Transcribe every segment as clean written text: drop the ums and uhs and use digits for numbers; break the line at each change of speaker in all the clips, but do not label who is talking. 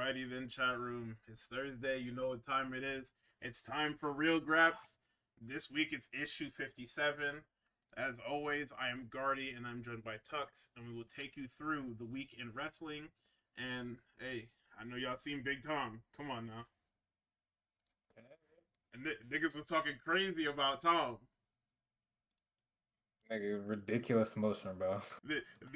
Alrighty then, chat room. It's Thursday. You know what time it is. It's time for Real Graps. This week it's issue 57. As always, I am Guardy and I'm joined by Tux, and we will take you through the week in wrestling. And hey, I know y'all seen Big Tom. Come on now. And niggas was talking crazy about Tom.
Nigga, ridiculous motion, bro.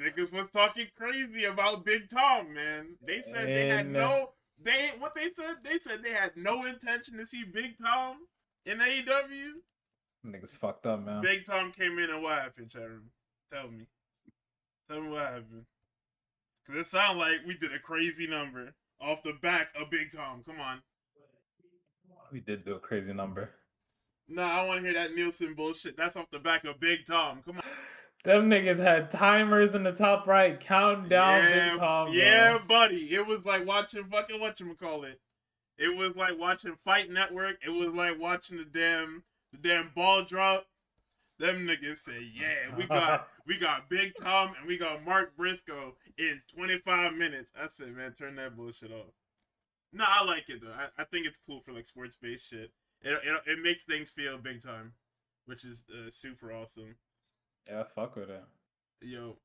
Niggas was talking crazy about Big Tom, man. They said they had no. They said they had no intention to see Big Tom in AEW.
Niggas fucked up, man.
Big Tom came in and what happened, Sharon? Tell me what happened. Cause it sounded like we did a crazy number off the back of Big Tom. Come on.
We did do a crazy number.
Nah, I want to hear that Nielsen bullshit. That's off the back of Big Tom. Come on.
Them niggas had timers in the top right counting down Big Tom.
Yeah, buddy. It was like watching fucking whatchamacallit. It was like watching Fight Network. It was like watching the damn ball drop. Them niggas say, yeah, we got Big Tom and we got Mark Briscoe in 25 minutes. I said, man, turn that bullshit off. Nah, I like it though. I think it's cool for like sports-based shit. It makes things feel big time, which is super awesome.
Yeah, fuck with it.
Yo,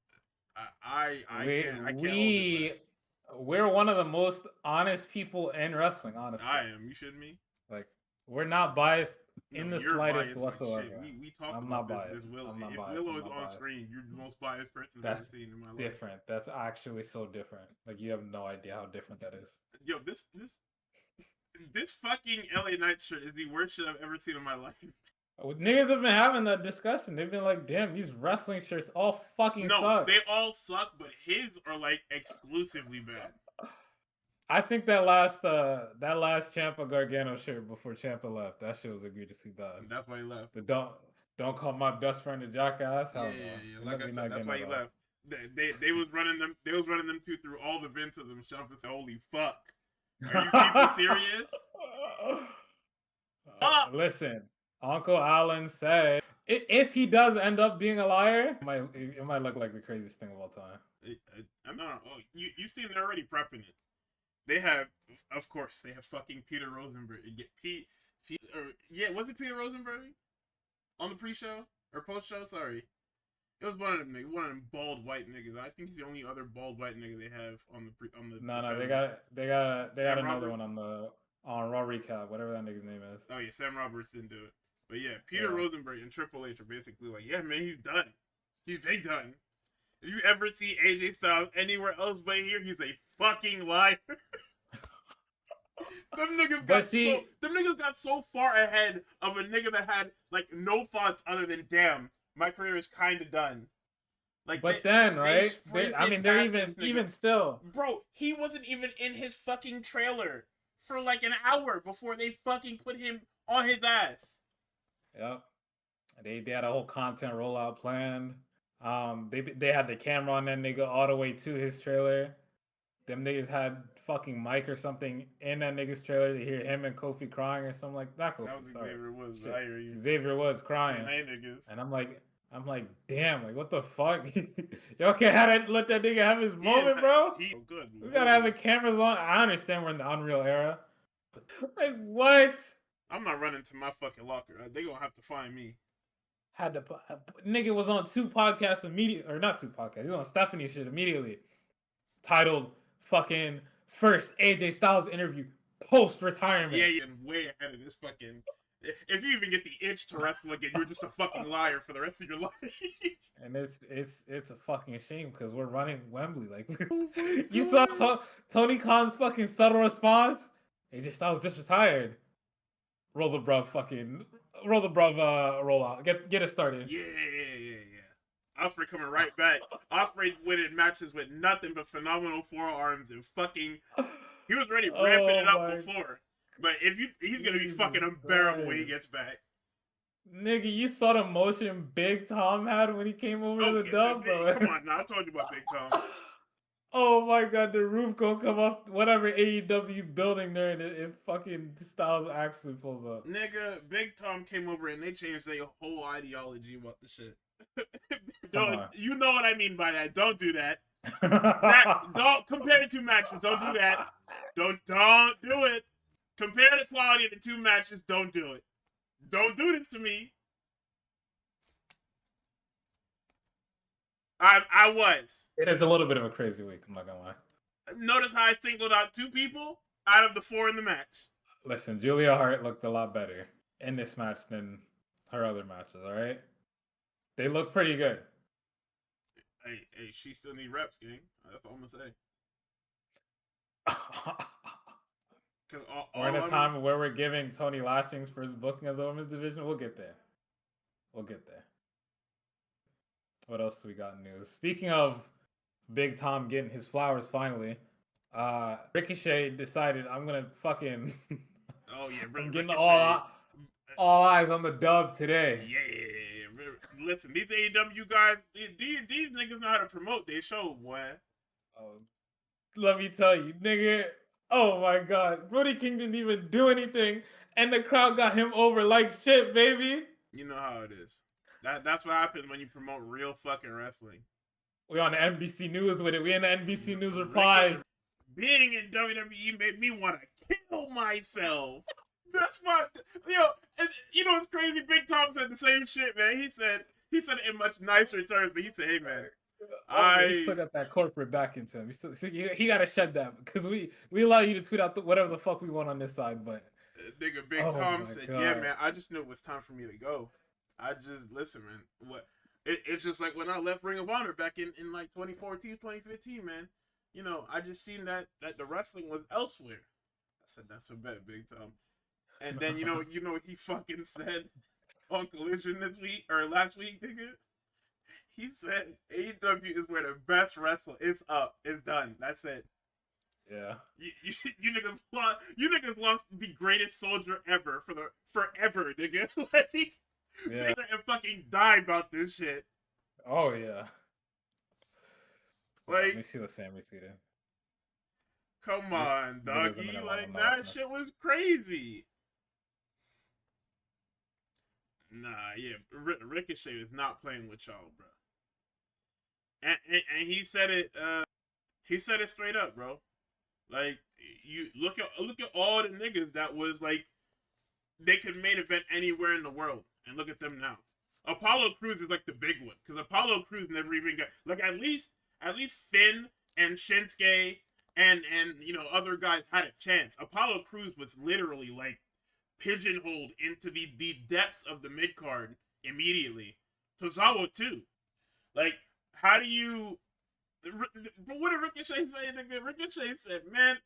I can't hold it.
We're one of the most honest people in wrestling, honestly.
I am. You shouldn't me?
Like, we're not biased in the slightest whatsoever.
Like we talked
I'm
about
not biased.
this Willow.
I'm not
If
biased.
Willow is on screen, you're the most biased person I've ever seen in my life.
Different. That's actually so different. Like, you have no idea how different that is.
Yo, this fucking LA Knight shirt is the worst shit I've ever seen in my life.
Niggas have been having that discussion. They've been like, damn, these wrestling shirts all fucking suck.
No, they all suck, but his are like exclusively bad.
I think that last Ciampa Gargano shirt before Ciampa left, that shit was egregiously bad.
And that's why he left.
But don't call my best friend a jackass.
Yeah. Like I said, that's why he left. They was running them two through all the vents of them. Ciampa said, "Holy fuck, are you people serious?"
Listen, Uncle Alan said if he does end up being a liar, it might look like the craziest thing of all time.
No. Oh, you seen they're already prepping it. They have, of course, they have fucking Peter Rosenberg. Was it Peter Rosenberg on the pre-show or post-show? Sorry, it was one of them bald white niggas. I think he's the only other bald white nigga they have on the.
No, they got another one on Raw Recap, whatever that nigga's name is.
Oh yeah, Sam Roberts didn't do it, but yeah, Peter Rosenberg and Triple H are basically like, yeah, man, he's done. He's big done. If you ever see AJ Styles anywhere else but here, he's a fucking liar. Them niggas got so far ahead of a nigga that had like no thoughts other than, damn, my career is kind of done. Like, they're
even still.
Bro, he wasn't even in his fucking trailer for like an hour before they fucking put him on his ass.
Yep. They had a whole content rollout planned. They had the camera on that nigga all the way to his trailer. Them niggas had fucking mic or something in that nigga's trailer to hear him and Kofi crying or something like that.
That was Xavier Woods. I hear you.
Xavier Woods crying.
Hey niggas.
And I'm like, damn, like what the fuck? Y'all can't let that nigga have his moment, bro.
Good.
We gotta have the cameras on. I understand we're in the Unreal era, but like what?
I'm not running to my fucking locker. They gonna have to find me.
Nigga was on two podcasts immediately, or not two podcasts. He was on Stephanie shit immediately, titled fucking first AJ Styles interview post retirement.
Yeah, and way ahead of this fucking. If you even get the itch to wrestle again, you're just a fucking liar for the rest of your life.
And it's a fucking shame because we're running Wembley. Like you saw Tony Khan's fucking subtle response. AJ Styles just retired. Roll the bruv roll out. Get it started.
Yeah. Ospreay coming right back. Ospreay winning matches with nothing but phenomenal forearms and fucking. He was already ramping it up before, but he's gonna be fucking unbearable when he gets back.
Nigga, you saw the motion Big Tom had when he came over to the dub, bro.
Come on, now I told you about Big Tom.
Oh my god, the roof gonna come off whatever AEW building there and it fucking Styles actually pulls up.
Nigga, Big Tom came over and they changed their whole ideology about the shit. You know what I mean by that. Don't do that. Don't compare the two matches. Don't do that. Don't do it. Compare the quality of the two matches. Don't do it. Don't do this to me. I was.
It is a little bit of a crazy week. I'm not gonna lie.
Notice how I singled out 2 people out of the 4 in the match.
Listen, Julia Hart looked a lot better in this match than her other matches. All right, they look pretty good.
Hey, she still need reps, gang. That's all I'm gonna say.
We're in a time where we're giving Tony lashings for his booking of the women's division. We'll get there. What else do we got in news? Speaking of Big Tom getting his flowers finally, Ricochet decided I'm gonna fucking.
Oh yeah,
I'm getting all eyes on the dub today.
Yeah. Listen, these AEW guys, these niggas know how to promote their show, boy.
Oh, let me tell you, nigga. Oh my God, Brody King didn't even do anything, and the crowd got him over like shit, baby.
You know how it is. That's what happens when you promote real fucking wrestling.
We on the NBC News with it. We in the NBC News replies.
Being in WWE made me want to kill myself. That's what, and you know it's crazy. Big Tom said the same shit, man. He said it in much nicer terms, but he said, "Hey, man,
he still got that corporate back into him. He got to shed that because we allow you to tweet out whatever the fuck we want on this side, but
nigga, Big Tom said, God. Yeah, man, I just knew it was time for me to go. I just listen, man. What? It's just like when I left Ring of Honor back in like 2014, 2015, man. You know, I just seen that the wrestling was elsewhere. I said, that's a bet, Big Tom. And then you know what he fucking said on Collision this week or last week, nigga. He said AEW is where the best wrestler is up. It's done. That's it.
Yeah.
You niggas lost the greatest soldier ever forever, nigga. Like,
yeah.
And fucking die about this shit.
Oh yeah.
Like,
let me see what Sammy tweeted.
Come on, doggy. Like that shit was crazy. Nah, yeah, Ricochet is not playing with y'all, bro. And he said it. He said it straight up, bro. Like you look at all the niggas that was like they could main event anywhere in the world, and look at them now. Apollo Crews is like the big one because Apollo Crews never even got like at least Finn and Shinsuke and other guys had a chance. Apollo Crews was literally like pigeonholed into the depths of the mid card immediately. Tozawa too. Like, how do you? But what did Ricochet say, nigga? Ricochet said, "Man,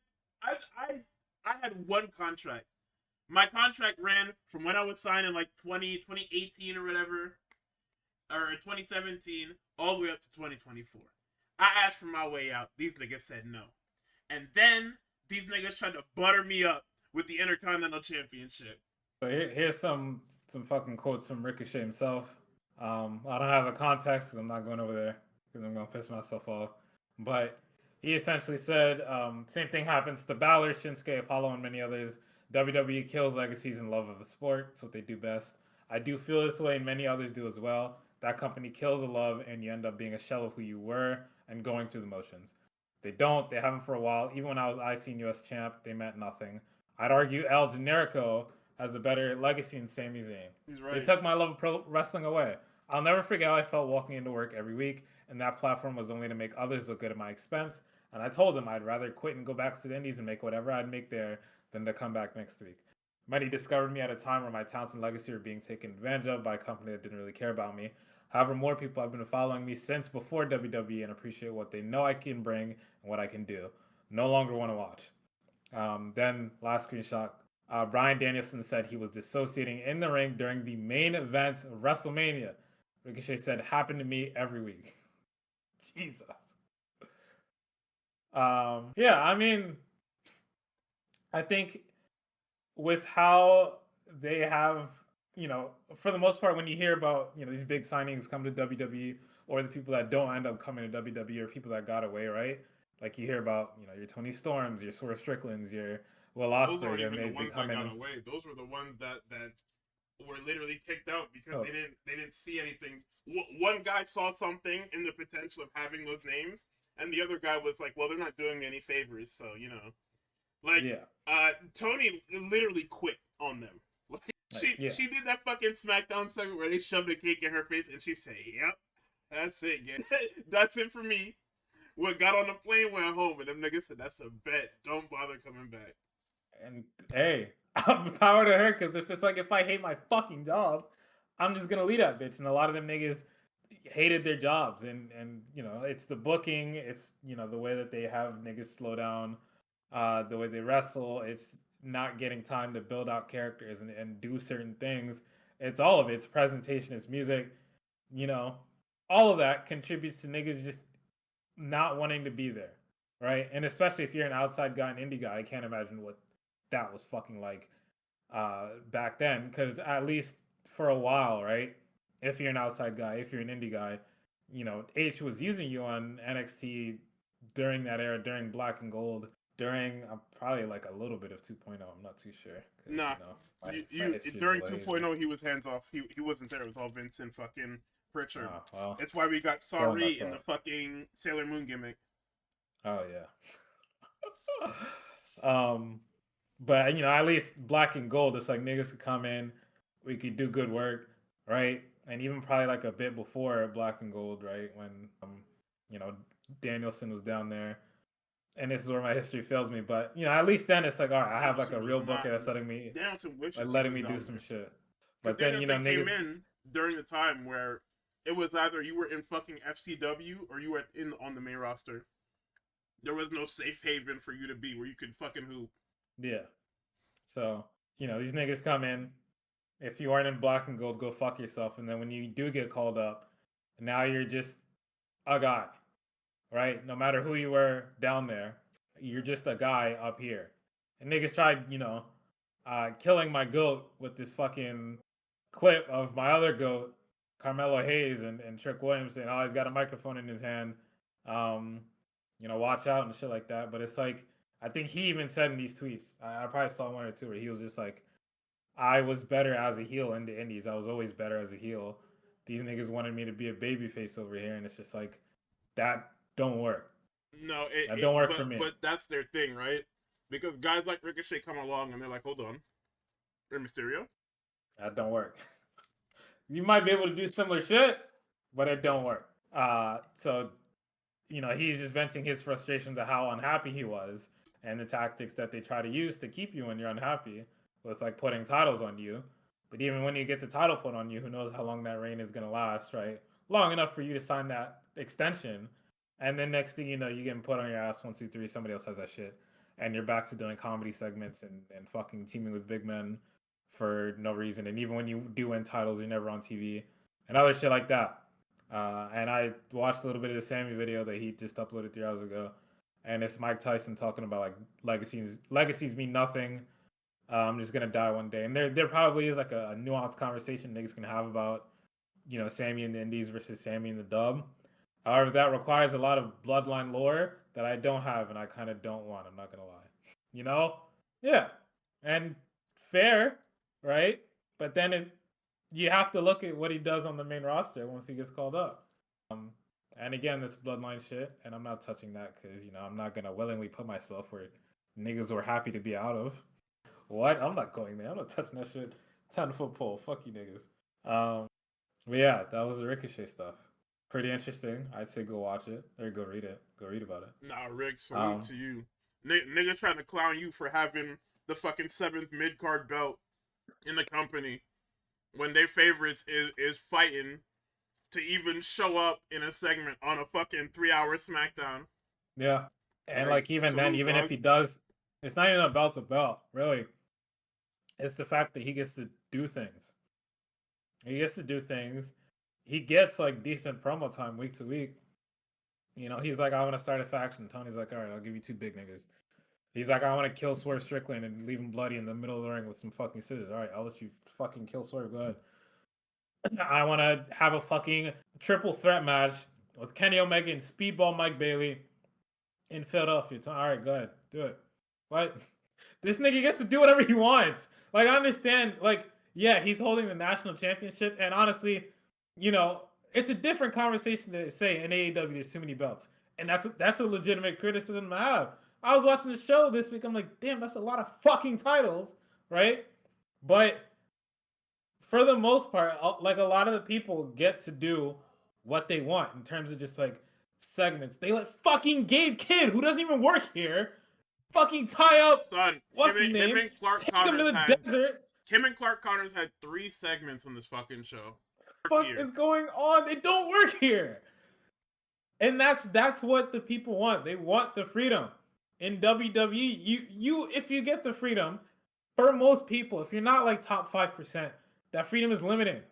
I had one contract. My contract ran from when I was signing like 2018 or whatever, or 2017, all the way up to 2024. I asked for my way out. These niggas said no. And then these niggas tried to butter me up with the Intercontinental Championship."
So here's some fucking quotes from Ricochet himself. I don't have a context because I'm not going over there because I'm going to piss myself off. But he essentially said, same thing happens to Balor, Shinsuke, Apollo, and many others. WWE kills legacies and love of the sport. It's what they do best. I do feel this way and many others do as well. That company kills the love and you end up being a shell of who you were and going through the motions. They don't. They haven't for a while. Even when I was IC and US champ, they meant nothing. I'd argue El Generico has a better legacy than Sami Zayn.
He's right.
They took my love of pro wrestling away. I'll never forget how I felt walking into work every week, and that platform was only to make others look good at my expense. And I told them I'd rather quit and go back to the Indies and make whatever I'd make there than to come back next week. Many discovered me at a time where my talents and legacy were being taken advantage of by a company that didn't really care about me. However, more people have been following me since before WWE and appreciate what they know I can bring and what I can do. No longer want to watch. Then, last screenshot. Bryan Danielson said he was dissociating in the ring during the main event of WrestleMania. Ricochet said, happened to me every week. Jesus. Yeah, I mean, I think with how they have, for the most part, when you hear about, these big signings come to WWE or the people that don't end up coming to WWE or people that got away, right? Like you hear about, your Tony Storms, your Swerve Stricklands, your Will Ospreay.
Those weren't even the ones that got away. Those were the ones that were literally kicked out because they didn't see anything. One guy saw something in the potential of having those names, and the other guy was like, "Well, they're not doing me any favors, so Like,
Yeah.
Tony literally quit on them. Like, she did that fucking SmackDown segment where they shoved a cake in her face, and she said, "Yep, that's it, yeah. That's it for me." What got on the plane, went home, and them niggas said, "That's a bet. Don't bother coming back."
And hey, I'm power to her, because if I hate my fucking job, I'm just gonna leave that bitch. And a lot of them niggas hated their jobs, and it's the booking, it's the way that they have niggas slow down, the way they wrestle, it's not getting time to build out characters and do certain things. It's all of it. It's presentation, it's music, you know, all of that contributes to niggas just not wanting to be there, right? And especially if you're an outside guy, an indie guy, I can't imagine what that was fucking like back then. Because at least for a while, right? If you're an outside guy, if you're an indie guy, H was using you on NXT during that era, during Black and Gold, during probably like a little bit of 2.0. I'm not too sure.
Nah,
my
during 2.0 he was hands off. He wasn't there. It was all Vince and fucking Pritchard.
Oh, well,
that's why we got Sorry in the fucking Sailor Moon gimmick.
Oh yeah. But at least Black and Gold, it's like niggas could come in, we could do good work, right? And even probably like a bit before Black and Gold, right? When Danielson was down there. And this is where my history fails me, but at least then it's like, all right, I have like a real booker that's letting me do some shit. But then
niggas came in during the time where it was either you were in fucking FCW or you were on the main roster. There was no safe haven for you to be where you could fucking hoop.
Yeah. So, these niggas come in. If you aren't in Black and Gold, go fuck yourself. And then when you do get called up, now you're just a guy, right? No matter who you were down there, you're just a guy up here. And niggas tried, killing my goat with this fucking clip of my other goat, Carmelo Hayes and Trick Williams, saying, oh, he's got a microphone in his hand. Watch out and shit like that. But it's like, I think he even said in these tweets, I probably saw one or two where he was just like, I was better as a heel in the indies. I was always better as a heel. These niggas wanted me to be a babyface over here, and it's just like, that don't work.
No,
that don't work for me.
But that's their thing, right? Because guys like Ricochet come along and they're like, hold on, Rey Mysterio?
That don't work. You might be able to do similar shit, but it don't work. So, he's just venting his frustration to how unhappy he was and the tactics that they try to use to keep you when you're unhappy with like putting titles on you. But even when you get the title put on you, who knows how long that reign is going to last, right? Long enough for you to sign that extension. And then next thing you know, you're getting put on your ass 1, 2, 3, somebody else has that shit. And you're back to doing comedy segments and fucking teaming with big men for no reason. And even when you do win titles, you're never on TV and other shit like that. And I watched a little bit of the Sammy video that he just uploaded 3 hours ago. And it's Mike Tyson talking about like legacies mean nothing. I'm just gonna die one day. And there probably is like a nuanced conversation niggas can have about, Sammy in the Indies versus Sammy in the dub. However, that requires a lot of bloodline lore that I don't have and I kind of don't want. I'm not gonna lie. Yeah. And fair, right? But then you have to look at what he does on the main roster once he gets called up. And again, that's bloodline shit, and I'm not touching that because I'm not gonna willingly put myself where niggas were happy to be out of. What? I'm not going there. I'm not touching that shit. 10-foot pole. Fuck you niggas. But yeah, that was the Ricochet stuff. Pretty interesting. I'd say go watch it or go read it. Go read about it.
Nah, Rick, salute to you. Nigga trying to clown you for having the fucking 7th mid-card belt in the company when their favorites is fighting to even show up in a segment on a fucking 3-hour SmackDown.
Yeah. And like even then, even if he does, it's not even about the belt, really. It's the fact that he gets to do things. He gets to do things. He gets like decent promo time week to week. He's like, I want to start a faction. Tony's like, all right, I'll give you 2 big niggas. He's like, I want to kill Swerve Strickland and leave him bloody in the middle of the ring with some fucking scissors. All right, I'll let you fucking kill Swerve. Go ahead. I want to have a fucking triple threat match with Kenny Omega and Speedball Mike Bailey in Philadelphia. All right, go ahead. Do it. What? This nigga gets to do whatever he wants. Like, I understand, like, yeah, he's holding the national championship. And honestly, it's a different conversation to say in AEW there's too many belts. And that's a legitimate criticism to have. I was watching the show this week. I'm like, damn, that's a lot of fucking titles, right? But for the most part, like a lot of the people get to do what they want in terms of just like segments. They let fucking Gabe Kidd, who doesn't even work here, fucking tie up
Son,
what's his name?
him and Clark
Take him to
Connors
the
had
desert.
him and Clark Connors had 3 segments on this fucking show.
Fuck is going on? It don't work here. And that's what the people want. They want the freedom. In WWE, you if you get the freedom, for most people, if you're not like top 5%, that freedom is limited.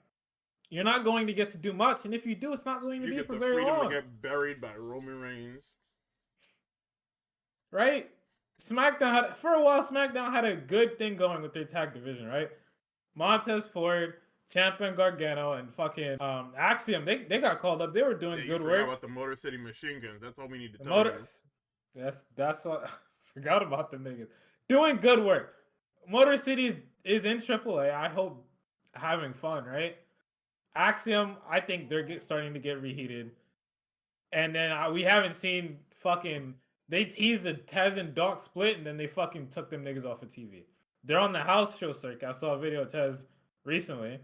You're not going to get to do much, and if you do, it's not going to
You
be
get
for
the
very
freedom
long.
to get buried by Roman Reigns.
Right? SmackDown had, for a while, SmackDown had a good thing going with their tag division, right? Montez Ford, Ciampa Gargano, and fucking Axiom. They got called up. They were doing good
forgot
work.
about the Motor City Machine Guns. That's all we need to tell
you. That's what forgot about them niggas. Doing good work. Motor City is in AAA. I hope having fun, right? Axiom, I think they're starting to get reheated. And then we haven't seen fucking. They teased the Tez and Doc split, and then they fucking took them niggas off of TV. They're on the house show circuit. I saw a video of Tez recently.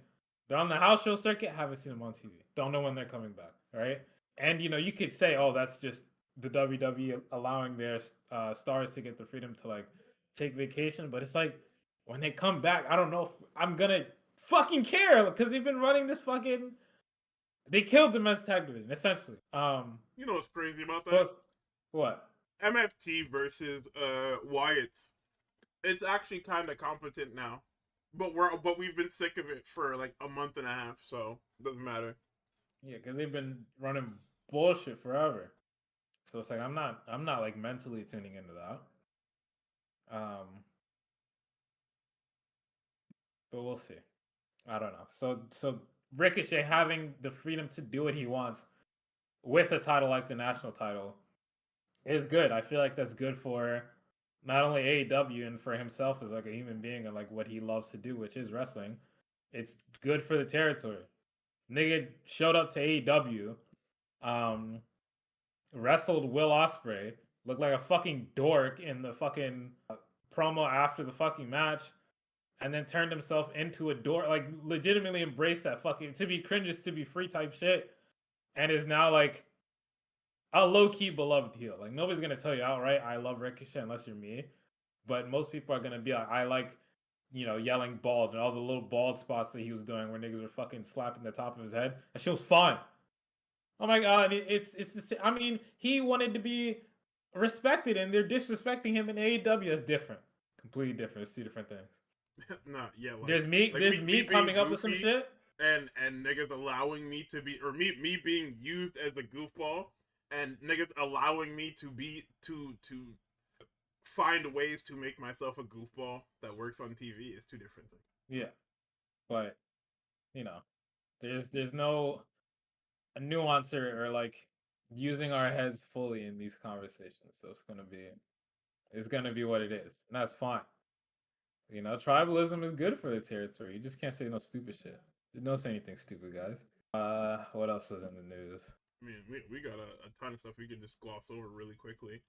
They're on the house show circuit. Haven't seen them on TV. Don't know when they're coming back. Right? And you could say, oh, that's just the WWE allowing their stars to get the freedom to like take vacation. But it's like when they come back, I don't know if I'm gonna fucking care because they've been running this fucking. They killed the men's tag division essentially.
You know what's crazy about that?
But, what?
MFT versus Wyatt's. It's actually kind of competent now, but we've been sick of it for like a month and a half, so it doesn't matter.
Yeah, because they've been running bullshit forever. So it's like I'm not like mentally tuning into that. But we'll see. I don't know. So Ricochet having the freedom to do what he wants with a title like the national title is good. I feel like that's good for not only AEW and for himself as like a human being and like what he loves to do, which is wrestling. It's good for the territory. Nigga showed up to AEW, wrestled Will Ospreay, looked like a fucking dork in the fucking promo after the fucking match, and then turned himself into a dork, like legitimately embraced that fucking to be cringes to be free type shit, and is now like a low-key beloved heel. Like nobody's gonna tell you outright I love Ricochet unless you're me, but most people are gonna be like I like yelling bald and all the little bald spots that he was doing where niggas were fucking slapping the top of his head. That shit was fun. Oh my god, it's the same. I mean, he wanted to be respected and they're disrespecting him in AEW. That's different. Completely different. It's two different things.
Nah, yeah. Like,
there's me coming up with some shit.
And niggas allowing me to be, or me being used as a goofball, and niggas allowing me to be to find ways to make myself a goofball that works on TV is two different things.
Yeah, but there's no nuance or like using our heads fully in these conversations. So it's gonna be what it is, and that's fine. Tribalism is good for the territory. You just can't say no stupid shit. Don't say anything stupid, guys. What else was in the news?
I mean, we got a ton of stuff we could just gloss over really quickly.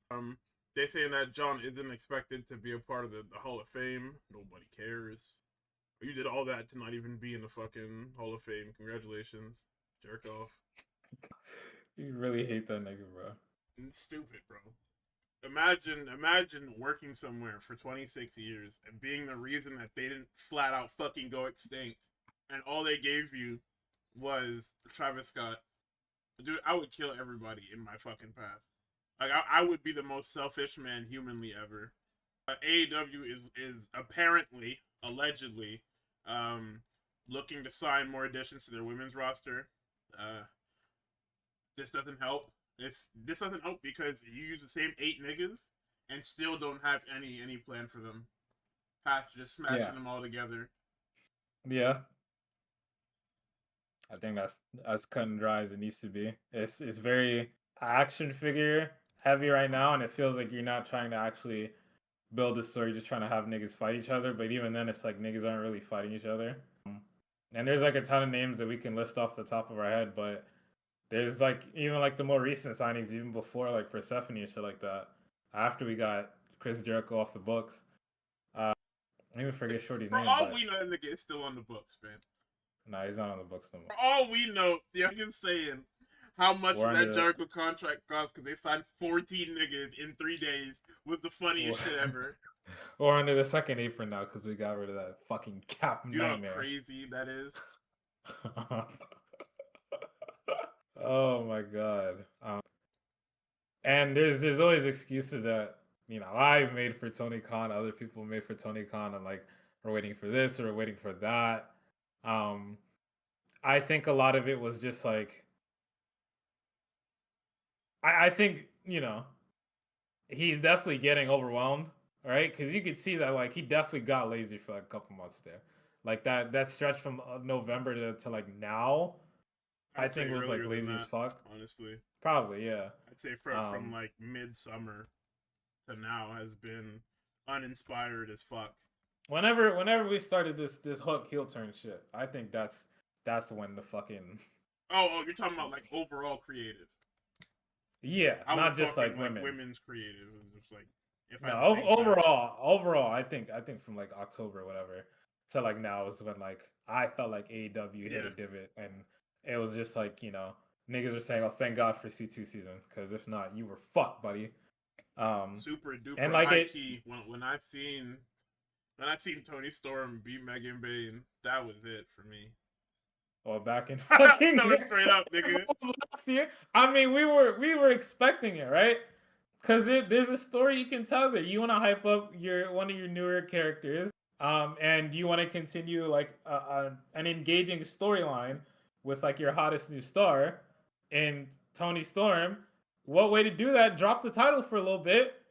They saying that John isn't expected to be a part of the Hall of Fame. Nobody cares. You did all that to not even be in the fucking Hall of Fame. Congratulations. Jerk off.
You really hate that nigga, bro.
It's stupid, bro. Imagine working somewhere for 26 years and being the reason that they didn't flat out fucking go extinct, and all they gave you was Travis Scott. Dude, I would kill everybody in my fucking path. Like, I would be the most selfish man humanly ever. AEW is apparently, allegedly, looking to sign more additions to their women's roster. This doesn't help. This doesn't help because you use the same 8 niggas and still don't have any plan for them past just smashing them all together.
Yeah. I think that's cut and dry as it needs to be. It's very action figure heavy right now, and it feels like you're not trying to actually build a story, just trying to have niggas fight each other. But even then, it's like niggas aren't really fighting each other. And there's like a ton of names that we can list off the top of our head, but there's like even like the more recent signings, even before like Persephone and shit like that. after we got Chris Jericho off the books. I even forget Shorty's
For
name.
all
but
we know, that nigga is still on the books, man.
nah, he's not on the books no more.
For all we know, the nigga's saying how much
We're
that
under the-
Jericho contract cost because they signed 14 niggas in 3 days was the funniest shit ever.
We're under the second apron now because we got rid of that fucking cap
You know
nightmare.
how crazy that is?
Oh my god. And there's always excuses that, you know, I've made for Tony Khan, other people made for Tony Khan, and like we're waiting for this or we're waiting for that. I think a lot of it was just like I think, you know, he's definitely getting overwhelmed, right? Because you could see that like he definitely got lazy for like a couple months there. Like that stretch from November to like now, I think was like lazy as fuck.
Honestly,
probably, yeah.
I'd say from like midsummer to now has been uninspired as fuck.
Whenever we started this hook heel turn shit, I think that's when the fucking
oh you're talking about like overall creative.
Yeah, not just like
women's creative. It's like if
no, overall, I think from like October or whatever to like now is when like I felt like AEW hit a divot, and it was just like, you know, niggas were saying, "Oh, thank God for C2 season, because if not, you were fucked, buddy."
Super duper
and like
high key. When I've seen Tony Storm beat Megan Bayne, that was it for me.
Well, back in fucking
straight up, nigga.
Last year, I mean, we were expecting it, right? Because there's a story you can tell there. You want to hype up one of your newer characters, and you want to continue like an engaging storyline with like your hottest new star in Tony Storm. What way to do that? Drop the title for a little bit.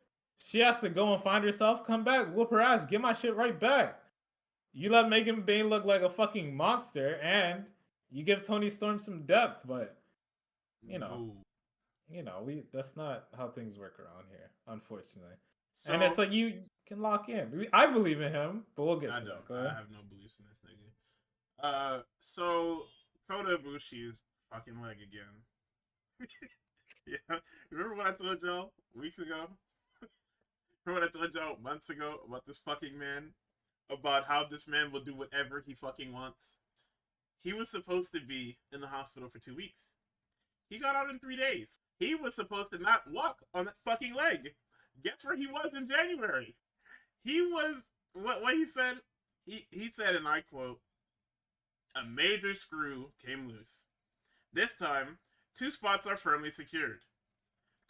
She has to go and find herself, come back, whoop her ass, get my shit right back. You let Megan Bayne look like a fucking monster, and you give Tony Storm some depth, but you know, that's not how things work around here, unfortunately. So, and it's like you can lock in. I believe in him, but we'll get to that. Go ahead.
I have no beliefs in this nigga. So Kota Ibushi's fucking leg again. Yeah, remember what I told y'all weeks ago? Remember what I told y'all months ago about this fucking man? About how this man will do whatever he fucking wants. He was supposed to be in the hospital for 2 weeks. He got out in 3 days. He was supposed to not walk on that fucking leg. Guess where he was in January? He was, what he said? He said, and I quote, "A major screw came loose. This time, 2 spots are firmly secured.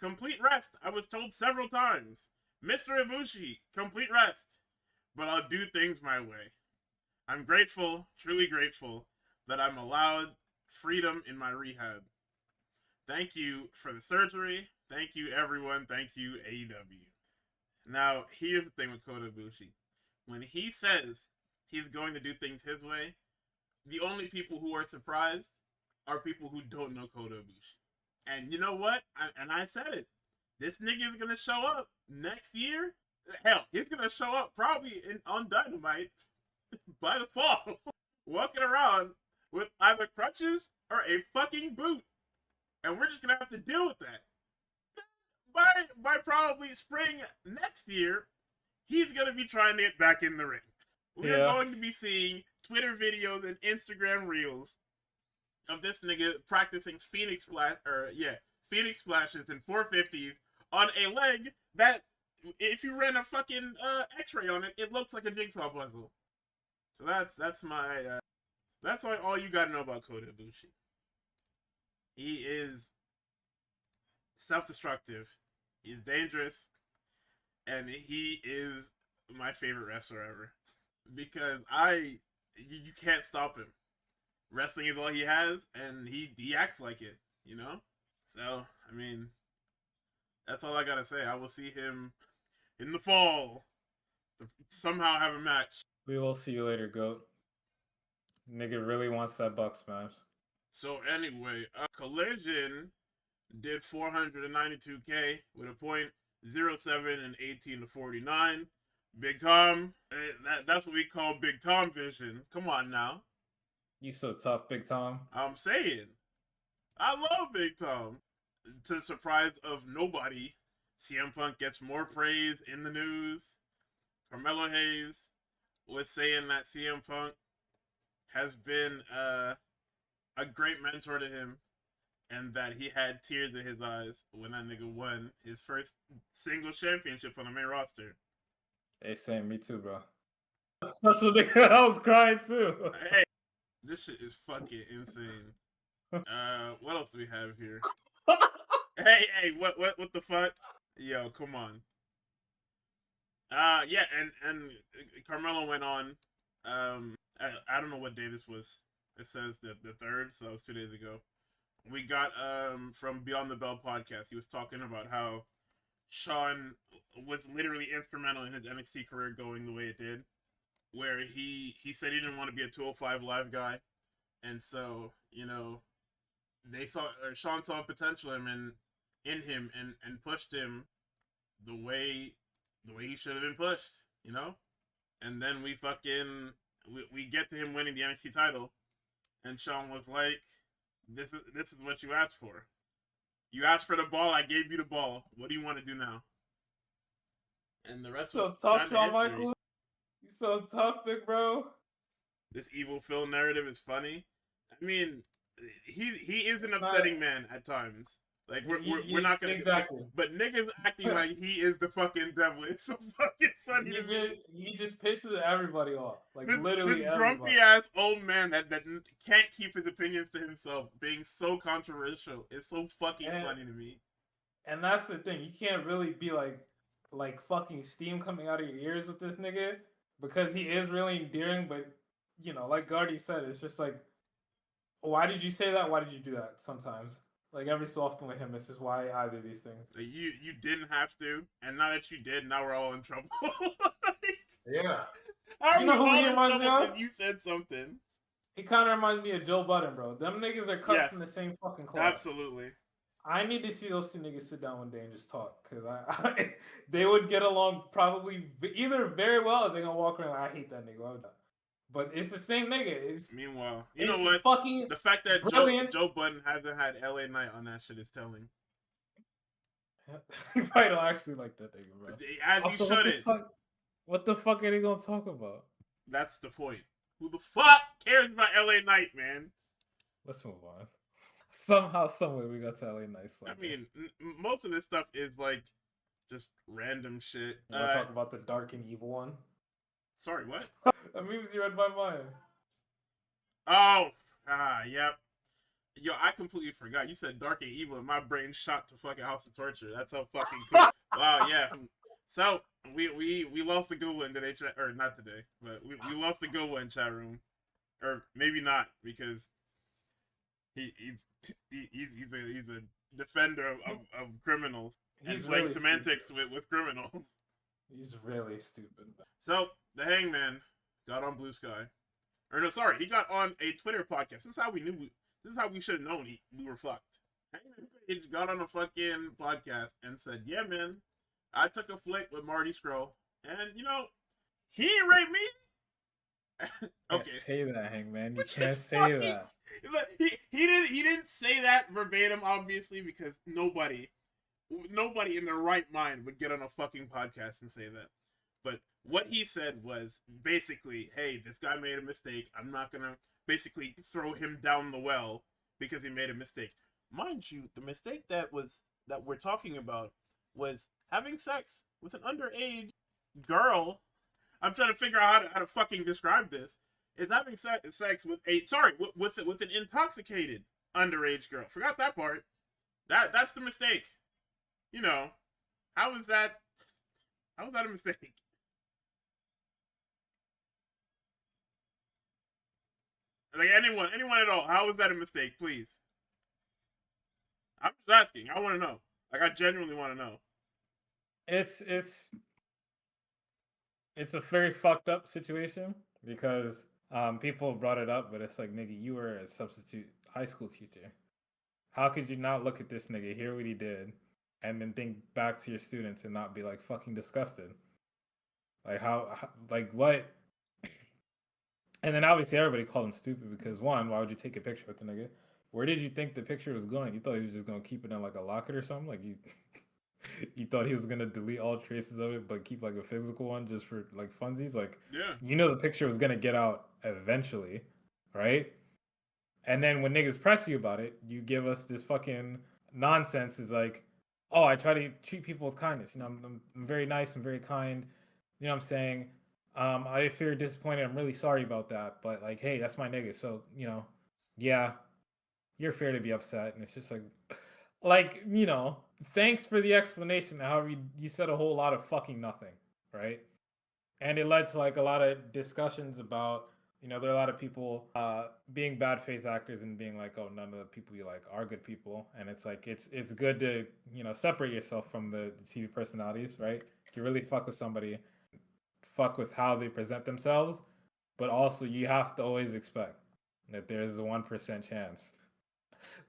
Complete rest, I was told several times. Mr. Ibushi, complete rest. But I'll do things my way. I'm grateful, truly grateful, that I'm allowed freedom in my rehab. Thank you for the surgery. Thank you, everyone. Thank you, AEW." Now, here's the thing with Kota Ibushi. When he says he's going to do things his way, the only people who are surprised are people who don't know Kota Ibushi. And you know what? I said it. This nigga is going to show up next year. Hell, he's going to show up probably on Dynamite by the fall, walking around with either crutches or a fucking boot. And we're just going to have to deal with that. By probably spring next year, he's going to be trying to get back in the ring. We're going to be seeing Twitter videos and Instagram reels of this nigga practicing Phoenix splashes and 450s on a leg that, if you ran a fucking X-ray on it, it looks like a jigsaw puzzle. So that's all you gotta know about Kota Ibushi. He is self-destructive. He's dangerous, and he is my favorite wrestler ever. Because you can't stop him. Wrestling is all he has, and he acts like it, you know? So, I mean, that's all I gotta say. I will see him in the fall to somehow have a match.
We will see you later, GOAT. Nigga really wants that Buck smash.
So anyway, Collision did 492K with a .07 and 18-49. Big Tom, that's what we call Big Tom vision. Come on now.
You so tough, Big Tom.
I'm saying. I love Big Tom. To the surprise of nobody, CM Punk gets more praise in the news. Carmelo Hayes was saying that CM Punk has been a great mentor to him, and that he had tears in his eyes when that nigga won his first single championship on the main roster.
Hey, same, me too, bro. Special nigga, I was crying too.
Hey, this shit is fucking insane. What else do we have here? hey, what the fuck? Yo, come on. Yeah, and Carmelo went on. I don't know what day this was. It says the 3rd, so that was 2 days ago. We got from Beyond the Bell podcast. He was talking about how Sean was literally instrumental in his NXT career going the way it did, where he said he didn't want to be a 205 Live guy, and so Sean saw potential in him and pushed him the way he should have been pushed, and then we get to him winning the NXT title, and Sean was like, this is what you asked for. You asked for the ball, I gave you the ball. What do you want to do now? And the rest
so tough, Shawn Michaels. You so tough, big bro.
This evil Phil narrative is funny. I mean, he is an upsetting man at times. Like we're not gonna
exactly.
But niggas acting like he is the fucking devil. It's so fucking funny to me.
He just pisses everybody off. Like literally
this
everybody.
Grumpy ass old man that can't keep his opinions to himself, being so controversial. It's so fucking funny to me.
And that's the thing. You can't really be like fucking steam coming out of your ears with this nigga, because he is really endearing, but like Gardy said, it's just like, why did you say that? Why did you do that? Sometimes, like every so often with him, this is why I do these things.
Like you didn't have to, and now that you did, now we're all in trouble.
Yeah.
You know who he reminds me of? You said something.
He kind of reminds me of Joe Budden, bro. Them niggas are cut from the same fucking cloth.
Absolutely.
I need to see those two niggas sit down one day and just talk, because they would get along probably either very well, or they're gonna walk around like, I hate that nigga. But it's the same nigga.
Meanwhile, you know what?
Fucking
the fact that Joe Budden hasn't had LA Knight on that shit is telling.
He probably don't actually like that nigga, bro.
As you shouldn't.
What the fuck are they gonna talk about?
That's the point. Who the fuck cares about LA Knight, man?
Let's move on. Somehow, someway, we got to LA Knight.
I mean, most of this stuff is like just random shit.
You want to talk about the dark and evil one?
Sorry, what?
That memes you read my mind.
Oh, yep. Yo, I completely forgot. You said dark and evil, and my brain shot to fucking House of Torture. That's how fucking cool. Wow, yeah. So we lost the good one today, or not today, but we lost the good one chat room, or maybe not, because he's a defender of criminals and playing really semantics with criminals.
He's really stupid.
So the Hangman got on Blue Sky, or no, sorry, he got on a Twitter podcast. This is how we knew. This is how we should have known we were fucked. Hangman Page got on a fucking podcast and said, "Yeah, man, I took a flick with Marty Scurll, and he ain't raped me." Okay,
can't say that, Hangman. You can't say that.
But he didn't say that verbatim, obviously, because nobody in their right mind would get on a fucking podcast and say that. But what he said was basically, hey, this guy made a mistake. I'm not gonna basically throw him down the well because he made a mistake. Mind you, the mistake that we're talking about was having sex with an underage girl. I'm trying to figure out how to fucking describe this. Is having sex with with an intoxicated underage girl. Forgot that part. That's the mistake. How is that a mistake? Like anyone at all, how is that a mistake, please? I'm just asking. I want to know. Like, I genuinely want to know.
It's a very fucked up situation, because people brought it up, but it's like, nigga, you were a substitute high school teacher. How could you not look at this nigga, hear what he did, and then think back to your students and not be like fucking disgusted? Like how like what? And then obviously everybody called him stupid, because one, why would you take a picture with the nigga? Where did you think the picture was going? You thought he was just gonna keep it in like a locket or something? Like he thought he was gonna delete all traces of it, but keep like a physical one just for like funsies. Like,
Yeah.
the picture was gonna get out eventually, right? And then when niggas press you about it, you give us this fucking nonsense. Is like, oh, I try to treat people with kindness. I'm very nice. I'm very kind. You know what I'm saying? If you're disappointed, I'm really sorry about that. But like, hey, that's my nigga. So yeah, you're fair to be upset. And it's just like thanks for the explanation. However, you said a whole lot of fucking nothing, right? And it led to like a lot of discussions about there are a lot of people being bad faith actors and being like, oh, none of the people you like are good people. And it's like it's good to separate yourself from the TV personalities, right? If you really fuck with somebody, fuck with how they present themselves, but also you have to always expect that there's a 1% chance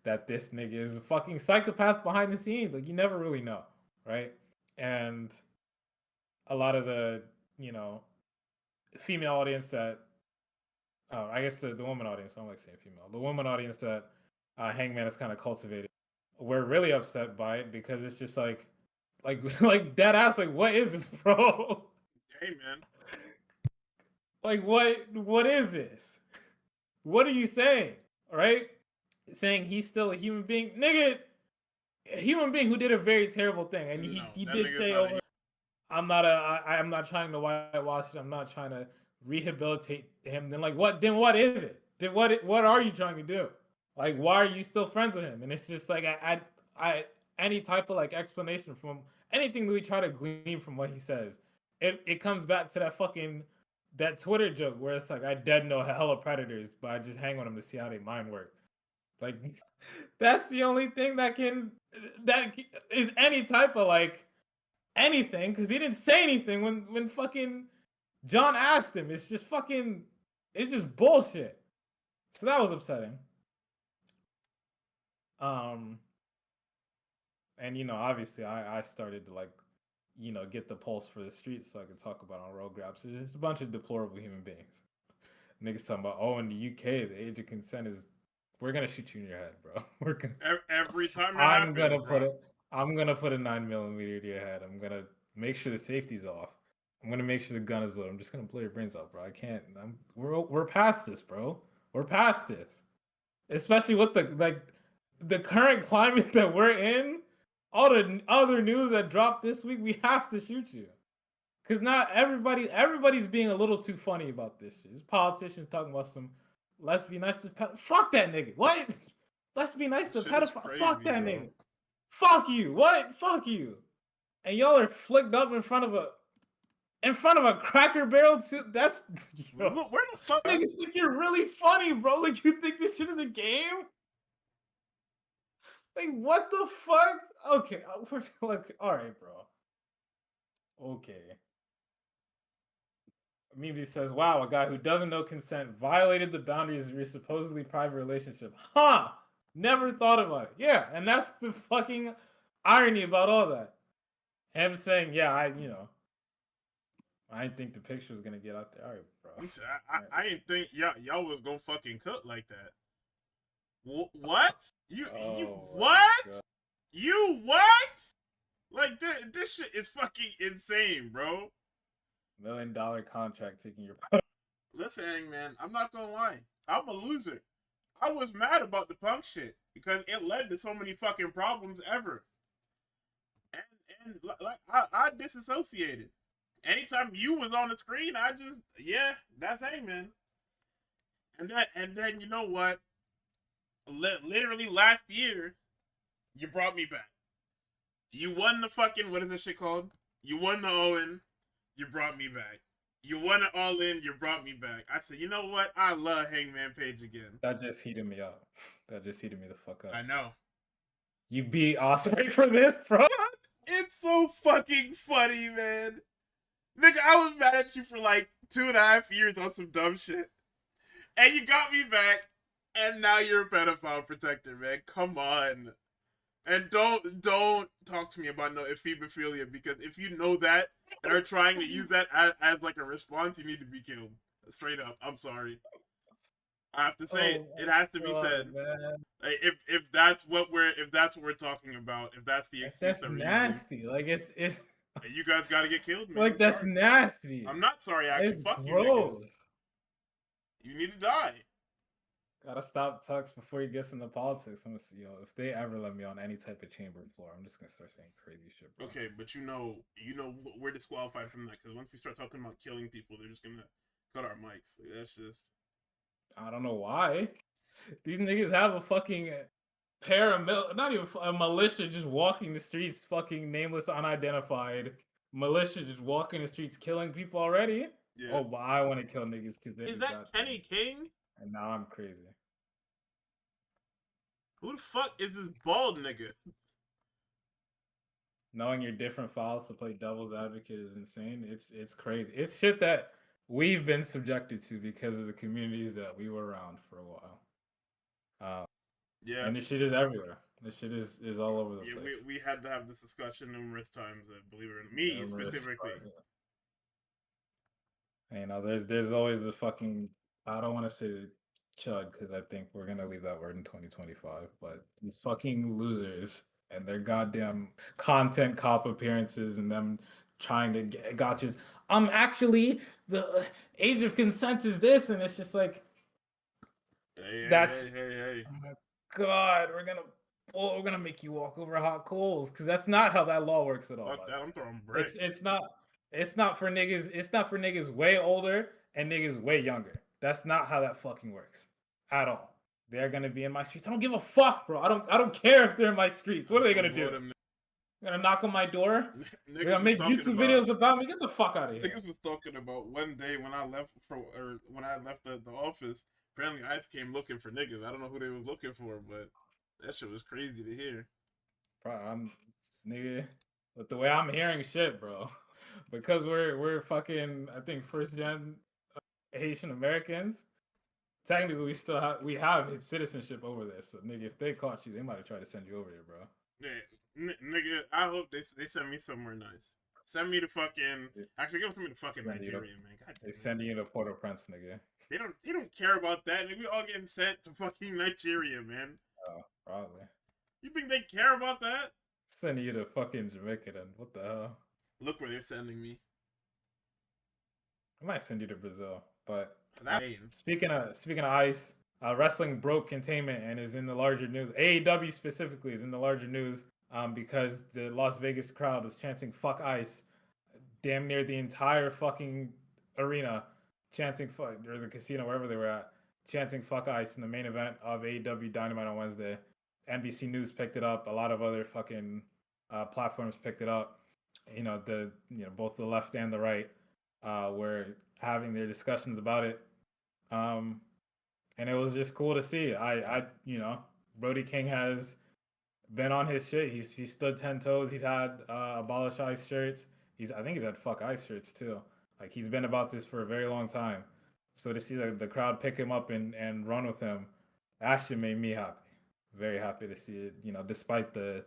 that this nigga is a fucking psychopath behind the scenes. Like, you never really know, right? And a lot of the female audience that I guess the woman audience, I don't like saying female, the woman audience that Hangman has kind of cultivated, we're really upset by it because it's just like like dead ass, like, what is this, bro?
Hey, man.
Like, what is this? What are you saying? Right? Saying he's still a human being, nigga, a human being who did a very terrible thing, and he did say over, I'm not trying to whitewash it. I'm not trying to rehabilitate him. Then like what? Then what is it? Then what are you trying to do? Like, why are you still friends with him? And it's just like I any type of like explanation from anything that we try to glean from what he says, it comes back to that Twitter joke where it's like, I dead know hella predators, but I just hang on them to see how they mind work. Like, that's the only thing that is any type of like anything, because he didn't say anything when fucking John asked him. It's just bullshit. So that was upsetting. And obviously I started to like get the pulse for the streets so I could talk about on Road Graps. It's just a bunch of deplorable human beings. Niggas talking about, oh, in the UK the age of consent is, we're gonna shoot you in your head, bro. We're gonna
every time I'm gonna
put a 9mm to your head. I'm gonna make sure the safety's off. I'm gonna make sure the gun is loaded. I'm just gonna blow your brains out, bro. I can't. We're past this, bro. We're past this. Especially with the current climate that we're in. All the other news that dropped this week, we have to shoot you. Cause not everybody's being a little too funny about this shit. This politicians talking about some, let's be nice to fuck that nigga. What? Let's be nice to pedophile. Fuck that nigga. Fuck you. What? Fuck you. And y'all are flicked up in front of a Cracker Barrel too. That's
look, where the fuck
niggas think you're really funny, bro. Like, you think this shit is a game? Like, what the fuck? Okay, look, all right, bro. Okay. Mykey says, wow, a guy who doesn't know consent violated the boundaries of your supposedly private relationship. Huh! Never thought about it. Yeah, and that's the fucking irony about all that. Him saying, yeah, I didn't think the picture was gonna get out there. All right, bro.
I didn't think y'all was gonna fucking cook like that. What? You what? You what? Like, this shit is fucking insane, bro.
$1 million contract taking your.
Listen, man, I'm not gonna lie. I'm a loser. I was mad about the Punk shit because it led to so many fucking problems ever. And like I disassociated. Anytime you was on the screen, I just, that's Hangman. And then you know what? Literally last year, you brought me back. You won the fucking, what is this shit called? You won the Owen. You brought me back. You won it all in. You brought me back. I said, you know what? I love Hangman Page again.
That just heated me up. That just heated me the fuck up.
I know.
You beat Osprey for this, bro?
It's so fucking funny, man. Nigga, I was mad at you for like 2.5 years on some dumb shit. And you got me back. And now you're a pedophile protector, man. Come on. And don't talk to me about no ephebophilia, because if you know that and are trying to use that as like a response, you need to be killed. Straight up. I'm sorry. I have to say
Oh
it has to
my
be
god,
said.
man.
If that's what we're talking about, if that's the
Like
excuse
that's
that we're using,
nasty. Like it's
you guys got to get killed, man.
like
I'm
that's
sorry.
nasty.
I'm not sorry, actually.
It's
Fuck you, niggas.
gross.
You need to die.
Gotta stop Tux before he gets into politics. I'm gonna see, yo, if they ever let me on any type of chamber floor, I'm just gonna start saying crazy shit, bro.
Okay, but you know, we're disqualified from that because once we start talking about killing people, they're just gonna cut our mics. Like, that's just.
I don't know why. These niggas have a fucking not even a militia just walking the streets, fucking nameless, unidentified militia just walking the streets, killing people already.
Yeah.
Oh, but I want to kill niggas because they
Is that Kenny King?
And now I'm crazy.
Who the fuck is this bald nigga?
Knowing your different files to play devil's advocate is insane. It's crazy. It's shit that we've been subjected to because of the communities that we were around for a while.
Yeah.
And this shit is everywhere. This shit is all over the place.
We had to have this discussion numerous times. Believe it or not, me specifically.
You know, there's always the fucking. I don't want to say chud because I think we're gonna leave that word in 2025. But these fucking losers and their goddamn content cop appearances and them trying to get gotchas. Actually, the age of consent is this, and it's just like.
Hey.
Oh my god, we're gonna make you walk over hot coals because that's not how that law works at all.
Fuck that! I'm throwing bricks.
It's not for niggas. It's not for niggas way older and niggas way younger. That's not how that fucking works at all. They're gonna be in my streets. I don't give a fuck, bro. I don't care if they're in my streets. What are they gonna do? They're gonna knock on my door. They're gonna make YouTube videos about me. Get the fuck out of here.
Niggas was talking about one day when I left the office. Apparently, ICE came looking for niggas. I don't know who they was looking for, but that shit was crazy to hear.
Bro, nigga, but the way I'm hearing shit, bro, because we're fucking, I think, first gen Haitian Americans. Technically, we have his citizenship over there. So, nigga, if they caught you, they might have tried to send you over here, bro.
Yeah, nigga, I hope they send me somewhere nice. Send me to fucking. Actually, give me to fucking Nigeria, man. God,
they sending you to Port-au-Prince, nigga.
They don't care about that. Nigga, we all getting sent to fucking Nigeria, man.
Oh, probably.
You think they care about that?
Sending you to fucking Jamaica, then what the hell?
Look where they're sending me.
I might send you to Brazil, but speaking of ICE, wrestling broke containment and is in the larger news. AEW specifically is in the larger news because the Las Vegas crowd was chanting "fuck ICE," damn near the entire fucking arena, chanting "fuck" or the casino wherever they were at, chanting "fuck ICE" in the main event of AEW Dynamite on Wednesday. NBC News picked it up. A lot of other fucking platforms picked it up. Both the left and the right were having their discussions about it. And it was just cool to see. Brody King has been on his shit. He stood 10 toes. He's had abolish ICE shirts. I think he's had fuck ICE shirts too. Like he's been about this for a very long time. So to see the crowd pick him up and run with him actually made me happy. Very happy to see it, despite the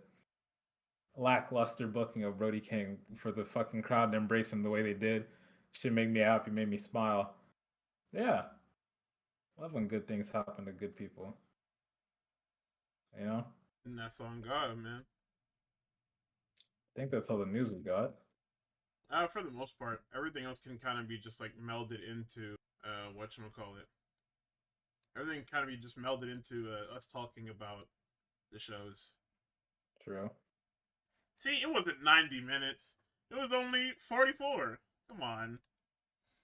lackluster booking of Brody King, for the fucking crowd to embrace him the way they did. Should make me happy, made me smile. Yeah. Love when good things happen to good people.
And that's on God, man.
I think that's all the news we got.
For the most part. Everything else can kind of be just like melded into whatchamacallit. Everything kind of be just melded into us talking about the shows.
True.
See, it wasn't 90 minutes. It was only 44. Come on.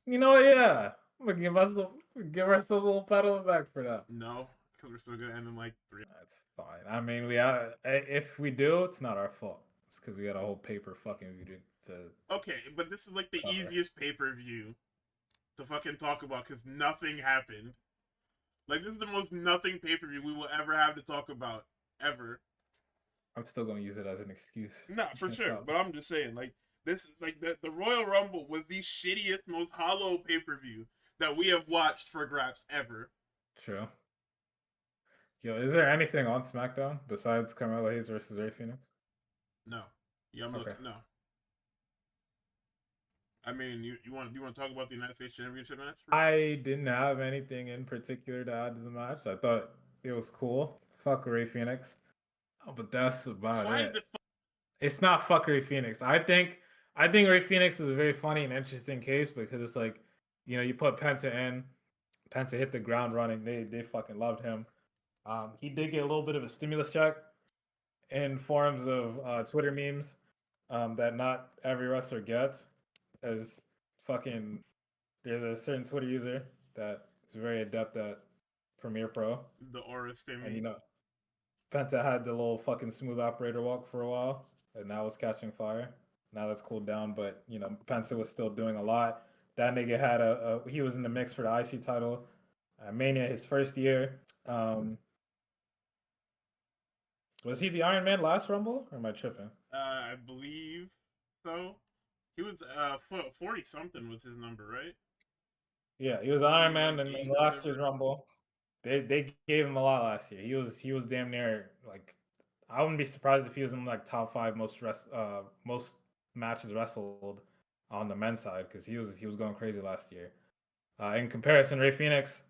Yeah. I'm gonna give ourselves a little pat on the back for that.
No, because we're still gonna end in like 3.
That's fine. I mean, if we do, it's not our fault. It's because we got a whole paper fucking view to.
Okay, but this is like the easiest pay-per-view to fucking talk about because nothing happened. Like, this is the most nothing pay-per-view we will ever have to talk about. Ever.
I'm still gonna use it as an excuse.
Nah, for sure. But I'm just saying, like, this is like the Royal Rumble was the shittiest, most hollow pay-per-view that we have watched for Graps ever.
True. Yo, is there anything on SmackDown besides Carmelo Hayes versus Ray Phoenix?
No. Yeah, I'm looking. No. I mean, you want to talk about the United States Championship match?
I didn't have anything in particular to add to the match. I thought it was cool. Fuck Ray Phoenix. Oh, but that's about
Why is
it.
it?
It's not fuckery Phoenix. I think Ray Phoenix is a very funny and interesting case because it's like, you know, you put Penta in, Penta hit the ground running. They fucking loved him. He did get a little bit of a stimulus check in forms of Twitter memes that not every wrestler gets. As fucking, there's a certain Twitter user that is very adept at Premiere Pro,
The aura
and you
stimmy.
know, Penta had the little fucking smooth operator walk for a while, and now it's catching fire. Now that's cooled down, but you know, Penta was still doing a lot. That nigga had he was in the mix for the IC title. Mania his first year. Was he the Iron Man last Rumble, or am I tripping?
I believe so. He was 40 something was his number, right?
Yeah, he was
40
Iron
like
Man in
8
the
or
last year's
whatever.
Rumble. They gave him a lot last year. He was damn near like, I wouldn't be surprised if he was in like top five most matches wrestled on the men's side because he was going crazy last year. In comparison, Ray Phoenix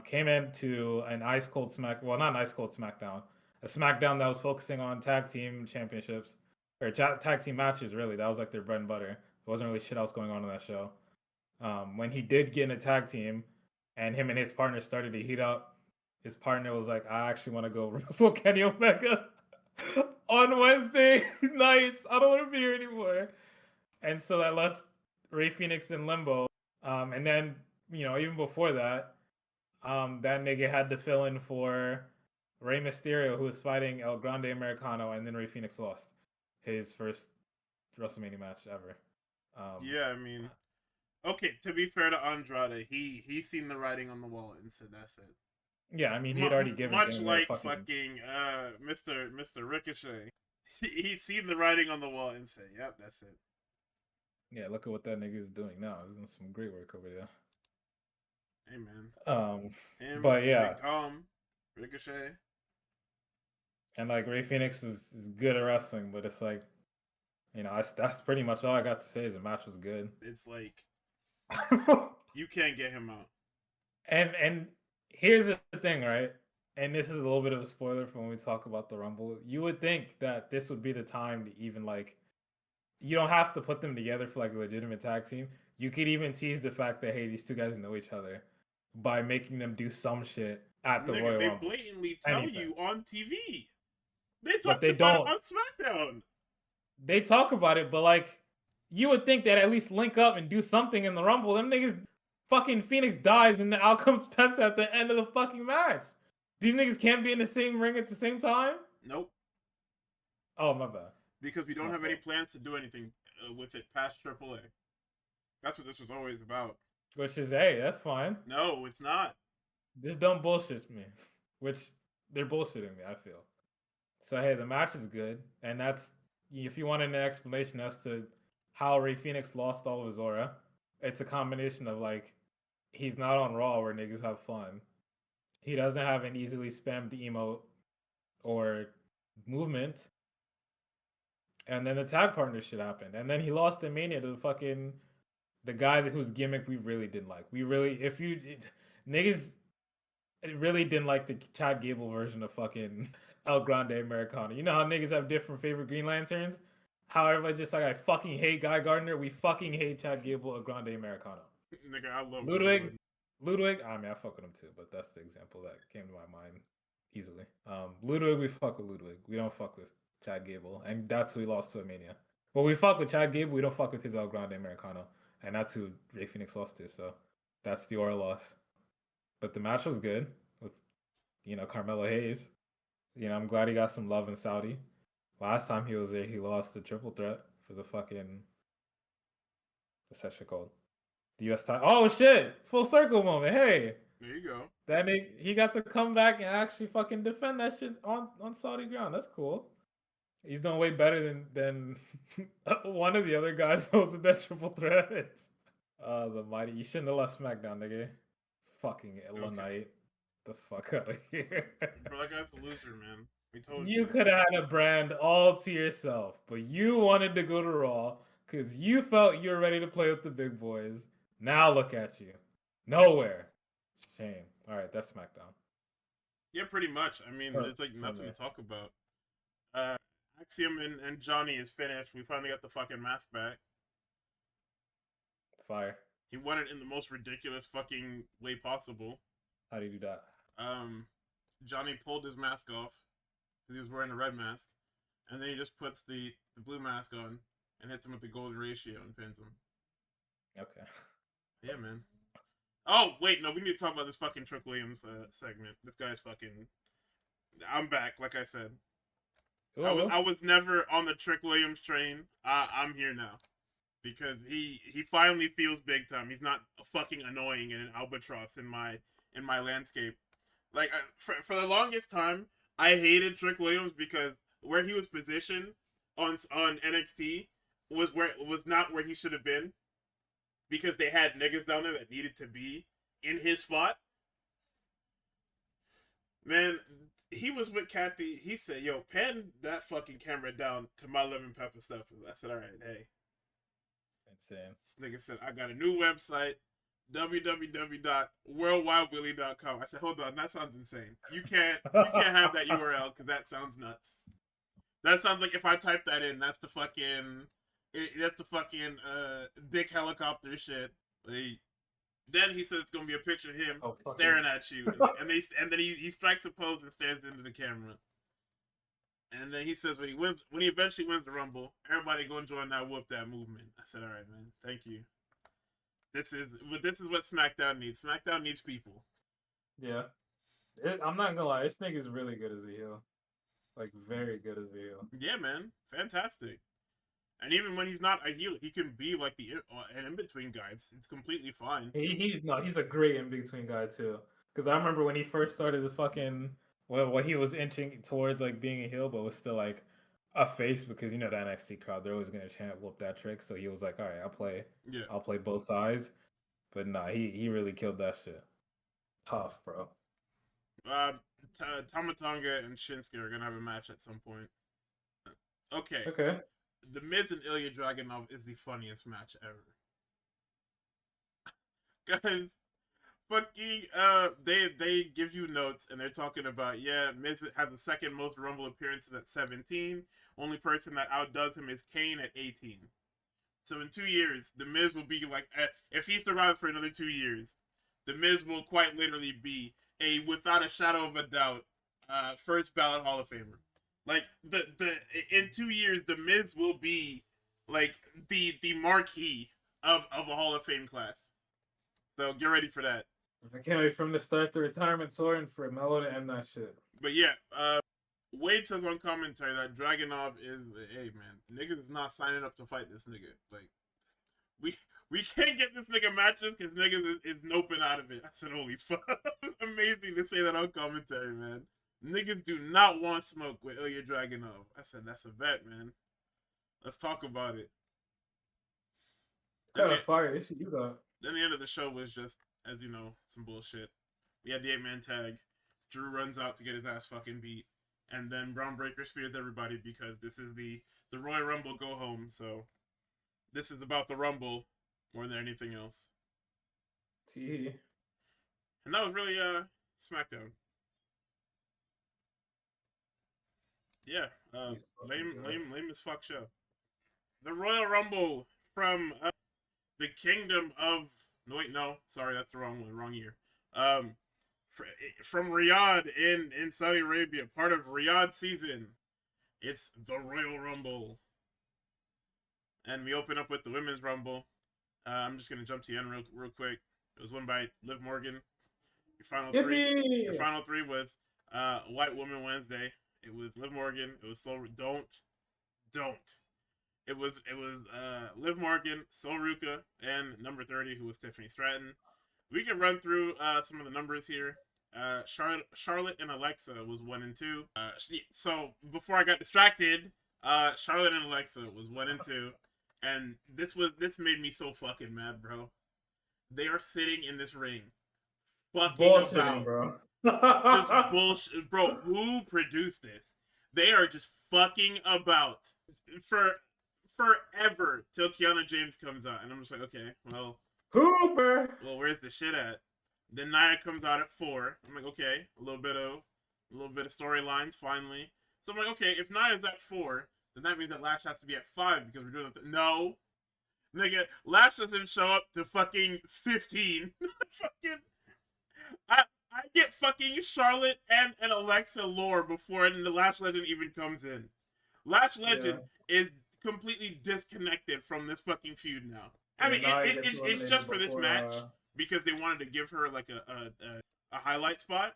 came into an ice cold not an ice cold SmackDown, a SmackDown that was focusing on tag team championships or tag team matches. Really, that was like their bread and butter. There wasn't really shit else going on in that show. When he did get in a tag team, and him and his partner started to heat up, his partner was like, "I actually want to go wrestle Kenny Omega on Wednesday nights. I don't want to be here anymore." And so that left Ray Phoenix in limbo. And then, you know, even before that, that nigga had to fill in for Rey Mysterio, who was fighting El Grande Americano, and then Ray Phoenix lost his first WrestleMania match ever.
Yeah, I mean, okay. To be fair to Andrade, he seen the writing on the wall and said that's it.
Yeah, I mean, he'd already given
Much
damn near
like
fucking.
fucking Mr. Ricochet, he seen the writing on the wall and said, "Yep, that's it."
Yeah, look at what that nigga is doing now. He's doing some great work over there.
Hey man,
Um,
him,
but yeah,
Big Tom, Ricochet.
and like Ray Phoenix is good at wrestling, but it's like, you know, that's pretty much all I got to say. Is the match was good.
It's like you can't get him out.
And here's the thing, right? And this is a little bit of a spoiler for when we talk about the Rumble. You would think that this would be the time to even like, you don't have to put them together for like a legitimate tag team. You could even tease the fact that hey, these two guys know each other by making them do some shit at the
Nigga,
Royal
they
Rumble.
blatantly tell
Anything.
you on TV. They
But
talked
they
about it
don't.
on SmackDown.
They talk about it, but like, you would think that at least link up and do something in the Rumble. Them niggas, fucking Phoenix dies and the outcomes Penta at the end of the fucking match. These niggas can't be in the same ring at the same time.
Nope.
Oh my bad.
Because we
It's
don't
my
have any
fault.
plans to do anything with it past AAA. That's what this was always about.
Which is, hey, that's fine.
No, it's not.
Just don't bullshit me. Which they're bullshitting me, I feel. So hey, the match is good, and that's, if you want an explanation as to how Ray Phoenix lost all of his aura, it's a combination of like, he's not on Raw where niggas have fun. He doesn't have an easily spammed emote or movement. And then the tag partner shit happened. And then he lost in Mania to the guy whose gimmick we really didn't like. Niggas really didn't like the Chad Gable version of fucking El Grande Americano. You know how niggas have different favorite Green Lanterns? How everybody just like, I fucking hate Guy Gardner. We fucking hate Chad Gable, El Grande Americano.
Nigga, I love
Ludwig, I mean, I fuck with him too, but that's the example that came to my mind easily. Ludwig, we fuck with Ludwig. We don't fuck with Chad Gable, and that's who we lost to at Mania. Well, we fuck with Chad Gable. We don't fuck with his El Grande Americano, and that's who Ray Phoenix lost to. So that's the aura loss. But the match was good with, you know, Carmelo Hayes. You know, I'm glad he got some love in Saudi. Last time he was there, he lost the triple threat for the fucking, what's that shit called? The U.S. title. Oh shit! Full circle moment. Hey,
There you go.
that nigga, he got to come back and actually fucking defend that shit on Saudi ground. That's cool. He's doing way better than one of the other guys that was in that triple threat. The mighty. You shouldn't have left SmackDown, nigga. Fucking Illinois. The fuck out of here.
Bro, that guy's a loser, man. We told
You could have had a brand all to yourself, but you wanted to go to Raw Because you felt you were ready to play with the big boys. Now look at you. Nowhere. Shame. All right, that's SmackDown.
Yeah, pretty much. I mean, there's like nothing to talk about. Axiom and Johnny is finished. We finally got the fucking mask back.
Fire.
He won it in the most ridiculous fucking way possible.
How do you do that?
Johnny pulled his mask off because he was wearing a red mask, and then he just puts the blue mask on and hits him with the golden ratio and pins him.
Okay.
Yeah, man. Oh, wait, no, we need to talk about this fucking Trick Williams segment. This guy's fucking... I'm back, like I said. I was never on the Trick Williams train. I'm here now. Because he finally feels big time. He's not fucking annoying and an albatross in my landscape. Like, for the longest time, I hated Trick Williams because where he was positioned on NXT was not where he should have been. Because they had niggas down there that needed to be in his spot. Man, he was with Kathy. He said, yo, pan that fucking camera down to my lemon pepper stuff. I said, all right, hey.
Insane.
This nigga said, I got a new website, www.worldwidewilly.com. I said, hold on, that sounds insane. You can't have that URL because that sounds nuts. That sounds like if I type that in, that's the fucking dick helicopter shit. Like, then he says it's gonna be a picture of him staring at you, and then he strikes a pose and stares into the camera. And then he says when he eventually wins the Rumble, everybody go and join that whoop that movement. I said, all right, man, thank you. This is what SmackDown needs. SmackDown needs people.
Yeah, I'm not gonna lie, this nigga's really good as a heel, like very good as a heel.
Yeah, man, fantastic. And even when he's not a heel, he can be like an in-between guy. It's completely fine.
He's a great in-between guy too. Because I remember when he first started the fucking he was inching towards like being a heel, but was still like a face because the NXT crowd, they're always gonna chant whoop that trick. So he was like, all right, I'll play both sides. But nah, he really killed that shit. Tough, bro.
Tama Tonga and Shinsuke are gonna have a match at some point. Okay. The Miz and Ilya Dragunov is the funniest match ever. Guys, fucking, they give you notes and they're talking about, Miz has the second most Rumble appearances at 17. Only person that outdoes him is Kane at 18. So in 2 years, the Miz will be like, if he survives for another 2 years, the Miz will quite literally be without a shadow of a doubt, first ballot Hall of Famer. Like in 2 years, the Miz will be like the marquee of a Hall of Fame class. So get ready for that.
I can't wait for him to start the retirement tour and for Melo to end that shit.
But yeah, Wade says on commentary that Dragunov is, hey man, niggas is not signing up to fight this nigga. Like we can't get this nigga matches because niggas is noping out of it. I said, holy fuck, amazing to say that on commentary, man. Niggas do not want smoke with Ilya Dragunov. I said, that's a bet, man. Let's talk about it.
Kind of fire issues are.
Then the end of the show was just, as you know, some bullshit. We had the 8-man tag. Drew runs out to get his ass fucking beat. And then Braun Breaker spears everybody because this is the Royal Rumble go home. So this is about the Rumble more than anything else.
Gee.
And that was really SmackDown. Yeah, lame as fuck show. The Royal Rumble from the Kingdom of... No, sorry, that's the wrong one, wrong year. From Riyadh in Saudi Arabia, part of Riyadh season. It's the Royal Rumble. And we open up with the Women's Rumble. I'm just going to jump to the end real quick. It was won by Liv Morgan. Your final three was White Woman Wednesday. It was Liv Morgan. It was Don't. It was Liv Morgan, Sol Ruka, and number 30, who was Tiffany Stratton. We can run through some of the numbers here. Charlotte and Alexa was 1 and 2. So before I got distracted, Charlotte and Alexa was 1 and 2, and this made me so fucking mad, bro. They are sitting in this ring, fucking about,
bro.
just bullshit, bro. Who produced this? They are just fucking about forever till Kiana James comes out, and I'm just like, okay, well,
Hooper.
where's the shit at? Then Nia comes out at 4. I'm like, okay, a little bit of storylines finally. So I'm like, okay, if Nia's at 4, then that means that Lash has to be at 5 because we're doing it. No, nigga, Lash doesn't show up to fucking 15. Fucking, I get fucking Charlotte and Alexa lore before the Lash Legend even comes in. Lash Legend is completely disconnected from this fucking feud now. I mean, it's just for this match because they wanted to give her like a highlight spot.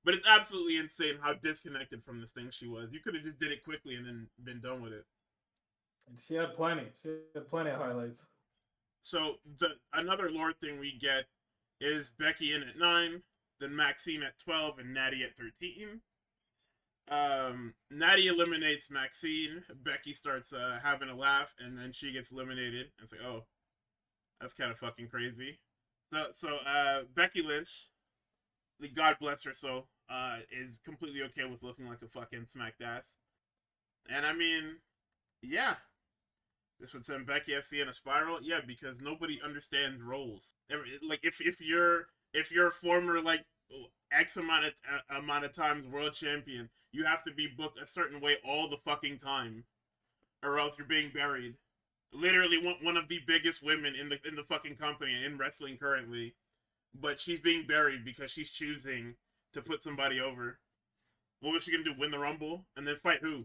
But it's absolutely insane how disconnected from this thing she was. You could have just did it quickly and then been done with it.
And she had plenty. She had plenty of highlights. So
another lore thing we get is Becky in at 9, then Maxine at 12, and Natty at 13. Natty eliminates Maxine. Becky starts having a laugh, and then she gets eliminated. It's like, oh, that's kind of fucking crazy. So Becky Lynch, God bless her soul, is completely okay with looking like a fucking smacked ass. And I mean, yeah, this would send Becky FC in a spiral. Yeah, because nobody understands roles. Like if you're a former like X amount of times world champion, you have to be booked a certain way all the fucking time, or else you're being buried. Literally one of the biggest women in the fucking company in wrestling currently, but she's being buried because she's choosing to put somebody over. What was she gonna do? Win the Rumble and then fight who?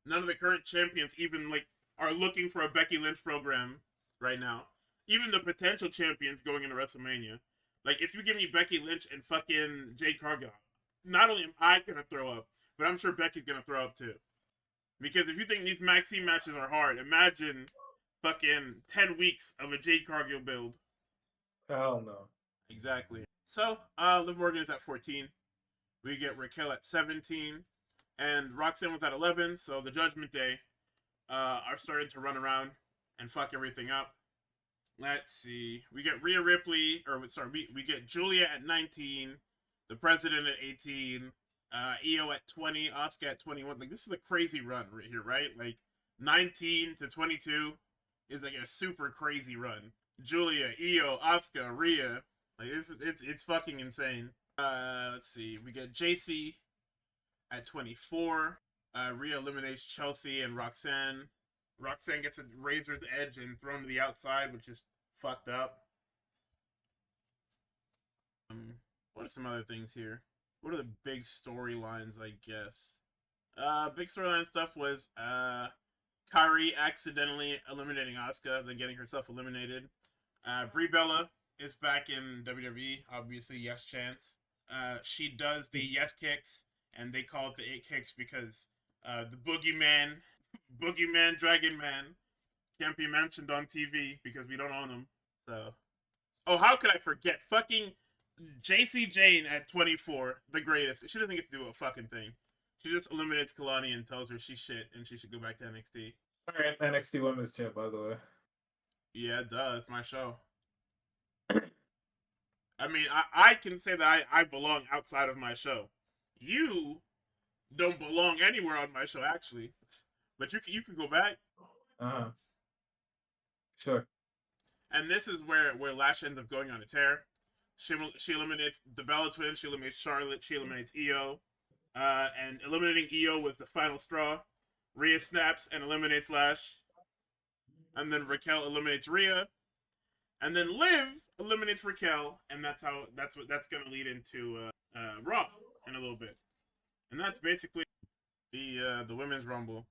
None of the current champions even like are looking for a Becky Lynch program right now. Even the potential champions going into WrestleMania. Like, if you give me Becky Lynch and fucking Jade Cargill, not only am I gonna throw up, but I'm sure Becky's gonna throw up too. Because if you think these Maxine matches are hard, imagine fucking 10 weeks of a Jade Cargill build.
Hell no.
Exactly. So, Liv Morgan is at 14. We get Raquel at 17. And Roxanne was at 11, so the Judgment Day are starting to run around and fuck everything up. Let's see. We get Rhea Ripley, we get Julia at 19, the President at 18, Io at 20, Asuka at 21. Like, this is a crazy run right here, right? Like, 19 to 22 is like a super crazy run. Julia, Io, Asuka, Rhea. Like, it's fucking insane. Let's see. We get JC at 24. Rhea eliminates Chelsea and Roxanne. Roxanne gets a razor's edge and thrown to the outside, which is fucked up. What are some other things here? What are the big storylines, I guess? Big storyline stuff was Kairi accidentally eliminating Asuka, then getting herself eliminated. Brie Bella is back in WWE, obviously, yes chance. She does the yes kicks, and they call it the 8 kicks because the Boogeyman, Dragon Man can't be mentioned on TV because we don't own him. So, oh, how could I forget? Fucking JC Jane at 24, the greatest. She doesn't get to do a fucking thing. She just eliminates Kalani and tells her she's shit and she should go back to NXT.
Alright, NXT Women's Champ, by the way.
Yeah, duh, it's my show. I mean, I can say that I belong outside of my show. You don't belong anywhere on my show, actually. But you can go back.
Sure.
And this is where Lash ends up going on a tear. She eliminates the Bella Twins. She eliminates Charlotte. She eliminates Io. And eliminating Io was the final straw. Rhea snaps and eliminates Lash. And then Raquel eliminates Rhea. And then Liv eliminates Raquel. And that's going to lead into Raw in a little bit. And that's basically the Women's Rumble.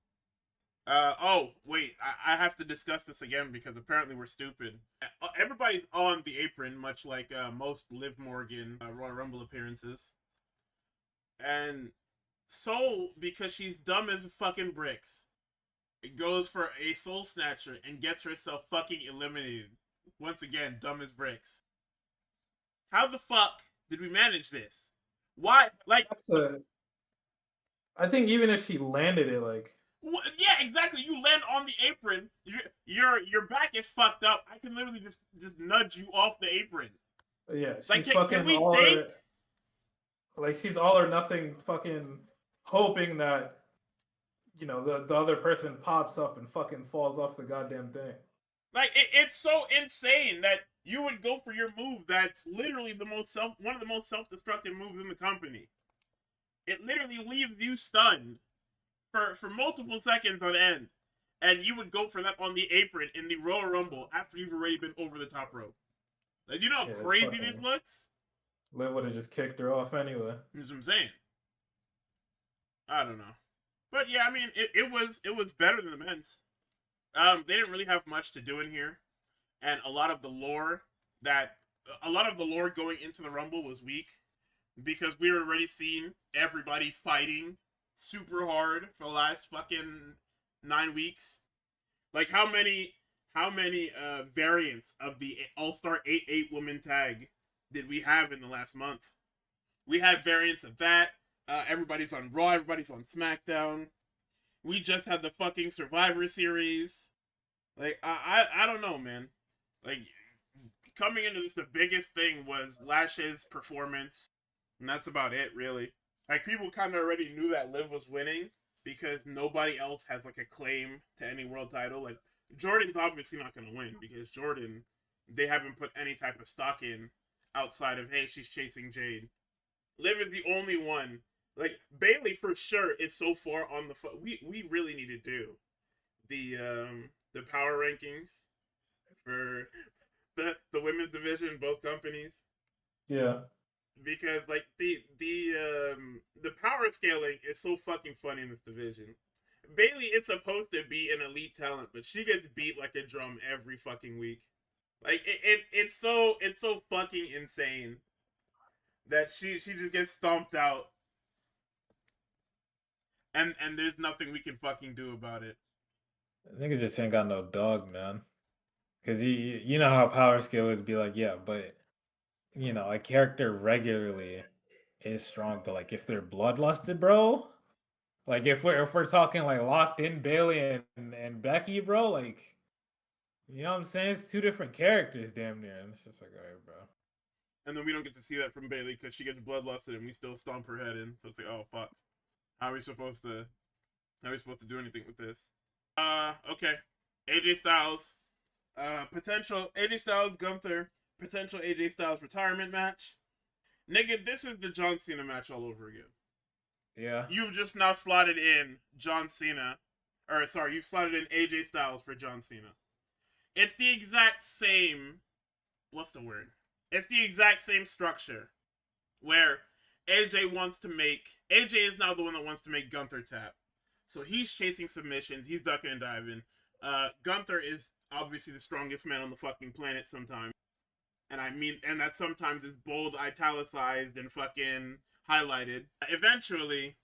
Oh, wait, I have to discuss this again because apparently we're stupid. Everybody's on the apron, much like most Liv Morgan Royal Rumble appearances. And Soul, because she's dumb as fucking bricks, goes for a Soul Snatcher and gets herself fucking eliminated. Once again, dumb as bricks. How the fuck did we manage this? Why? Like,
I think even if she landed it, like...
Yeah, exactly. You land on the apron. Your back is fucked up. I can literally just nudge you off the apron.
Yeah, she's
like,
fucking all or, like she's all or nothing, fucking hoping that the other person pops up and fucking falls off the goddamn thing.
Like it's so insane that you would go for your move that's literally one of the most self-destructive moves in the company. It literally leaves you stunned for multiple seconds on end, and you would go for that on the apron in the Royal Rumble after you've already been over the top rope. Like, you know how crazy this looks?
Liv would have just kicked her off anyway.
That's what I'm saying. I don't know. But yeah, I mean, it was better than the men's. They didn't really have much to do in here, and a lot of the lore going into the Rumble was weak because we were already seeing everybody fighting super hard for the last fucking 9 weeks. Like how many variants of the All-Star 8-8 woman tag did we have in the last month? We had variants of that. Everybody's on Raw, everybody's on SmackDown. We just had the fucking Survivor Series. Like, I don't know, man. Like, coming into this, the biggest thing was Lash's performance. And that's about it, really. Like, people kind of already knew that Liv was winning because nobody else has, like, a claim to any world title. Like, Jordan's obviously not going to win because Jordan, they haven't put any type of stock in outside of, hey, she's chasing Jade. Liv is the only one. Like, Bayley, for sure, is so far on the... We really need to do the power rankings for the women's division, both companies.
Yeah.
Because, like, the power scaling is so fucking funny in this division. Bayley is supposed to be an elite talent, but she gets beat like a drum every fucking week. Like, it's so fucking insane that she just gets stomped out. And there's nothing we can fucking do about it.
I think it just ain't got no dog, man. Because you know how power scalers be like, yeah, but a character regularly is strong, but like if they're bloodlusted, bro, like if we're talking like locked in Bayley and Becky, bro, like you know what I'm saying? It's two different characters, damn near. And it's just like, all right, bro.
And then we don't get to see that from Bayley because she gets bloodlusted and we still stomp her head in. So it's like, oh fuck. How are we supposed to do anything with this? Okay. AJ Styles. Potential AJ Styles Gunther. Potential AJ Styles retirement match. Nigga, this is the John Cena match all over again.
Yeah.
You've just now slotted in John Cena. Or sorry, you've slotted in AJ Styles for John Cena. It's the exact same what's the word? It's the exact same structure. Where AJ is now the one that wants to make Gunther tap. So he's chasing submissions, he's ducking and diving. Gunther is obviously the strongest man on the fucking planet sometimes. And that sometimes is bold, italicized, and fucking highlighted. Eventually,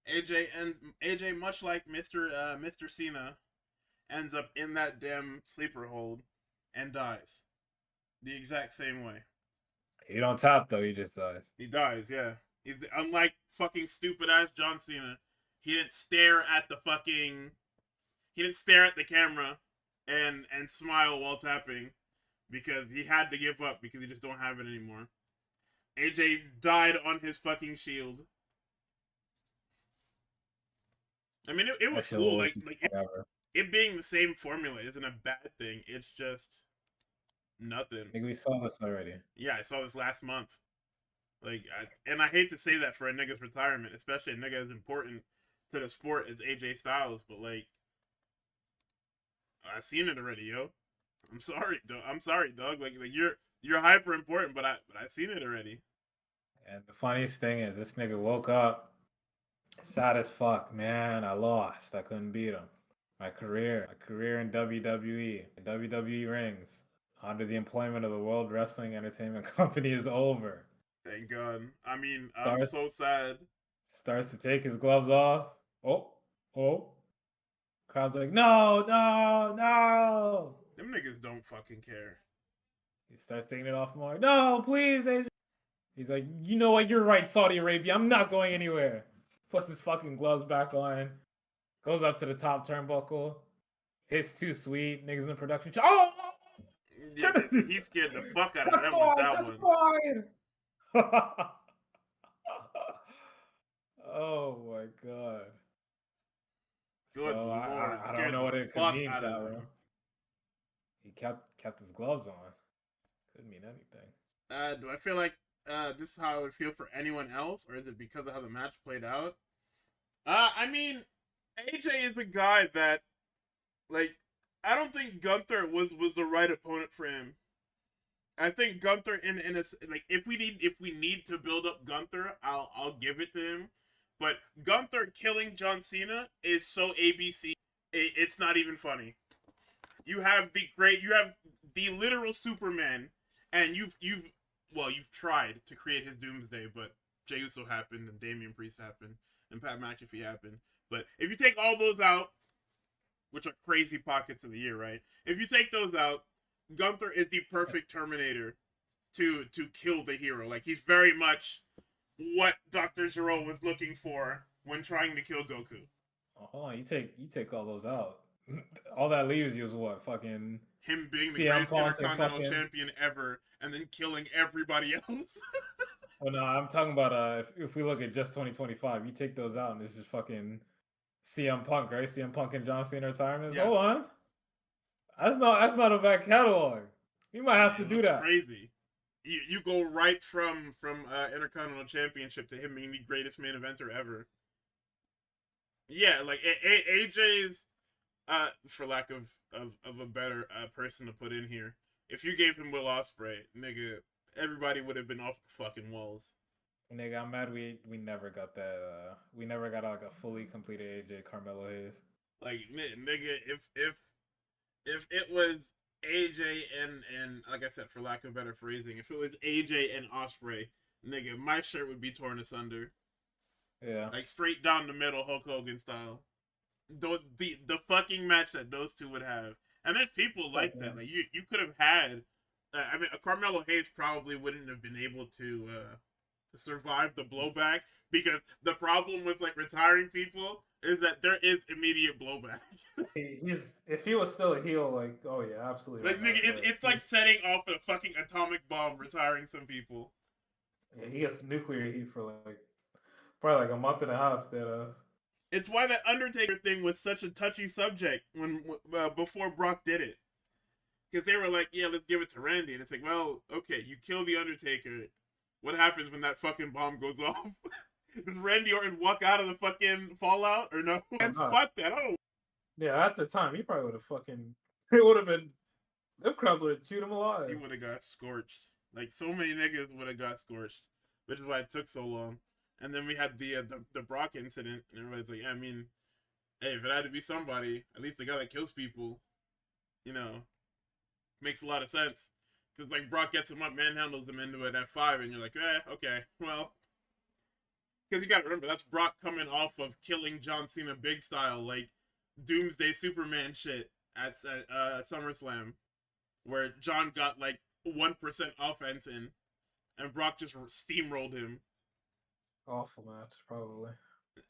AJ, much like Mr. Cena, ends up in that damn sleeper hold and dies. The exact same way.
He don't tap though, he just dies.
He dies, yeah. Unlike fucking stupid ass John Cena, he didn't stare at the camera and smile while tapping because he had to give up because he just don't have it anymore. AJ died on his fucking shield. I mean, it was cool. Like it being the same formula isn't a bad thing. It's just nothing.
I think we saw this already.
Yeah, I saw this last month. Like, I hate to say that for a nigga's retirement, especially a nigga as important to the sport as AJ Styles, but like, I seen it already, yo. I'm sorry, dog. Like you're hyper important, but I seen it already.
And the funniest thing is, this nigga woke up sad as fuck. Man, I lost. I couldn't beat him. My career in WWE rings under the employment of the World Wrestling Entertainment Company is over.
Thank God. I mean, I'm so sad.
Starts to take his gloves off. Oh. Crowd's like, no.
Them niggas don't fucking care.
He starts taking it off more. No, please, AJ. He's like, you know what? You're right, Saudi Arabia. I'm not going anywhere. Puts his fucking gloves back on. Goes up to the top turnbuckle. Hits too sweet. Niggas in the production. Oh!
Yeah, he scared the fuck out of them with that one.
Fine. Oh my god.
Good
So
lord,
I don't
scared
know
the
what it could
fuck
mean,
out of
chat
them.
room. He kept his gloves on. Could mean anything.
Do I feel like this is how it would feel for anyone else, or is it because of how the match played out? I mean, AJ is a guy that, like, I don't think Gunther was the right opponent for him. I think Gunther in a like if we need to build up Gunther, I'll give it to him. But Gunther killing John Cena is so ABC. It's not even funny. You have the literal Superman, and you've tried to create his doomsday, but Jey Uso happened and Damian Priest happened and Pat McAfee happened. But if you take all those out, which are crazy pockets of the year, right? If you take those out, Gunther is the perfect Terminator to kill the hero. Like, he's very much what Dr. Gero was looking for when trying to kill Goku.
Oh, hold on, you take all those out. All that leaves you is what? Fucking
him being the
CM
greatest
Punk and
Intercontinental
fucking...
Champion ever, and then killing everybody else.
Well, no, I'm talking about if we look at just 2025, you take those out, and this is fucking CM Punk, right? CM Punk and John Cena retirements.
Yes.
Hold on, that's not a bad catalog. You might have to do that.
Crazy. You go right from Intercontinental Championship to him being the greatest main eventer ever. Yeah, like AJ's, for lack of a better person to put in here, if you gave him Will Ospreay, nigga, everybody would have been off the fucking walls.
Nigga, I'm mad we never got that. We never got like a fully completed AJ Carmelo Hayes.
Like, nigga, if it was AJ and like I said, for lack of better phrasing, if it was AJ and Ospreay, nigga, my shirt would be torn asunder.
Yeah.
Like, straight down the middle, Hulk Hogan style. The fucking match that those two would have. And there's people like that. Like, you could have had... I mean, Carmelo Hayes probably wouldn't have been able to survive the blowback, because the problem with, like, retiring people is that there is immediate blowback.
If he was still a heel, like, oh yeah, absolutely.
Like, nigga, it's like setting off a fucking atomic bomb, retiring some people.
Yeah, he gets nuclear heat for like probably like a month and a half.
It's why that Undertaker thing was such a touchy subject when before Brock did it, because they were like, yeah, let's give it to Randy, and it's like, well, okay, you kill the Undertaker, what happens when that fucking bomb goes off? Does Randy Orton walk out of the fucking fallout or no? And fuck that, I don't.
Yeah, at the time he probably would have fucking. It would have been. Them crowds would have chewed him alive.
He would have got scorched. Like, so many niggas would have got scorched, which is why it took so long. And then we had the Brock incident, and everybody's like, yeah, I mean, hey, if it had to be somebody, at least the guy that kills people, you know, makes a lot of sense. Because, like, Brock gets him up, manhandles him into an F5, and you're like, okay, well. Because you gotta remember, that's Brock coming off of killing John Cena big style, like, Doomsday Superman shit at SummerSlam, where John got, like, 1% offense in, and Brock just steamrolled him.
Awful match, probably.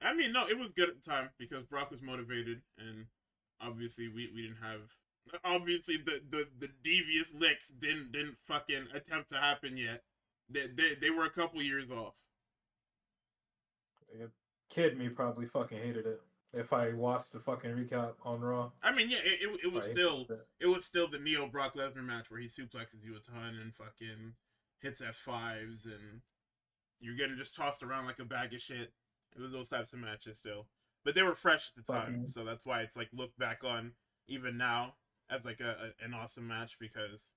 I mean, no, it was good at the time because Brock was motivated, and obviously we didn't have. Obviously, the devious licks didn't fucking attempt to happen yet. They were a couple years off.
Kid me probably fucking hated it if I watched the fucking recap on Raw.
I mean, yeah, it was still the Neo Brock Lesnar match where he suplexes you a ton and fucking hits F5s, and you're getting just tossed around like a bag of shit. It was those types of matches still, but they were fresh at the time, so that's why it's like looked back on even now as like an awesome match, because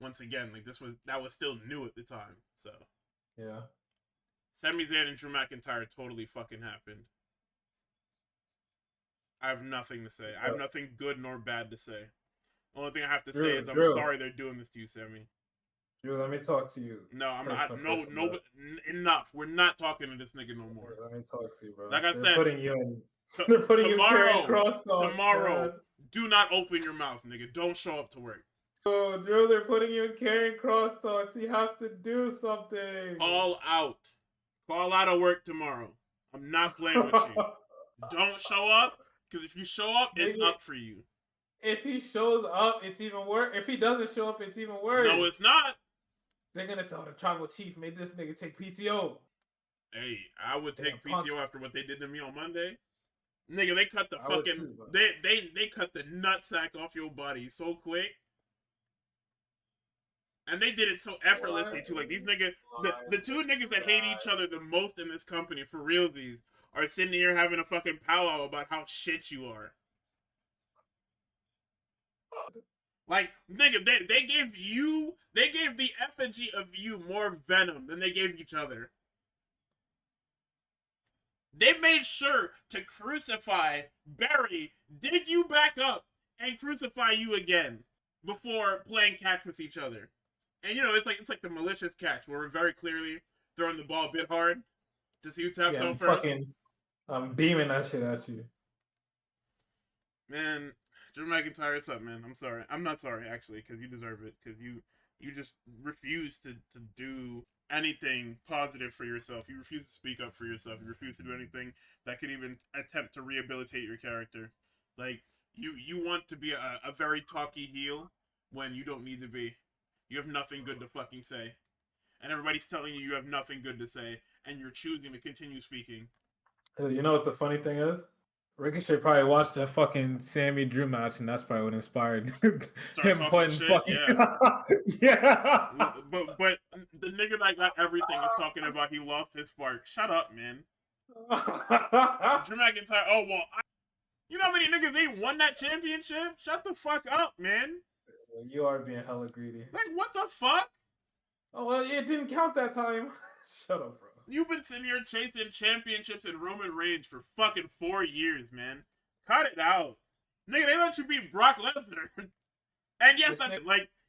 once again, like that was still new at the time. So
yeah,
Sami Zayn and Drew McIntyre totally fucking happened. I have nothing to say. I have nothing good nor bad to say. Only thing I have to say is I'm sorry they're doing this to you, Sammy.
Drew, let me talk to you.
No, I'm not. No, enough. We're not talking to this nigga no more.
Let me talk to you, bro.
Like I said,
they're putting you carrying crosstalks.
Tomorrow,
man.
Do not open your mouth, nigga. Don't show up to work.
Oh, Drew, they're putting you in carrying crosstalks. You have to do something.
Call out. Call out of work tomorrow. I'm not playing with you. Don't show up, because if you show up, it's up for you.
If he shows up, it's even worse. If he doesn't show up, it's even worse.
No, it's not.
They're gonna say, the tribal chief made this nigga take PTO.
Hey, I would take PTO after what they did to me on Monday. Nigga, they cut the
I would
fucking
too, but
they cut the nutsack off your body so quick. And they did it so effortlessly too. Like these niggas, the two niggas that hate each other the most in this company for realsies are sitting here having a fucking powwow about how shit you are. Like nigga, they gave the effigy of you more venom than they gave each other. They made sure to crucify, bury, dig you back up, and crucify you again before playing catch with each other. And you know, it's like the malicious catch where we're very clearly throwing the ball a bit hard to see who taps out first.
I'm beaming that shit at you.
Man, Drew McIntyre, what's up, man? I'm sorry. I'm not sorry, actually, because you deserve it. Because you just refuse to do anything positive for yourself. You refuse to speak up for yourself. You refuse to do anything that could even attempt to rehabilitate your character. Like, you want to be a very talky heel when you don't need to be. You have nothing good to fucking say. And everybody's telling you have nothing good to say, and you're choosing to continue speaking.
You know what the funny thing is? Ricochet probably watched that fucking Sammy Drew match, and that's probably what inspired him putting
shit,
fucking
yeah. But the nigga that got everything is talking about he lost his spark. Shut up, man. Drew McIntyre. Oh well, you know how many niggas ain't won that championship? Shut the fuck up, man.
You are being hella greedy.
Like what the fuck?
Oh well, it didn't count that time. Shut up, bro.
You've been sitting here chasing championships in Roman Reigns for fucking 4 years, man. Cut it out. Nigga, they let you beat Brock Lesnar. And yes,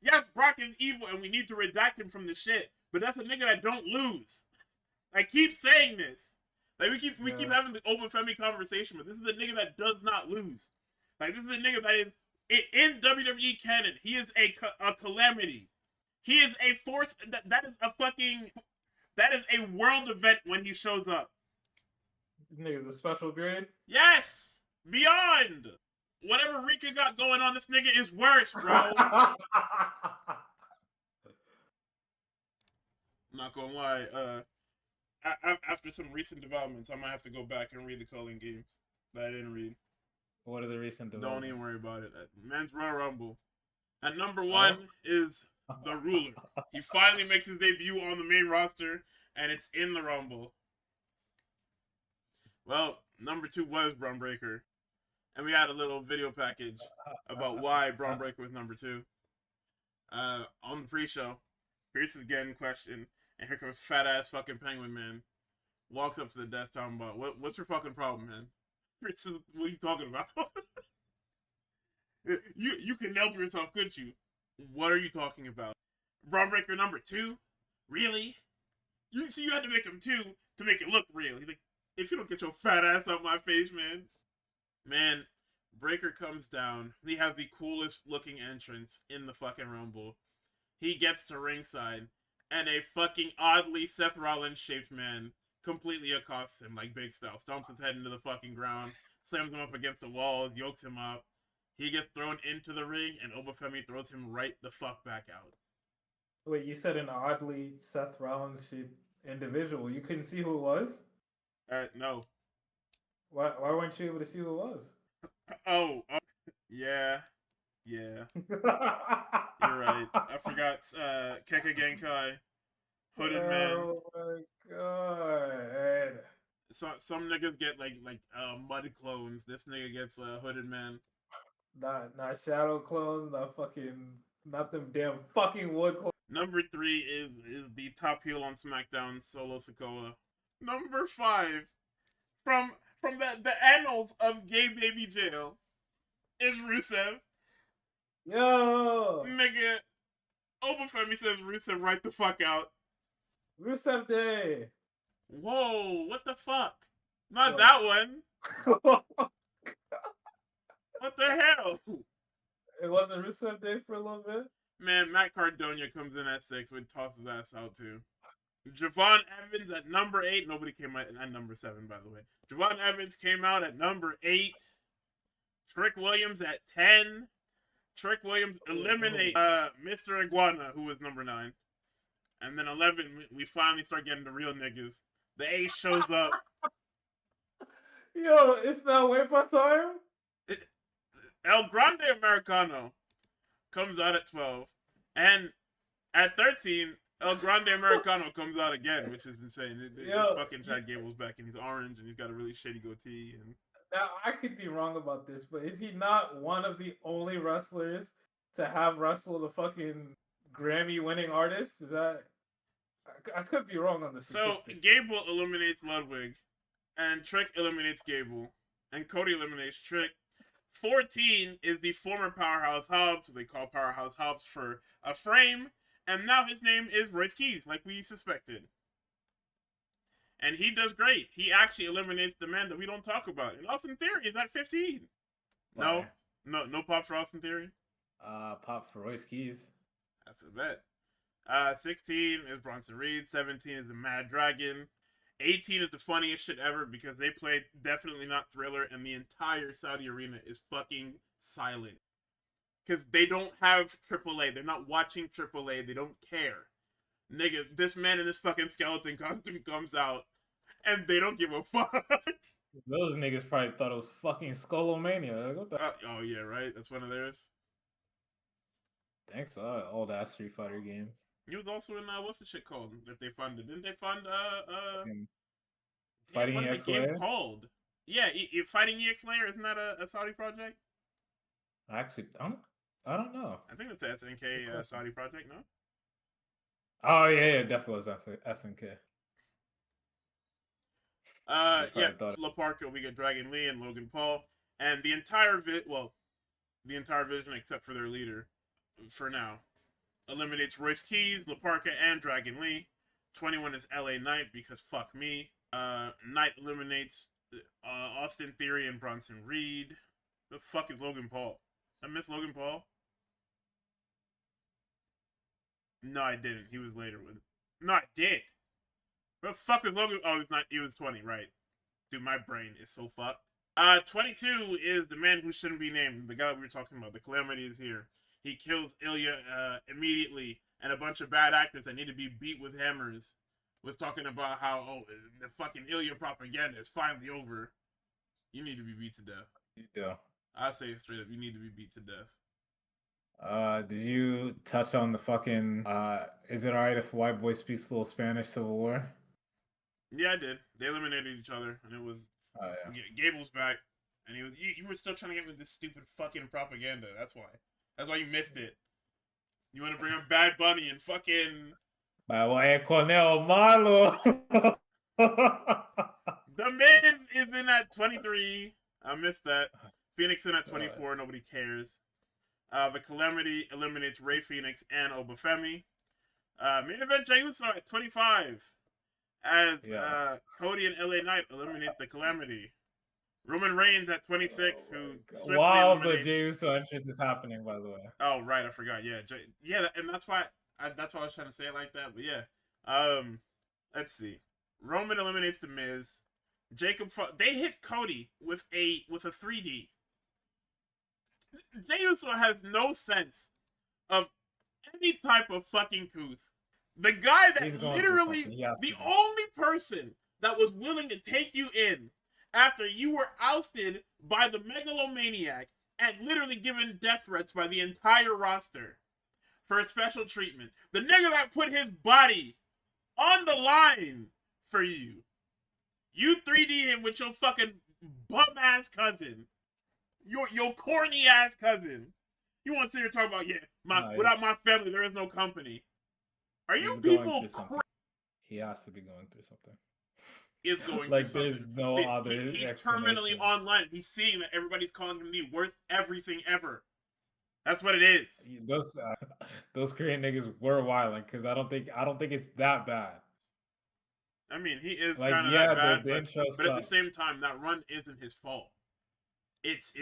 yes, Brock is evil and we need to redact him from the shit. But that's a nigga that don't lose. I keep saying this. Like we keep having the open Femi conversation, but this is a nigga that does not lose. Like this is a nigga that is in WWE canon. He is a calamity. He is a force that is a fucking... That is a world event when he shows up.
Nigga's a special grade?
Yes! Beyond! Whatever Rika got going on, this nigga is worse, bro. I'm not gonna lie. After some recent developments, I might have to go back and read the calling games that I didn't read.
What are the recent developments?
Don't even worry about it. Men's Royal Rumble. And number one is the Ruler. He finally makes his debut on the main roster, and it's in the Rumble. Well, number two was Braun Breaker. And we had a little video package about why Braun Breaker was number two. On the pre-show, Pierce is getting questioned, and here comes fat-ass fucking Penguin Man. Walks up to the desk talking about, what's your fucking problem, man? Pierce says, what are you talking about? You can help yourself, couldn't you? What are you talking about? Braun Breaker number two? Really? You see, you had to make him two to make it look real. He's like, if you don't get your fat ass out my face, man. Man, Breaker comes down. He has the coolest looking entrance in the fucking Rumble. He gets to ringside, and a fucking oddly Seth Rollins shaped man completely accosts him like Big Style. Stomps his head into the fucking ground, slams him up against the walls, yokes him up. He gets thrown into the ring, and Obafemi throws him right the fuck back out.
Wait, you said an oddly Seth Rollins shaped individual. You couldn't see who it was?
No.
Why weren't you able to see who it was?
Yeah. You're right. I forgot Keka Genkai, Hooded Man.
Oh my god.
Some niggas get like mud clones. This nigga gets Hooded Man.
Not shadow clones, not them damn fucking wood clones.
Number 3 is the top heel on SmackDown, Solo Sikoa. Number 5, from the annals of Gay Baby Jail, is Rusev.
Yo!
Nigga, Obafemi says Rusev right the fuck out.
Rusev Day!
Whoa, what the fuck? Not that one. What the hell?
It wasn't Rusev Day for a little bit?
Man, Matt Cardona comes in at 6 and tosses his ass out too. Javon Evans at number 8. Nobody came out at number 7, by the way. Javon Evans came out at number 8. Trick Williams at 10. Trick Williams eliminate Mr. Iguana, who was number 9. And then 11, we finally start getting the real niggas. The Ace shows up.
Yo, it's not wake-up time?
El Grande Americano comes out at 12. And at 13, El Grande Americano comes out again, which is insane. It's
Yo,
fucking Chad Gable's back, and he's orange, and he's got a really shitty goatee. And
now I could be wrong about this, but is he not one of the only wrestlers to have wrestled a fucking Grammy-winning artist? Is that? I could be wrong on this.
So Gable eliminates Ludwig, and Trick eliminates Gable, and Cody eliminates Trick. 14 is the former Powerhouse Hobbs, who they call Powerhouse Hobbs for a frame, and now his name is Royce Keys, like we suspected. And he does great. He actually eliminates the man that we don't talk about. And Austin Theory is at 15.
Why?
No pop for Austin Theory.
Pop for Royce Keys.
That's a bet. 16 is Bronson Reed. 17 is the Mad Dragon. 18 is the funniest shit ever because they played Definitely Not Thriller and the entire Saudi arena is fucking silent. Because they don't have AAA. They're not watching AAA. They don't care. Nigga, this man in this fucking skeleton costume comes out and they don't give a fuck.
Those niggas probably thought it was fucking Skullomania. Like, what the?
Oh yeah, right? That's one of theirs.
Thanks, old ass Street Fighter games.
He was also in what's the shit called that they funded? Didn't they fund
Fighting
what
EX
the game
Layer?
called? Yeah, Fighting EX Layer, isn't that a Saudi project?
Actually, I don't know.
I think that's a SNK Saudi project, no?
Oh yeah, definitely was SNK.
Yeah, La Parka, we get Dragon Lee and Logan Paul, and the entire vision except for their leader, for now, eliminates Royce Keys, La Parka, and Dragon Lee. 21 is LA Knight because fuck me. Knight eliminates Austin Theory and Bronson Reed. The fuck is Logan Paul? I miss Logan Paul. No, I didn't. He was later with. No, I did. What the fuck was Logan? Oh, he's not. He was 20, right? Dude, my brain is so fucked. 22 is the man who shouldn't be named. The guy that we were talking about. The Calamity is here. He kills Ilya immediately, and a bunch of bad actors that need to be beat with hammers was talking about how the fucking Ilya propaganda is finally over. You need to be beat to death.
Yeah.
I say it straight up. You need to be beat to death.
Did you touch on the fucking is it alright if white boy speaks a little Spanish Civil War?
Yeah, I did. They eliminated each other, and it was Gable's back, and he was you were still trying to get with this stupid fucking propaganda. That's why you missed it. You want to bring up Bad Bunny and fucking
Cornel Malo.
The Miz is in at 23. I missed that. Phoenix in at 24. Nobody cares. The Calamity eliminates Rey Fenix and Obafemi. Main event Jey Uso at 25. As Cody and LA Knight eliminate the Calamity. Roman Reigns at 26, who swiftly
while the
eliminates...
Jey Uso entrance is happening, by the way.
Oh right, I forgot. Yeah, and that's why I was trying to say it like that. But yeah, let's see. Roman eliminates the Miz. They hit Cody with a 3D. Jey Uso has no sense of any type of fucking couth. The guy that literally, the only person that was willing to take you in after you were ousted by the megalomaniac and literally given death threats by the entire roster for a special treatment. The nigga that put his body on the line for you. You 3D him with your fucking bum-ass cousin. Your corny-ass cousin. You want to sit here and talk about, without my family, there is no company. Are you people crazy?
He has to be going through something.
Is going
like
through
there's
something.
No other.
He's terminally online. He's seeing that everybody's calling him the worst everything ever. That's what it is.
Those Korean niggas were wilding because I don't think it's that bad.
I mean, he is kind of that bad, but at the same time, that run isn't his fault. It's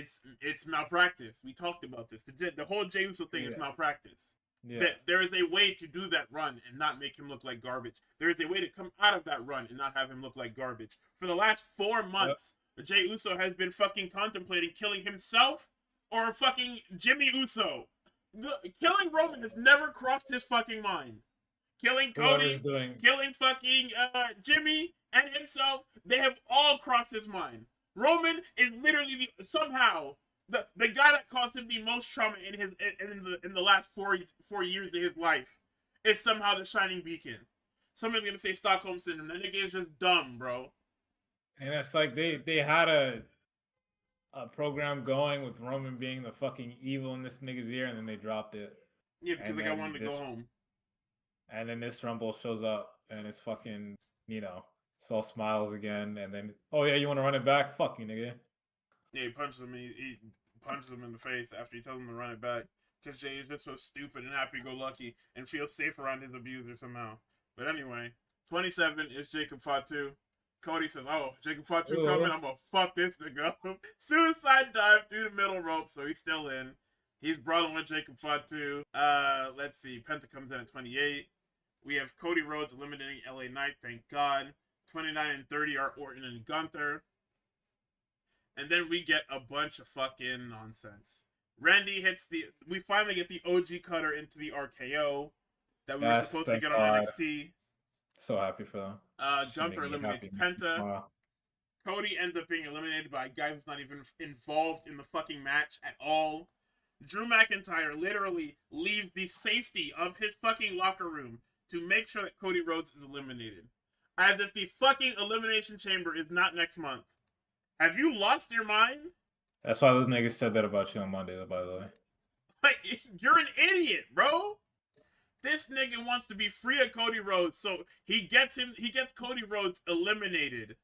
malpractice. We talked about this. The whole Jey Uso thing is malpractice. Yeah. There is a way to do that run and not make him look like garbage. There is a way to come out of that run and not have him look like garbage. For the last 4 months, Jey Uso has been fucking contemplating killing himself or fucking Jimmy Uso. Killing Roman has never crossed his fucking mind. Killing Cody, killing fucking Jimmy and himself, they have all crossed his mind. Roman is literally somehow the guy that caused him the most trauma in the last 4 years of his life is somehow the shining beacon. Somebody's gonna say Stockholm syndrome. That nigga is just dumb, bro.
And it's like they had a program going with Roman being the fucking evil in this nigga's ear, and then they dropped it.
Yeah, because the guy wanted to go home.
And then this Rumble shows up, and it's fucking, it's all smiles again, and then, oh yeah, you want to run it back? Fuck you, nigga.
Yeah, he punches him. He punches him in the face after he tells him to run it back. Because Jay is just so stupid and happy-go-lucky and feels safe around his abuser somehow. But anyway, 27 is Jacob Fatu. Cody says, oh, Jacob Fatu coming, I'm gonna fuck this nigga up. Suicide dive through the middle rope, so he's still in. He's brawling with Jacob Fatu. Let's see, Penta comes in at 28. We have Cody Rhodes eliminating LA Knight, thank God. 29 and 30 are Orton and Gunther. And then we get a bunch of fucking nonsense. Randy we finally get the OG cutter into the RKO that we were supposed to get on NXT.
So happy for them.
Gunther eliminates Penta. Wow. Cody ends up being eliminated by a guy who's not even involved in the fucking match at all. Drew McIntyre literally leaves the safety of his fucking locker room to make sure that Cody Rhodes is eliminated. As if the fucking Elimination Chamber is not next month. Have you lost your mind?
That's why those niggas said that about you on Monday, by the way.
Like, you're an idiot, bro. This nigga wants to be free of Cody Rhodes, so he gets Cody Rhodes eliminated.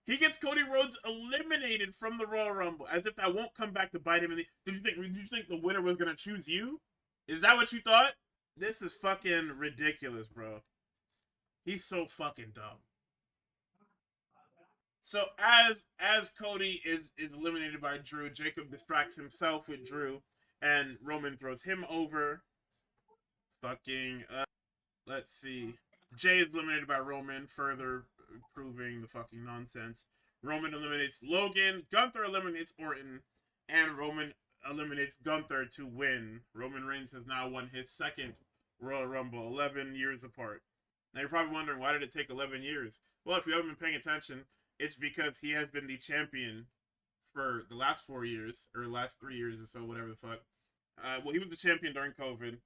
He gets Cody Rhodes eliminated from the Royal Rumble, as if that won't come back to bite him. Did you think the winner was gonna choose you? Is that what you thought? This is fucking ridiculous, bro. He's so fucking dumb. So as Cody is eliminated by Drew, Jacob distracts himself with Drew, and Roman throws him over. Fucking, let's see. Jay is eliminated by Roman, further proving the fucking nonsense. Roman eliminates Logan, Gunther eliminates Orton, and Roman eliminates Gunther to win. Roman Reigns has now won his second Royal Rumble, 11 years apart. Now you're probably wondering, why did it take 11 years? Well, if you haven't been paying attention, it's because he has been the champion for the last 4 years, or the last 3 years or so, whatever the fuck. Well, he was the champion during COVID.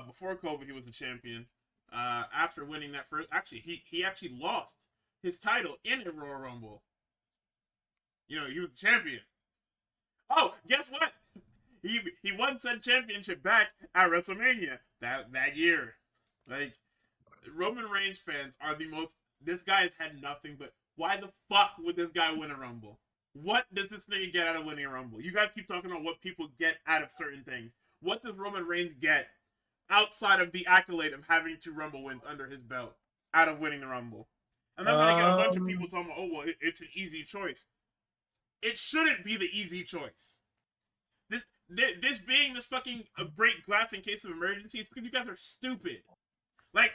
Before COVID, he was the champion. After winning that first... Actually, he actually lost his title in a Royal Rumble. You know, he was the champion. Oh, guess what? He won said championship back at WrestleMania that year. Like, Roman Reigns fans are the most... This guy has had nothing but... Why the fuck would this guy win a Rumble? What does this nigga get out of winning a Rumble? You guys keep talking about what people get out of certain things. What does Roman Reigns get outside of the accolade of having 2 Rumble wins under his belt out of winning the Rumble? And I'm gonna get a bunch of people talking about, oh, well, it's an easy choice. It shouldn't be the easy choice. This being this fucking break glass in case of emergency, it's because you guys are stupid. Like,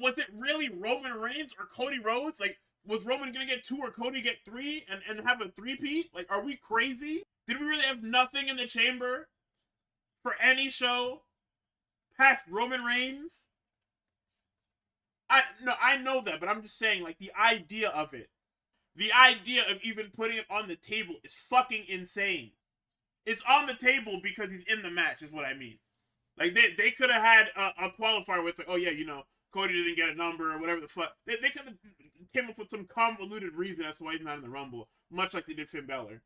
was it really Roman Reigns or Cody Rhodes? Like, was Roman gonna get 2 or Cody get 3 and have a 3-peat? Like, are we crazy? Did we really have nothing in the chamber for any show past Roman Reigns? I know that, but I'm just saying, like, the idea of it. The idea of even putting it on the table is fucking insane. It's on the table because he's in the match, is what I mean. Like, they could have had a qualifier where it's like, oh yeah, you know, Cody didn't get a number or whatever the fuck. They could have came up with some convoluted reason as to why he's not in the Rumble, much like they did Finn Balor.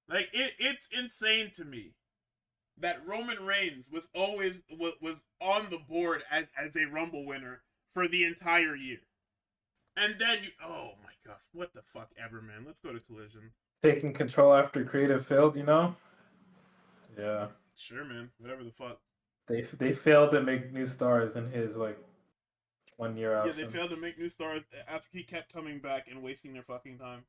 Like, it's insane to me that Roman Reigns was always was on the board as a Rumble winner for the entire year. And then oh my god, what the fuck ever, man. Let's go to Collision.
Taking control after creative failed, you know? Yeah.
Sure, man. Whatever the fuck.
They failed to make new stars in his, like, 1 year absence.
Yeah, they failed to make new stars after he kept coming back and wasting their fucking time.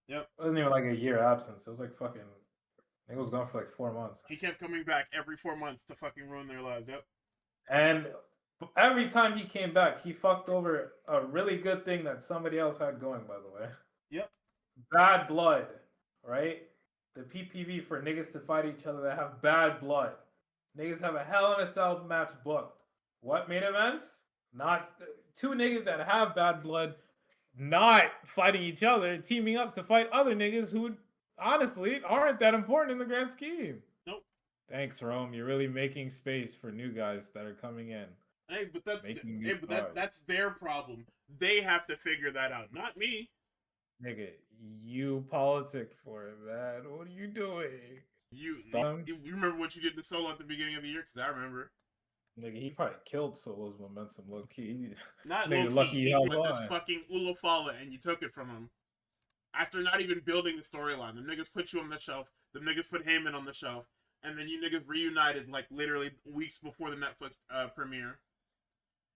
Yep.
It wasn't even like a year absence. It was like fucking... I think it was gone for like 4 months.
He kept coming back every 4 months to fucking ruin their lives. Yep.
And every time he came back, he fucked over a really good thing that somebody else had going, by the way.
Yep.
Bad blood, right? The PPV for niggas to fight each other that have bad blood. Niggas have a Hell in a Cell match booked. What main events? Not two niggas that have bad blood, not fighting each other, teaming up to fight other niggas who honestly aren't that important in the grand scheme.
Nope.
Thanks, Rome. You're really making space for new guys that are coming in.
Hey, but
Making new stars.
that's their problem. They have to figure that out, not me.
Nigga, you politic for it, man. What are you doing?
You remember what you did to Solo at the beginning of the year? Because I remember.
Nigga, he probably killed Solo's momentum low key.
Not
Nigga,
low
lucky
key.
he
He
held
with this
on.
fucking Ulafala and you took it from him. After not even building the storyline. The niggas put you on the shelf. The niggas put Heyman on the shelf. And then you niggas reunited like literally weeks before the Netflix premiere.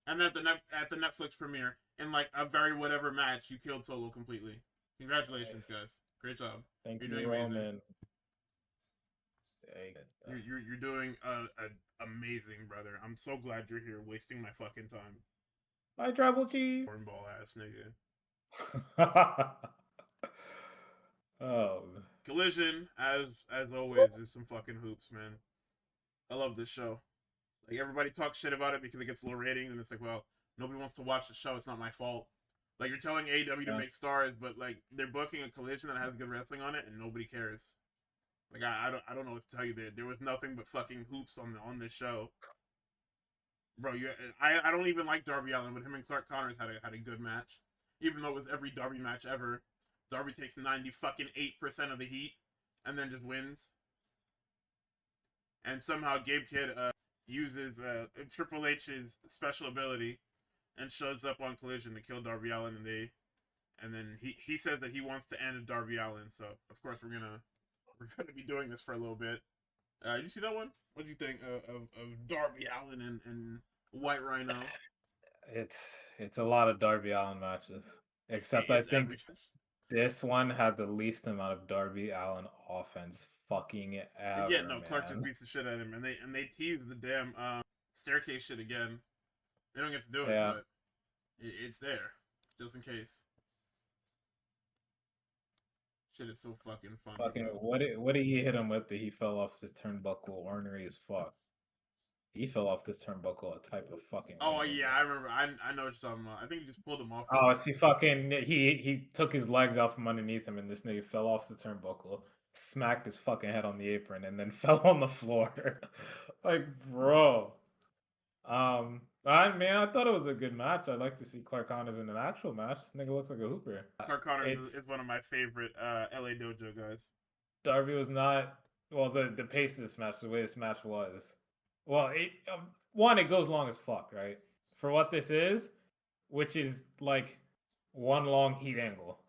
And at the Netflix premiere, in like a very whatever match, you killed Solo completely. Congratulations,
Nice.
guys. Great job.
Thank
You're
you,
doing amazing.
Roman.
You're doing amazing, brother. I'm so glad you're here, wasting my fucking time.
Bye, Tribal Chief.
Cornball ass nigga.
Oh.
Collision, as always, is some fucking hoops, man. I love this show. Like everybody talks shit about it because it gets low ratings, and it's like, well, nobody wants to watch the show. It's not my fault. Like you're telling AEW to make stars, but like they're booking a Collision that has good wrestling on it, and nobody cares. Like I don't know what to tell you. There was nothing but fucking hoops on this show, bro. I don't even like Darby Allin, but him and Clark Connors had a good match, even though it was every Darby match ever. Darby takes 98% of the heat, and then just wins. And somehow Gabe Kidd uses Triple H's special ability and shows up on Collision to kill Darby Allin, and then he says that he wants to end Darby Allin. So of course we're gonna be doing this for a little bit. Did you see that one? What do you think of Darby Allin and White Rhino?
It's a lot of Darby Allin matches, except I think this one had the least amount of Darby Allin offense fucking ever.
Yeah, no,
man.
Clark just beats the shit out of him, and they tease the damn staircase shit again. They don't get to do it, but it's there just in case. Shit is so fucking fun.
Fucking what did he hit him with that he fell off this turnbuckle ornery as fuck? He fell off this turnbuckle a type of fucking.
Oh yeah, I remember. I know what you're talking about. I think he just pulled him off.
Oh, he fucking he took his legs out from underneath him, and this nigga fell off the turnbuckle, smacked his fucking head on the apron, and then fell on the floor. Like, bro. I thought it was a good match. I'd like to see Clark Connors in an actual match. This nigga looks like a hooper.
Clark Connors is one of my favorite LA Dojo guys.
Darby was not the pace of this match, the way this match was. Well, it goes long as fuck, right? For what this is, which is like one long heat angle.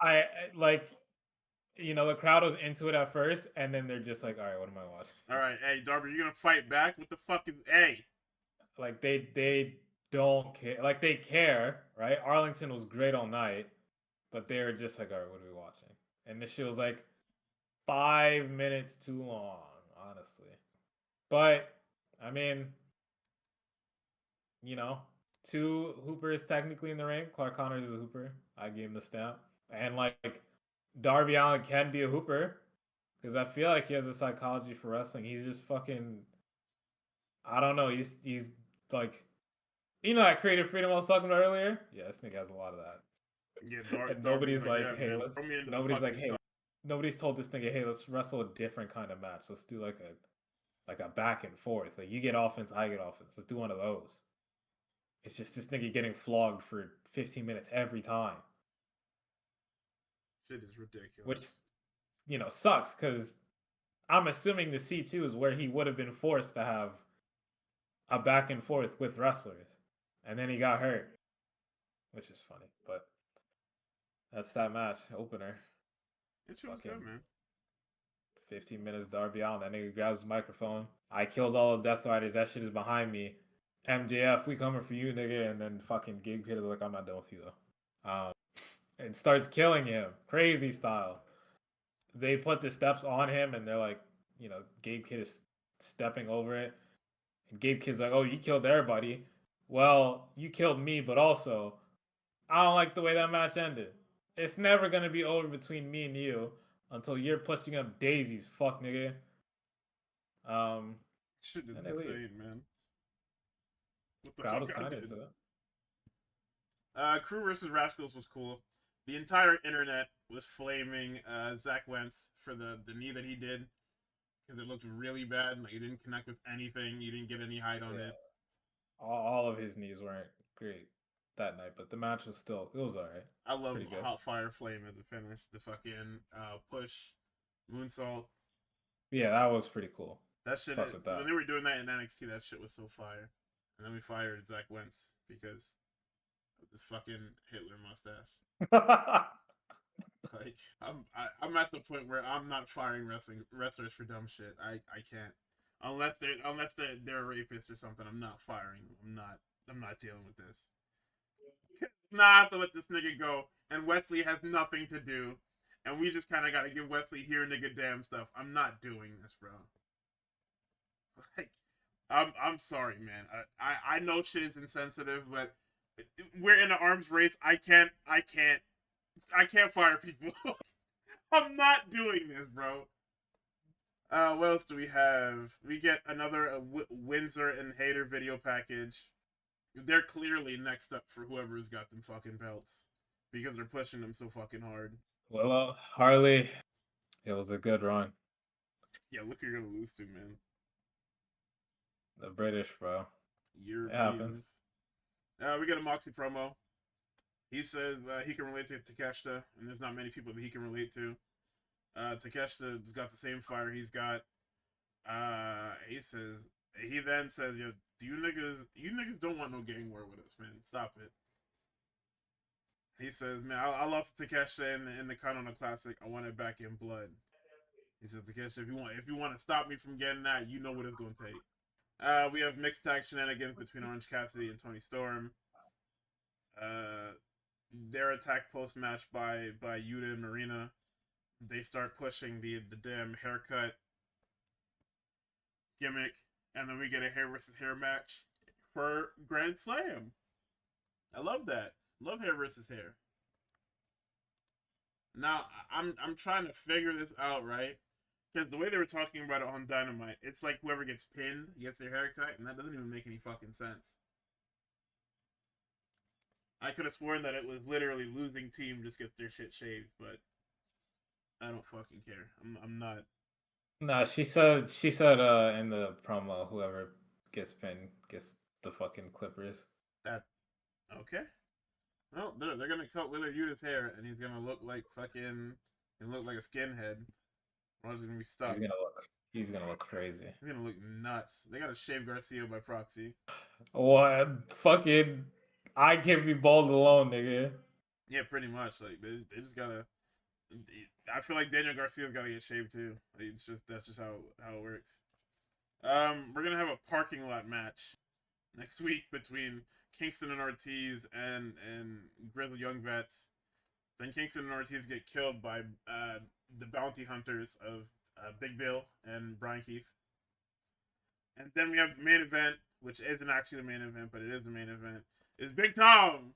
I like, the crowd was into it at first, and then they're just like, all right, what am I watching?
All right, hey, Darby, you gonna fight back? What the fuck is
Like they don't care. Like they care, right? Arlington was great all night, but they were just like, all right, what are we watching? And this shit was like 5 minutes too long, honestly. But I mean, two hoopers technically in the ring. Clark Connors is a hooper. I gave him the stamp. And like Darby Allin can be a hooper because I feel like he has a psychology for wrestling. He's just fucking. I don't know. He's like, that creative freedom I was talking about earlier. Yeah, this nigga has a lot of that.
Yeah,
and nobody's like, hey, nobody's told this nigga, hey, let's wrestle a different kind of match. Let's do like a back and forth. Like you get offense, I get offense. Let's do one of those. It's just this nigga getting flogged for 15 minutes every time.
Shit is ridiculous.
Which, sucks because I'm assuming the C2 is where he would have been forced to have a back and forth with wrestlers. And then he got hurt. Which is funny, but that's that match opener.
It was good, man.
15 minutes, Darby Allin. That nigga grabs the microphone. I killed all the Death Riders. That shit is behind me. MJF, we coming for you, nigga. And then fucking Gabe Kidd is like, I'm not done with you, though. And starts killing him. Crazy style. They put the steps on him, and they're like, Gabe Kidd is stepping over it. And Gabe Kidd's like, oh, you killed everybody. Well, you killed me, but also, I don't like the way that match ended. It's never going to be over between me and you until you're pushing up daisies, fuck nigga.
Shit is
And they leave.
insane, man. What the
Crowd was
fuck I
kind of
did?
into it.
Crew versus Rascals was cool. The entire internet was flaming Zach Wentz for the knee that he did because it looked really bad. Like, he didn't connect with anything. You didn't get any height on it.
All of his knees weren't great that night, but the match was still, it was alright.
I love
Pretty good.
Hot Fire Flame as a finish. The fucking push, moonsault.
Yeah, that was pretty cool.
That shit.
Fuck with that.
When they were doing that in NXT, that shit was so fire. And then we fired Zach Wentz because of this fucking Hitler mustache. Like, I'm at the point where I'm not firing wrestlers for dumb shit. I can't. Unless they're a rapist or something, I'm not firing them. I'm not dealing with this. Nah, I have to let this nigga go, and Wesley has nothing to do, and we just kind of gotta give Wesley here nigga damn stuff. I'm not doing this, bro. Like, I'm sorry, man. I know shit is insensitive, but we're in an arms race. I can't fire people. I'm not doing this, bro. What else do we have? We get another Windsor and Hater video package. They're clearly next up for whoever's got them fucking belts because they're pushing them so fucking hard.
Well, Harley, it was a good run.
Yeah, look, you're gonna lose to, man.
The British, bro.
Europeans. We got a Moxie promo. He says he can relate to Takeshita, and there's not many people that he can relate to. Takeshita's got the same fire he's got. He then says, "Yo, you niggas don't want no gang war with us, man. Stop it." He says, "Man, I lost to Takeshita in the Kanona Classic. I want it back in blood." He says, "Takeshita, if you want to stop me from getting that, you know what it's gonna take." We have mixed tag shenanigans between Orange Cassidy and Tony Storm. Their attack post match by Yuta and Marina. They start pushing the damn haircut gimmick, and then we get a hair versus hair match for Grand Slam. I love that. Love hair versus hair. Now I'm trying to figure this out, right? Because the way they were talking about it on Dynamite, it's like whoever gets pinned gets their haircut, and that doesn't even make any fucking sense. I could have sworn that it was literally losing team just gets their shit shaved, but I don't fucking care. I'm not.
No, she said in the promo, whoever gets pinned gets the fucking clippers.
That okay? Well, they're gonna cut Willard Yuta's hair, and he's gonna look like fucking. He'll look like a skinhead. Or he's gonna be stuck.
He's gonna look crazy.
He's gonna look nuts. They gotta shave Garcia by proxy.
What fucking? I can't be bald alone, nigga.
Yeah, pretty much. Like they just gotta. I feel like Daniel Garcia's gotta get shaved too. That's just how it works. We're gonna have a parking lot match next week between Kingston and Ortiz and Grizzled Young Vets. Then Kingston and Ortiz get killed by the bounty hunters of Big Bill and Brian Keith. And then we have the main event, which isn't actually the main event, but it is the main event. It's Big Tom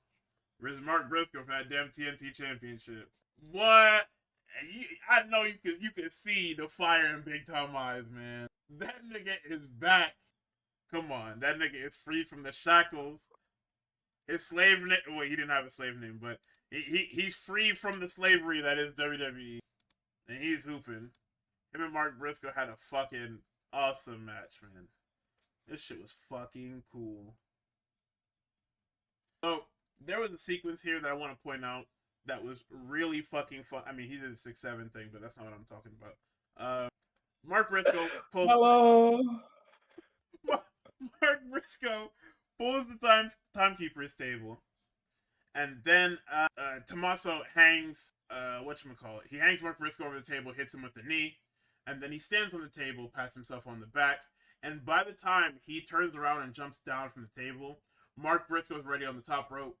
versus Mark Briscoe for that damn TNT Championship. What? I know you could see the fire in Big Tom eyes, man. That nigga is back. Come on, that nigga is free from the shackles. His slave name. Well, he didn't have a slave name, but he's free from the slavery that is WWE, and he's hooping. Him and Mark Briscoe had a fucking awesome match, man. This shit was fucking cool. So there was a sequence here that I want to point out that was really fucking fun. I mean, he did the 6-7 thing, but that's not what I'm talking about. Mark Briscoe pulls.
Hello.
Mark Briscoe pulls the timekeeper's table, and then Tommaso hangs whatchamacallit. He hangs Mark Briscoe over the table, hits him with the knee, and then he stands on the table, pats himself on the back, and by the time he turns around and jumps down from the table, Mark Briscoe's ready on the top rope,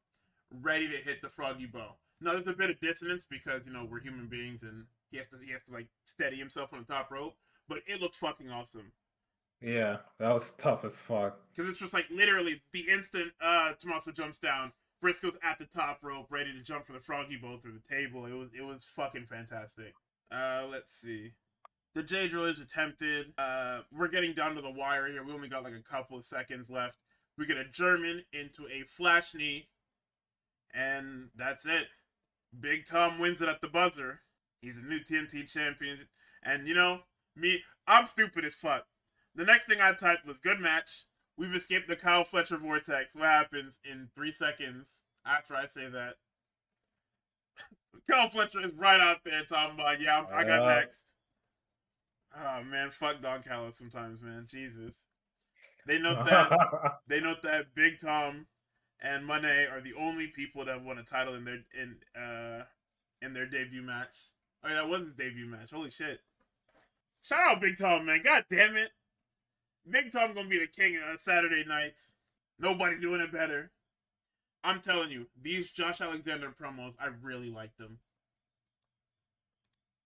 ready to hit the froggy bow. Now there's a bit of dissonance because, you know, we're human beings and he has to like steady himself on the top rope, but it looks fucking awesome.
Yeah, that was tough as fuck.
Because it's just like literally the instant Tommaso jumps down, Briscoe's at the top rope, ready to jump for the froggy bow through the table. It was fucking fantastic. Let's see. The J drill is attempted. We're getting down to the wire here. We only got like a couple of seconds left. We get a German into a flash knee, and that's it. Big Tom wins it at the buzzer. He's a new TNT champion. And you know, I'm stupid as fuck. The next thing I typed was good match. We've escaped the Kyle Fletcher vortex. What happens in 3 seconds after I say that? Kyle Fletcher is right out there talking about, yeah, I got next. Oh man, fuck Don Callis sometimes, man. Jesus. They note that Big Tom and Monet are the only people that have won a title in their debut match. Oh yeah, that was his debut match. Holy shit. Shout out Big Tom, man. God damn it. Big Tom gonna be the king of Saturday nights. Nobody doing it better. I'm telling you, these Josh Alexander promos, I really like them.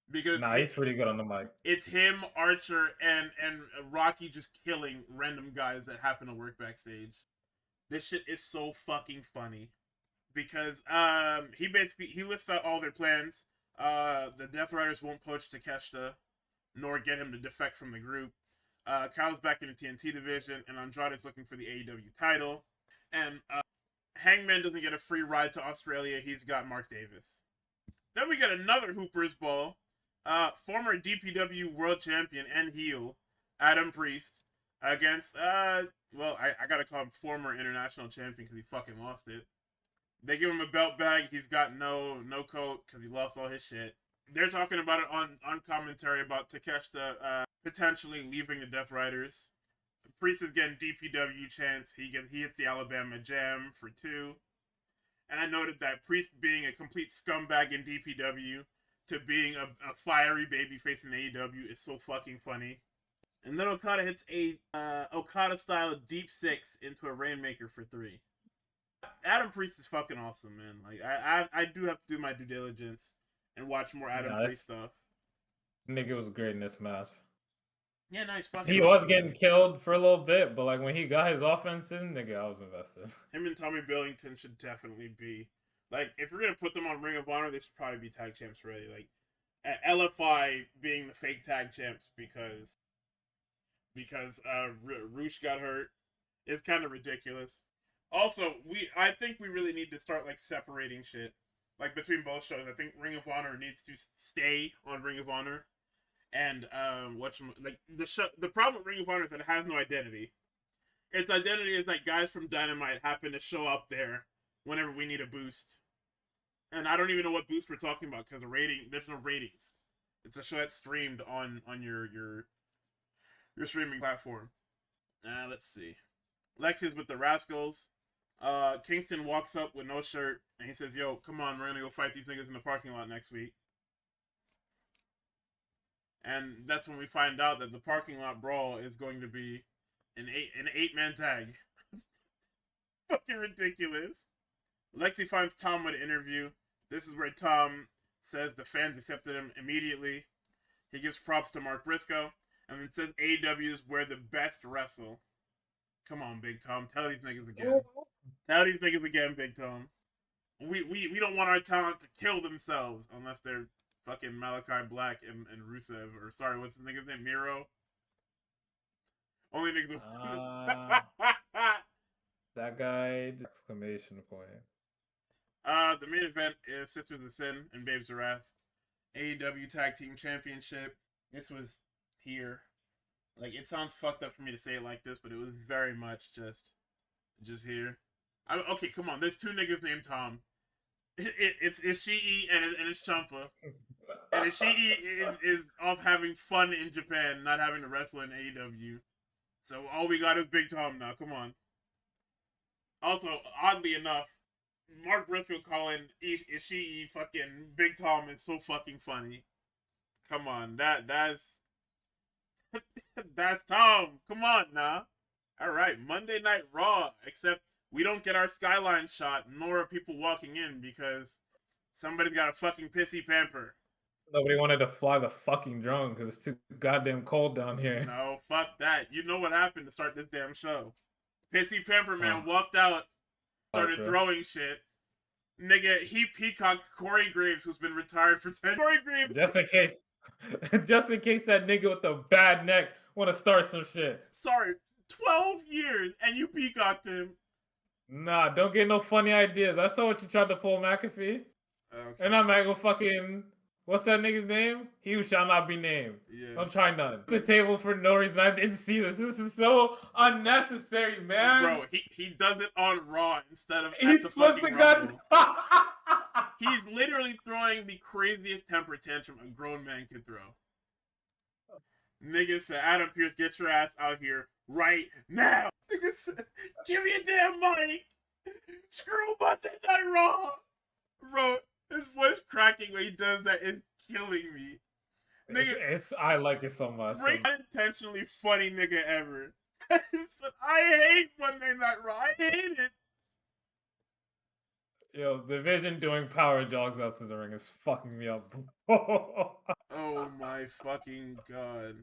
Because
he's pretty good on the mic.
It's him, Archer, and Rocky just killing random guys that happen to work backstage. This shit is so fucking funny. Because he lists out all their plans. The Death Riders won't poach Takeshita, nor get him to defect from the group. Kyle's back in the TNT division, and Andrade's looking for the AEW title. And Hangman doesn't get a free ride to Australia. He's got Mark Davis. Then we get another Hooper's Ball. Former DPW World Champion and heel Adam Priest against, I gotta call him former International Champion because he fucking lost it. They give him a belt bag. He's got no coat because he lost all his shit. They're talking about it on commentary about Takeshita potentially leaving the Death Riders. Priest is getting DPW chants. He hits the Alabama Jam for 2. And I noted that Priest being a complete scumbag in DPW to being a fiery babyface in AEW is so fucking funny. And then Okada hits a Okada-style Deep 6 into a Rainmaker for 3. Adam Priest is fucking awesome, man. Like I do have to do my due diligence and watch more Adam Priest stuff.
Nigga was great in this match.
Yeah, nice fucking.
He was getting killed for a little bit, but like when he got his offense in, nigga, I was invested.
Him and Tommy Billington should definitely be, like, if you're gonna put them on Ring of Honor, they should probably be tag champs already. Like, LFI being the fake tag champs because Roosh got hurt is kind of ridiculous. Also, I think we really need to start like separating shit, like between both shows. I think Ring of Honor needs to stay on Ring of Honor. And the problem with Ring of Honor is that it has no identity. Its identity is like guys from Dynamite happen to show up there whenever we need a boost. And I don't even know what boost we're talking about because there's no ratings. It's a show that's streamed on your streaming platform. Let's see. Lexi's with the Rascals. Kingston walks up with no shirt and he says, "Yo, come on, we're gonna go fight these niggas in the parking lot next week." And that's when we find out that the parking lot brawl is going to be an 8-man tag. Fucking ridiculous. Lexi finds Tom with an interview. This is where Tom says the fans accepted him immediately. He gives props to Mark Briscoe. And then says AEW is where the best wrestle. Come on, Big Tom. Tell these niggas again. Tell these niggas again, Big Tom. We don't want our talent to kill themselves unless they're fucking Malachi Black and Rusev, or sorry, what's the nigga's name? Miro? Only niggas.
That guy! Exclamation point.
The main event is Sisters of Sin and Babes of Wrath. AEW Tag Team Championship. This was here. Like, it sounds fucked up for me to say it like this, but it was very much just here. Okay, come on. There's 2 niggas named Tom. It's Ishii and it's Ciampa. And Ishii is off having fun in Japan, not having to wrestle in AEW. So all we got is Big Tom now. Come on. Also, oddly enough, Mark Briscoe calling Ishii fucking Big Tom is so fucking funny. Come on, that's that's Tom. Come on now. All right, Monday Night Raw. Except we don't get our skyline shot, nor are people walking in because somebody's got a fucking pissy pamper.
Nobody wanted to fly the fucking drone because it's too goddamn cold down here.
No, fuck that. You know what happened to start this damn show. Pissy Pamper Man walked out, started throwing shit. Nigga, he peacocked Corey Graves, who's been retired for 10. Corey Graves.
Just in case. Just in case that nigga with the bad neck want to start some shit.
Sorry, 12 years and you peacocked him.
Nah, don't get no funny ideas. I saw what you tried to pull, McAfee.
Okay.
And I'm gonna go fucking. What's that nigga's name? He who shall not be named.
Yeah.
Don't try none. The table for no reason. I didn't see this. This is so unnecessary, man.
Bro, he does it on Raw instead of
He
at the
flipped the
fucking
gun.
Rumble. He's literally throwing the craziest temper tantrum a grown man can throw. Nigga said, Adam Pearce, get your ass out here right now. Nigga said, give me a damn mic. Screw Monday Night Raw. Bro, his voice cracking when he does that is killing me. Nigga,
I like it so much.
Unintentionally funny nigga ever. I hate Monday Night Raw. I hate it.
Yo, the Vision doing power jogs out to the ring is fucking me up.
Oh my fucking god.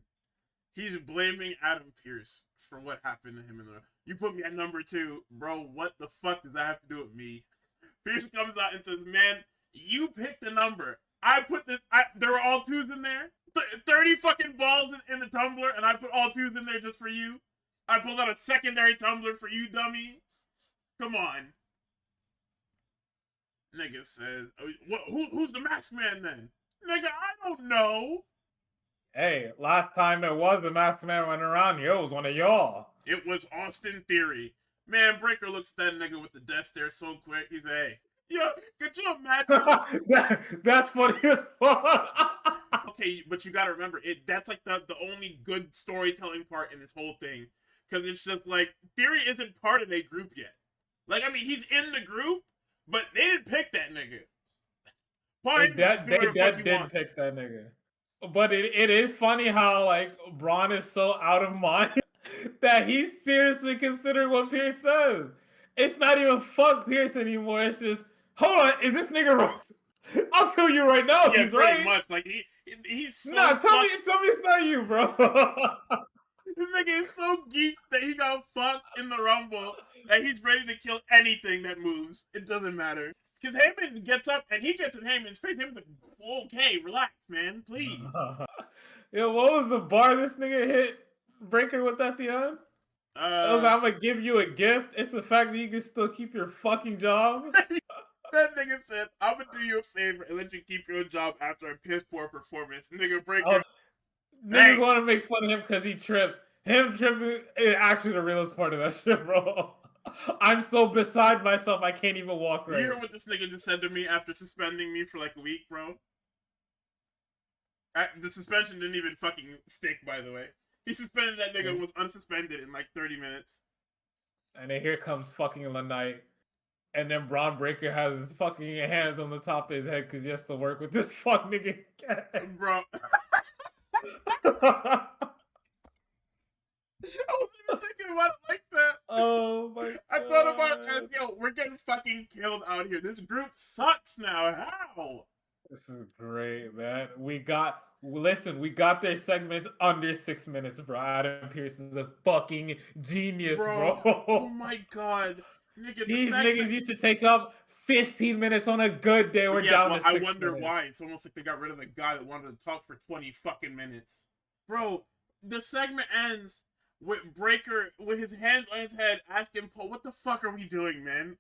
He's blaming Adam Pearce for what happened to him in the ring. You put me at number 2. Bro, what the fuck does that have to do with me? Pearce comes out and says, man, you picked the number. I put this, there were all 2s in there. 30 fucking balls in the tumbler, and I put all 2s in there just for you. I pulled out a secondary tumbler for you, dummy. Come on. Nigga says, who's the masked man then? Nigga, I don't know.
Hey, last time it was the masked man running around here, it was one of y'all.
It was Austin Theory. Man, Breaker looks at that nigga with the death stare so quick. He's hey, yo, could you imagine?
That's funny as fuck.
Okay, but you gotta remember, that's like the only good storytelling part in this whole thing. Because it's just like, Theory isn't part of a group yet. Like, I mean, he's in the group, but they didn't pick that nigga.
They didn't pick that nigga. But it is funny how, like, Braun is so out of mind that he's seriously considering what Pierce says. It's not even fuck Pierce anymore. It's just, hold on, is this nigga right? I'll kill you right now.
Yeah,
he's
pretty
right.
much. Like, he's so
Nah, tell me it's not you, bro.
This nigga is so geeked that he got fucked in the Rumble that he's ready to kill anything that moves. It doesn't matter. Because Heyman gets up and he gets in Heyman's face. Heyman's like, okay, relax, man, please.
Yo, what was the bar this nigga hit Breaker with at the end? It was, I'm gonna give you a gift. It's the fact that you can still keep your fucking job.
That nigga said, I'm gonna do you a favor and let you keep your job after a piss poor performance. Nigga, Breaker.
Niggas want to make fun of him because he tripped. Him tripping is actually the realest part of that shit, bro. I'm so beside myself, I can't even walk right.
You hear what this nigga just said to me after suspending me for like a week, bro? The suspension didn't even fucking stick, by the way. He suspended that nigga, was unsuspended in like 30 minutes.
And then here comes fucking the night. And then Braun Breaker has his fucking hands on the top of his head because he has to work with this fuck nigga.
Bro. I wasn't even thinking about it like that.
Oh my god.
I thought about it as, yo, we're getting fucking killed out here. This group sucks now. How?
This is great, man. We got their segments under 6 minutes, bro. Adam Pearce is a fucking genius, bro.
Oh my god. Nigga,
these niggas used to take up 15 minutes on a good day. We're down to 6 minutes.
I wonder why. It's almost like they got rid of the guy that wanted to talk for 20 fucking minutes. Bro, the segment ends with Breaker with his hands on his head asking Paul, what the fuck are we doing, man?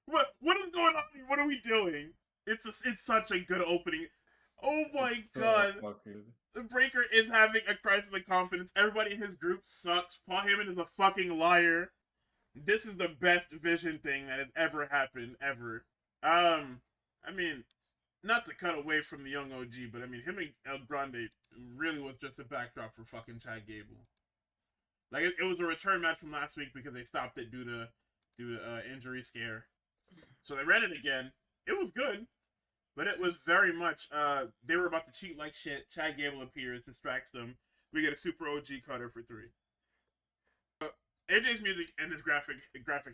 What is going on here? What are we doing? It's such a good opening. Oh my god. Breaker is having a crisis of confidence. Everybody in his group sucks. Paul Heyman is a fucking liar. This is the best Vision thing that has ever happened, ever. I mean, not to cut away from the young OG, but I mean, him and El Grande really was just a backdrop for fucking Chad Gable. Like, it was a return match from last week because they stopped it due to injury scare. So they ran it again. It was good, but it was very much, they were about to cheat like shit. Chad Gable appears, distracts them. We get a super OG cutter for 3. AJ's music and his graphic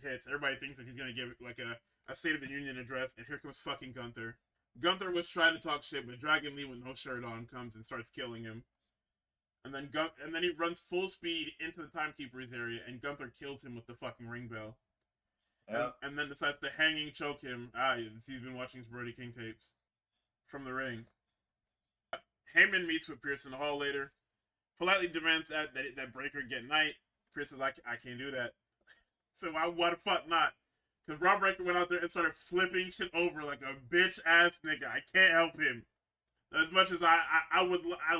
hits. Everybody thinks that he's gonna give like a State of the Union address, and here comes fucking Gunther. Gunther was trying to talk shit, but Dragon Lee with no shirt on comes and starts killing him. And then he runs full speed into the Timekeeper's area, and Gunther kills him with the fucking ring bell. Yep. And then decides to hanging choke him. He's been watching his Brody King tapes from the ring. Heyman meets with Pierce in the hall later. Politely demands that Breaker get Knight. Pierce is like, I can't do that. So why the fuck not? Because Ron Breaker went out there and started flipping shit over like a bitch ass nigga. I can't help him. As much as I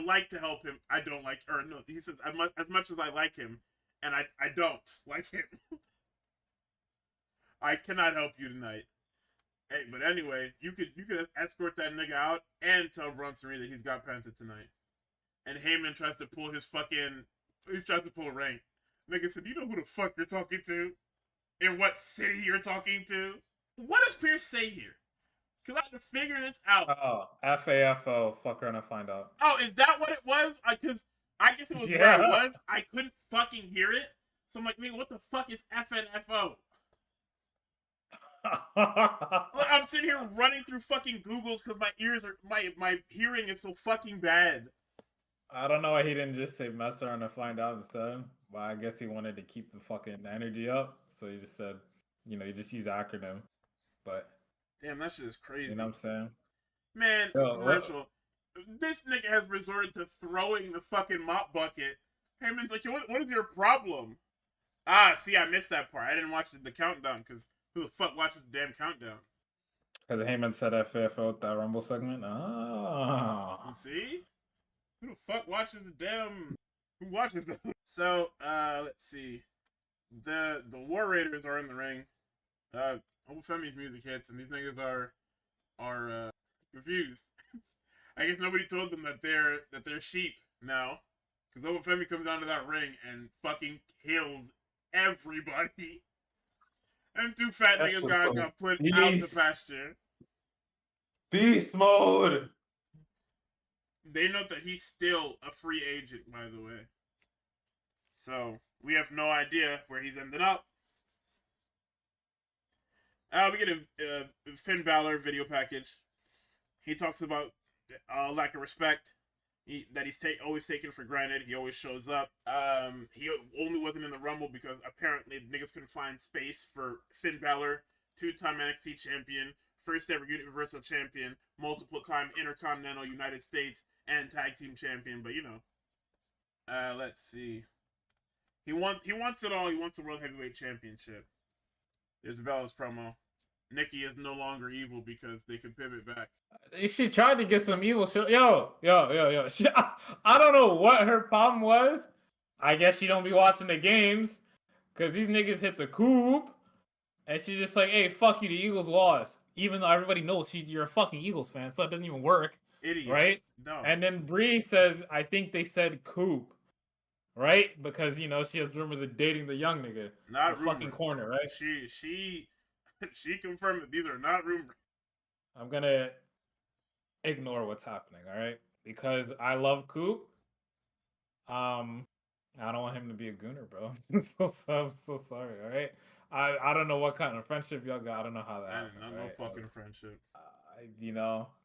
like to help him, I don't like. Or no, he says as much as I like him, and I don't like him. I cannot help you tonight. Hey, but anyway, you could escort that nigga out and tell Bronson Reed that he's got Penta tonight. And Heyman tries to pull rank. Nigga said, "Do you know who the fuck you're talking to? In what city you're talking to?" What does Pierce say here? Cause I had to figure this out.
Oh, FAFO. Fuck around and find out.
Oh, is that what it was? Cause I guess it was where it was. I couldn't fucking hear it. So I'm like, nigga, what the fuck is FNFO? I'm sitting here running through fucking Googles because my hearing is so fucking bad.
I don't know why he didn't just say mess around and find out instead. But I guess he wanted to keep the fucking energy up. So he just said, you just use acronym. But
damn, that shit is crazy.
You know what I'm saying?
Man, commercial. This nigga has resorted to throwing the fucking mop bucket. Heyman's like, what is your problem? Ah, see, I missed that part. I didn't watch the countdown because who the fuck watches the damn countdown?
Because Heyman said FFO with that Rumble segment. Ah.
See? Who the fuck watches the damn... Who watches the... So, let's see. The War Raiders are in the ring. Obafemi's music hits, and these niggas are confused. I guess nobody told them that they're sheep now. Because Obafemi comes down to that ring and fucking kills everybody. And two fat niggas got put out the pasture.
Beast mode!
They note that he's still a free agent, by the way. So, we have no idea where he's ended up. We get a Finn Balor video package. He talks about lack of respect that he's always taken for granted. He always shows up. He only wasn't in the Rumble because apparently niggas couldn't find space for Finn Balor, 2-time NXT champion, first ever Universal champion, multiple time Intercontinental United States and Tag Team champion. But let's see. He wants it all. He wants the World Heavyweight Championship. There's Bella's promo. Nikki is no longer evil because they can pivot back.
She tried to get some evil shit. Yo. I don't know what her problem was. I guess she don't be watching the games because these niggas hit the coop, and she's just like, "Hey, fuck you. The Eagles lost." Even though everybody knows you're a fucking Eagles fan, so it doesn't even work.
Idiot.
Right?
No.
And then Bree says, "I think they said coop." Right? Because she has rumors of dating the young nigga.
Not
the fucking corner, right?
She confirmed that these are not rumors.
I'm gonna ignore what's happening, all right? Because I love Coop. I don't want him to be a gooner, bro. I'm so sorry, all right? I don't know what kind of friendship y'all got. I don't know how that happened.
Not no fucking friendship.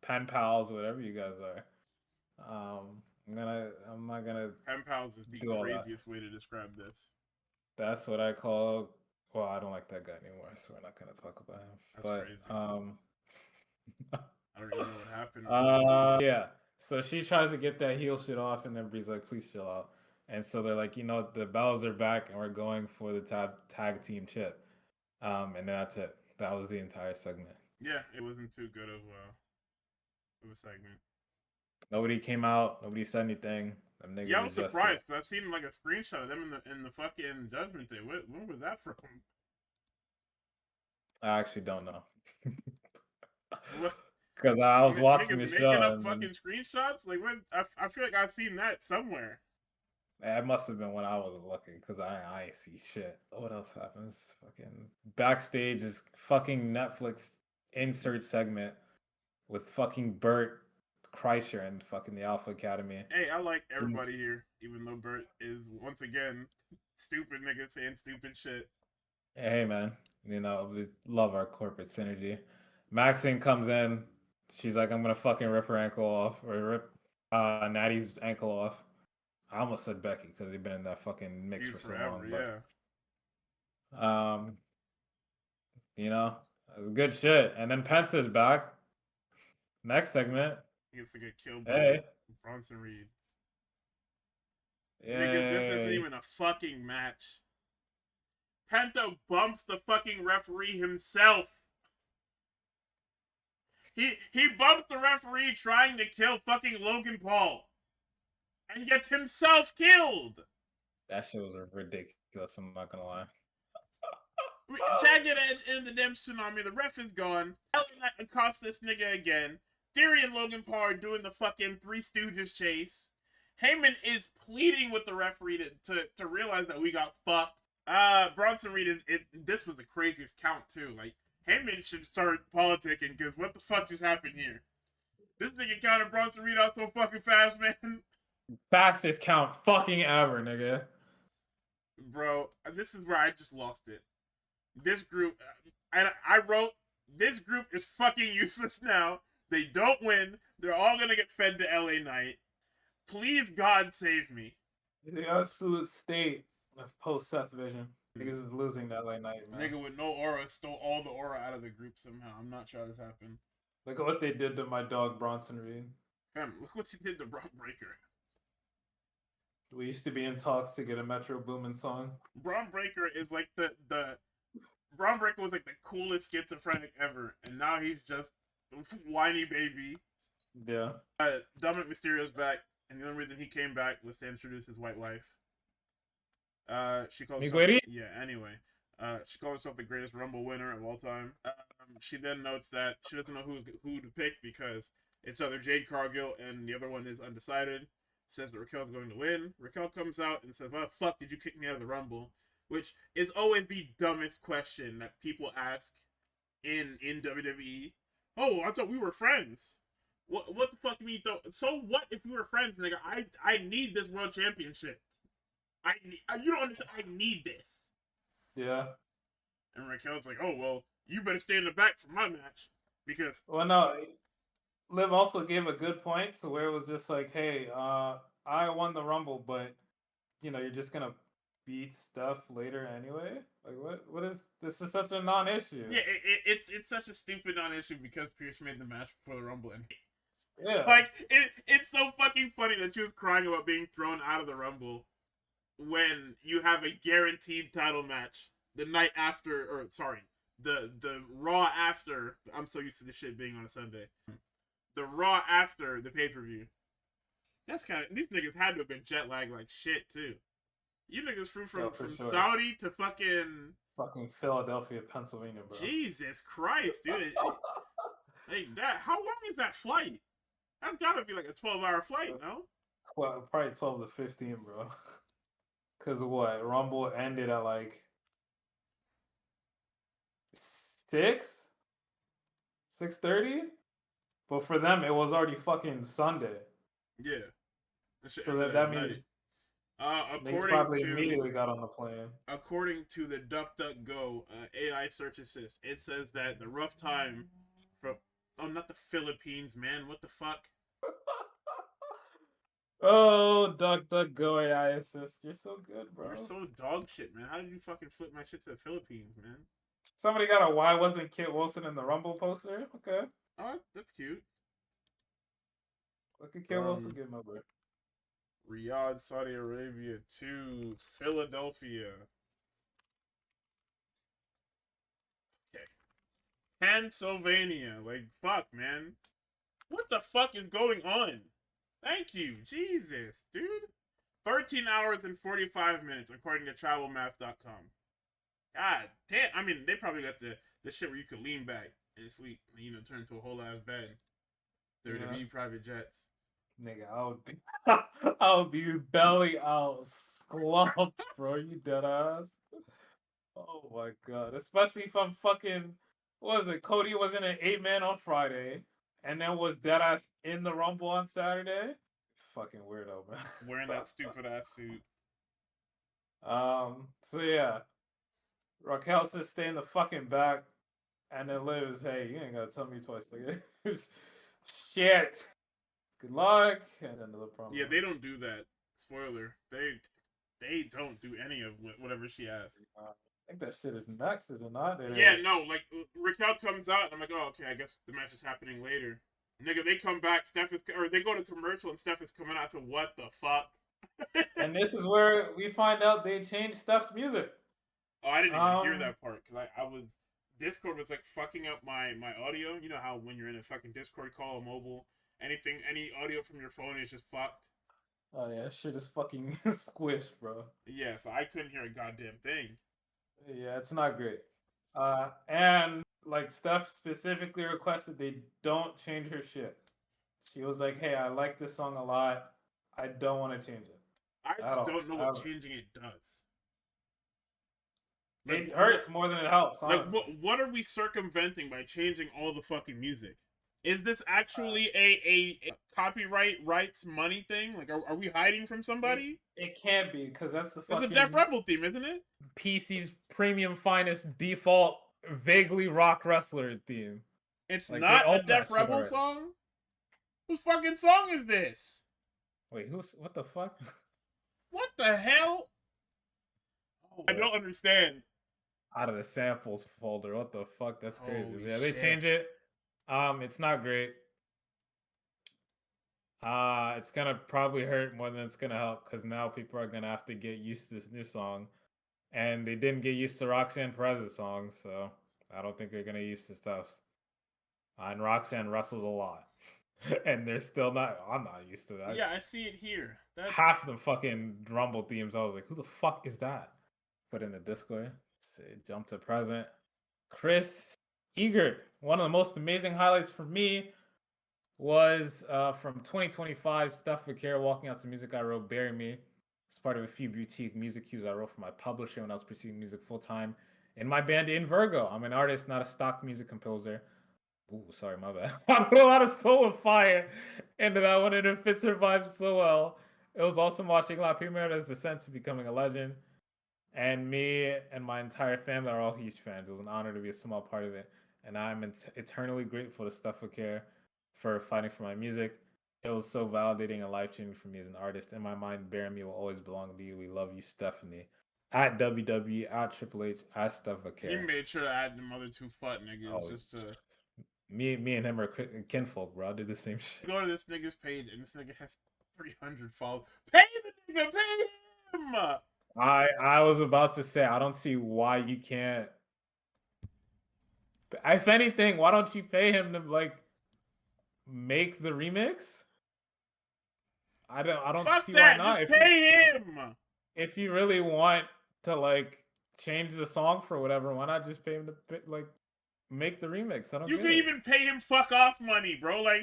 Pen pals, whatever you guys are. I'm not gonna.
Pen pals is the craziest way to describe this.
That's what I call. Well, I don't like that guy anymore, so we're not gonna talk about him.
That's crazy. I don't even know what happened.
Yeah. So she tries to get that heel shit off, and then Bree's like, "Please chill out." And so they're like, the Bellas are back, and we're going for the tag team chip. And that's it. That was the entire segment.
Yeah, it wasn't too good of a segment.
Nobody came out. Nobody said anything.
Yeah, I was surprised because I've seen like a screenshot of them in the fucking Judgment Day. When was that from?
I actually don't know.
What?
Because I was watching the show.
Making up fucking screenshots? Like, what? I feel like I've seen that somewhere.
It must have been when I was looking, because I ain't see shit. What else happens? Fucking backstage is fucking Netflix insert segment with fucking Bert Kreischer and fucking the Alpha Academy.
Hey, I like everybody here, even though Bert is once again stupid nigga saying stupid shit.
Hey man, we love our corporate synergy. Maxine comes in. She's like, I'm gonna fucking rip her ankle off, or rip Natty's ankle off. I almost said Becky because they've been in that fucking mix for so long. But, it's good shit. And then Pence is back. Next segment.
He gets to get killed.
Hey,
Bronson Reed.
Yeah.
Nigga, this isn't even a fucking match. Penta bumps the fucking referee himself. He bumps the referee trying to kill fucking Logan Paul. And gets himself killed.
That shit was ridiculous, I'm not gonna lie.
Jagged Edge in the damn tsunami. The ref is gone. LA Knight accosts this nigga again. Theory and Logan Paul are doing the fucking Three Stooges chase. Heyman is pleading with the referee to realize that we got fucked. Bronson Reed this was the craziest count too. Like, Heyman should start politicking, because what the fuck just happened here? This nigga counted Bronson Reed out so fucking fast, man.
Fastest count fucking ever, nigga.
Bro, this is where I just lost it. This group, and I wrote, this group is fucking useless now. They don't win. They're all gonna get fed to LA Knight. Please, God, save me.
The absolute state of post-Seth Vision. Niggas is losing that LA Knight, man.
Nigga with no aura stole all the aura out of the group somehow. I'm not sure how this happened.
Look at what they did to my dog, Bronson Reed.
Fam, look what he did to Braun Breaker.
We used to be in talks to get a Metro Boomin song.
Braun Breaker is like the Braun Breaker was like the coolest schizophrenic ever, and now he's just a whiny baby.
Yeah.
Dominic Mysterio's back, and the only reason he came back was to introduce his white wife. She called herself, anyway. She called herself the greatest Rumble winner of all time. She then notes that she doesn't know who to pick because it's either Jade Cargill and the other one is undecided. Says that Raquel's going to win. Raquel comes out and says, "Why the fuck did you kick me out of the Rumble?" Which is always the dumbest question that people ask in WWE. Oh, I thought we were friends. What the fuck do you mean? So what if we were friends, nigga? I need this world championship. You don't understand. I need this.
Yeah.
And Raquel's like, "Oh well, you better stay in the back for my match because."
Well, no. Liv also gave a good point to where it was just like, hey, I won the Rumble, but you're just gonna beat Steph later anyway. Like, what is this? Is such a non-issue.
Yeah, it's such a stupid non-issue because Pierce made the match before the Rumble, and
yeah,
like it's so fucking funny that she was crying about being thrown out of the Rumble when you have a guaranteed title match the night after, or sorry, the Raw after. I'm so used to this shit being on a Sunday. The Raw after the pay-per-view. That's kind of, these niggas had to have been jet lagged like shit too. You niggas flew from
sure.
Saudi to fucking
Philadelphia, Pennsylvania, bro.
Jesus Christ, dude. Hey, how long is that flight? That's gotta be like a 12-hour flight, no?
Well, probably 12 to 15, bro. Cause what? Rumble ended at like 6:30? But for them, it was already fucking Sunday.
Yeah.
So that means they probably immediately got on the plane.
According to the DuckDuckGo AI search assist, it says that the rough time from not the Philippines, man. What the fuck?
Oh, DuckDuckGo AI assist. You're so good, bro.
You're so dog shit, man. How did you fucking flip my shit to the Philippines, man?
Somebody got a "Why wasn't Kit Wilson in the Rumble" poster? Okay.
Oh, that's cute.
Look at Kit Wilson getting over.
Riyadh, Saudi Arabia to Philadelphia. Okay. Pennsylvania. Like, fuck, man. What the fuck is going on? Thank you. Jesus, dude. 13 hours and 45 minutes, according to TravelMath.com. God damn. I mean, they probably got the shit where you could lean back and sleep, turn into a whole ass bed. WWE private jets.
Nigga, I would be belly out, slumped, bro. You dead ass. Oh my god. Especially if I'm fucking, what was it? Cody was in an 8-man on Friday, and then was dead ass in the Rumble on Saturday. Fucking weirdo, man.
Wearing that stupid ass suit.
So yeah. Raquel says stay in the fucking back, and then Liv is, hey, you ain't gotta tell me twice, nigga. Shit. Good luck. And then the promo.
Yeah, they don't do that. Spoiler. They don't do any of whatever she asked.
I think that shit is next, is it not?
Yeah, no, like Raquel comes out and I'm like, oh, okay, I guess the match is happening later. Nigga, they come back. They go to commercial and Steph is coming out to what the fuck?
And this is where we find out they changed Steph's music.
Oh, I didn't even hear that part because I was Discord was like fucking up my audio. You know how when you're in a fucking Discord call or mobile, any audio from your phone is just fucked.
Oh yeah, shit is fucking squished, bro.
Yeah, so I couldn't hear a goddamn thing.
Yeah, it's not great. And like Steph specifically requested they don't change her shit. She was like, "Hey, I like this song a lot. I don't want to change it."
I just don't know what changing it does.
Like, it hurts more than it helps. Honestly.
Like, what are we circumventing by changing all the fucking music? Is this actually a copyright rights money thing? Like, are we hiding from somebody?
It can't be, because that's the fucking...
It's a Def Rebel theme, isn't it?
PC's premium finest default vaguely rock wrestler theme.
It's like, not a Def Rebel song? Whose fucking song is this?
Wait, what the fuck?
What the hell? Oh, I don't understand.
Out of the samples folder. What the fuck? That's crazy. Holy yeah, they change it. It's not great. It's gonna probably hurt more than it's gonna help, because now people are gonna have to get used to this new song. And they didn't get used to Roxanne Perez's songs, so I don't think they're gonna get used to stuff. And Roxanne wrestled a lot. And they're still not... I'm not used to that.
Yeah, I see it here.
That's... Half the fucking Rumble themes, I was like, who the fuck is that? Put in the Discord. Let's see, jump to present. Chris Eager. One of the most amazing highlights for me was from 2025, Steph Vaquero walking out to music I wrote, Bury Me. It's part of a few boutique music cues I wrote for my publisher when I was pursuing music full-time in my band In Virgo. I'm an artist, not a stock music composer. Ooh, sorry, my bad. I put a lot of soul and fire into that one, and it fits her vibe so well. It was awesome watching La Primera's descent to becoming a legend. And me and my entire family are all huge fans. It was an honor to be a small part of it. And I'm eternally grateful to Steph Vaquero for fighting for my music. It was so validating and life-changing for me as an artist. In my mind, Bury Me will always belong to you. We love you, Stephanie. At WWE, at Triple H, at Steph Vaquero.
He made sure to add them other two fuck niggas just to...
Me and him are kinfolk, bro. I did the same shit.
Go to this nigga's page, and this nigga has 300 followers. Pay the nigga, pay him!
I was about to say, I don't see why you can't... If anything, why don't you pay him to, like, make the remix? I don't
fuck
see
that.
Why not.
Just pay him!
If you really want to, like, change the song for whatever, why not just pay him to, like... make the remix. I don't.
You can even pay him fuck off money, bro. Like,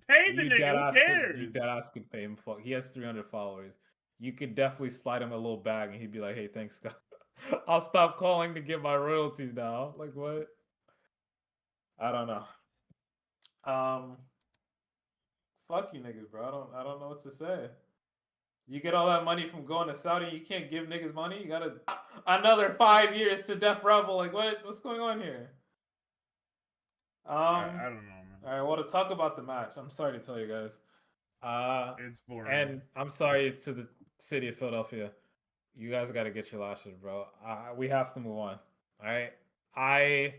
pay the nigga. Who cares?
You dead ass could pay him fuck. He has 300 followers. You could definitely slide him a little bag, and he'd be like, "Hey, thanks, God. I'll stop calling to get my royalties now." Like what? I don't know. Fuck you niggas, bro. I don't know what to say. You get all that money from going to Saudi. You can't give niggas money. You gotta another 5 years to Def Rebel. Like what? What's going on here?
I don't know, man.
All right, well, to talk about the match, I'm sorry to tell you guys.
It's boring.
And I'm sorry to the city of Philadelphia. You guys got to get your lashes, bro. We have to move on. All right? I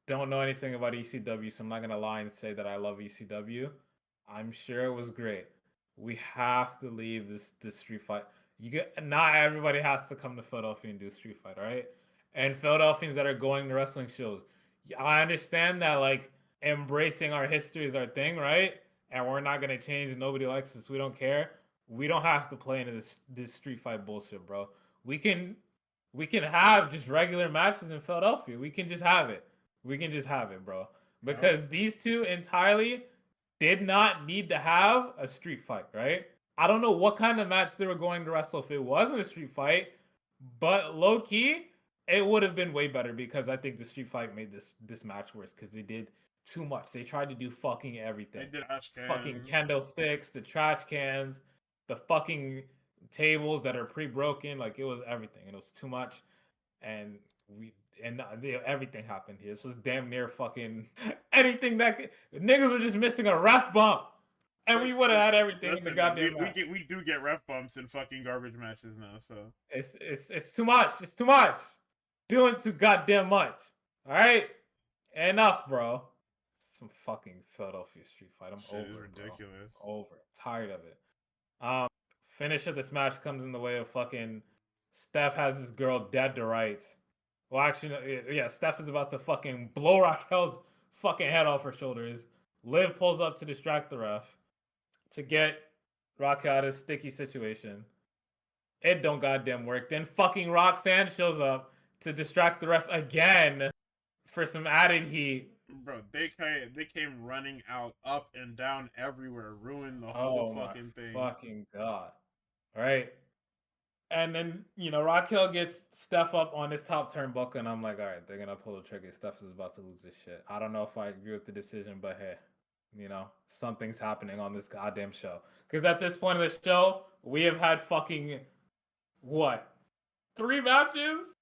don't know anything about ECW, so I'm not going to lie and say that I love ECW. I'm sure it was great. We have to leave this street fight. Not everybody has to come to Philadelphia and do a street fight, all right? And Philadelphians that are going to wrestling shows, I understand that, like, embracing our history is our thing, right? And we're not gonna change. Nobody likes us. We don't care. We don't have to play into this street fight bullshit, bro. We can have just regular matches in Philadelphia. We can just have it. We can just have it, bro. Because these two entirely did not need to have a street fight, right? I don't know what kind of match they were going to wrestle if it wasn't a street fight, but low key, it would have been way better, because I think the street fight made this match worse, because they did too much. They tried to do fucking everything.
They did
fucking candlesticks, the trash cans, the fucking tables that are pre-broken. Like, it was everything. It was too much, and everything happened here. This was damn near fucking anything that niggas were just missing a ref bump, and we would have had everything in the goddamn match.
We do get ref bumps in fucking garbage matches now, so
it's too much. It's too much. Doing too goddamn much. All right, enough, bro. some fucking Philadelphia street fight. I'm
Shit
over
is
it,
ridiculous.
bro. Over it. Tired of it. Finish of this match comes in the way of fucking Steph has this girl dead to rights. Well, actually, yeah, Steph is about to fucking blow Raquel's fucking head off her shoulders. Liv pulls up to distract the ref to get Raquel out of this sticky situation. It don't goddamn work. Then fucking Roxanne shows up to distract the ref again for some added heat.
Bro, they came running out, up and down everywhere, ruined the whole fucking thing.
Fucking god. Right? And then, Raquel gets Steph up on this top turnbuckle, and I'm like, all right, they're going to pull the trigger. Steph is about to lose this shit. I don't know if I agree with the decision, but hey, something's happening on this goddamn show. Because at this point of the show, we have had fucking, 3 matches?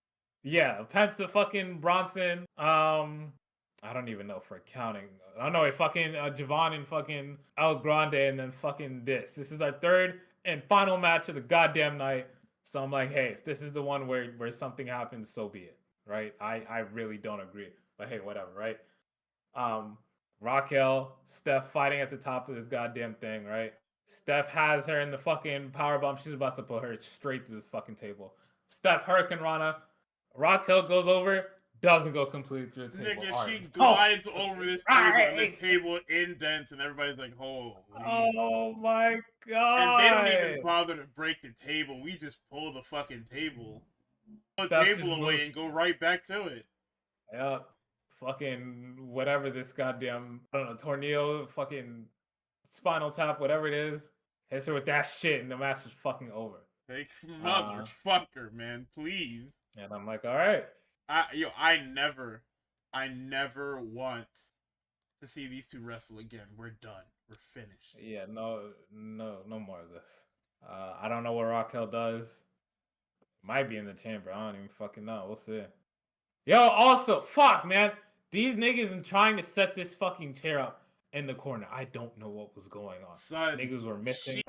Yeah, Penta, fucking Bronson, I don't even know if we're counting. I don't know, fucking Javon and fucking El Grande, and then fucking this. This is our 3rd and final match of the goddamn night. So I'm like, hey, if this is the one where something happens, so be it, right? I really don't agree, but hey, whatever, right? Raquel, Steph fighting at the top of this goddamn thing, right? Steph has her in the fucking powerbomb. She's about to put her straight through this fucking table. Steph Hurricane Rana. Raquel goes over, doesn't go completely through the table.
Nigga,
Right.
she glides over this table, and the table indents, and everybody's like, holy.
Oh my god.
And they don't even bother to break the table. We just pull the fucking table. Pull the table away and go right back to it.
Yep. Fucking whatever this goddamn, I don't know, tornado, fucking spinal tap, whatever it is. Hits her with that shit, and the match is fucking over.
Like, motherfucker, man, please.
And I'm like, all right.
I never want to see these two wrestle again. We're done. We're finished.
Yeah, no more of this. I don't know what Raquel does. Might be in the chamber. I don't even fucking know. We'll see. Yo, also, fuck, man. These niggas are trying to set this fucking chair up in the corner. I don't know what was going on.
Son,
niggas were missing.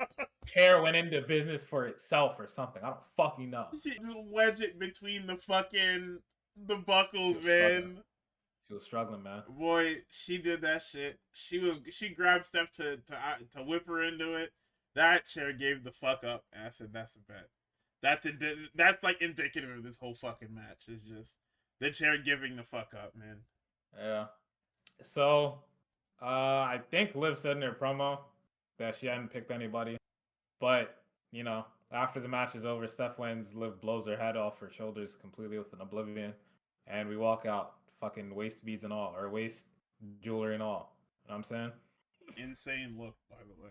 Chair went into business for itself or something. I don't fucking know.
Just wedge it between the buckles, man.
She was struggling, man.
Boy, she did that shit. She grabbed Steph to whip her into it. That chair gave the fuck up. I said, that's a bet. That's like indicative of this whole fucking match. It's just the chair giving the fuck up, man.
Yeah. So, I think Liv said in her promo that she hadn't picked anybody. But, after the match is over, Steph wins. Liv blows her head off her shoulders completely with an oblivion. And we walk out, fucking waist beads and all, or waist jewelry and all. You know what I'm saying?
Insane look, by the way.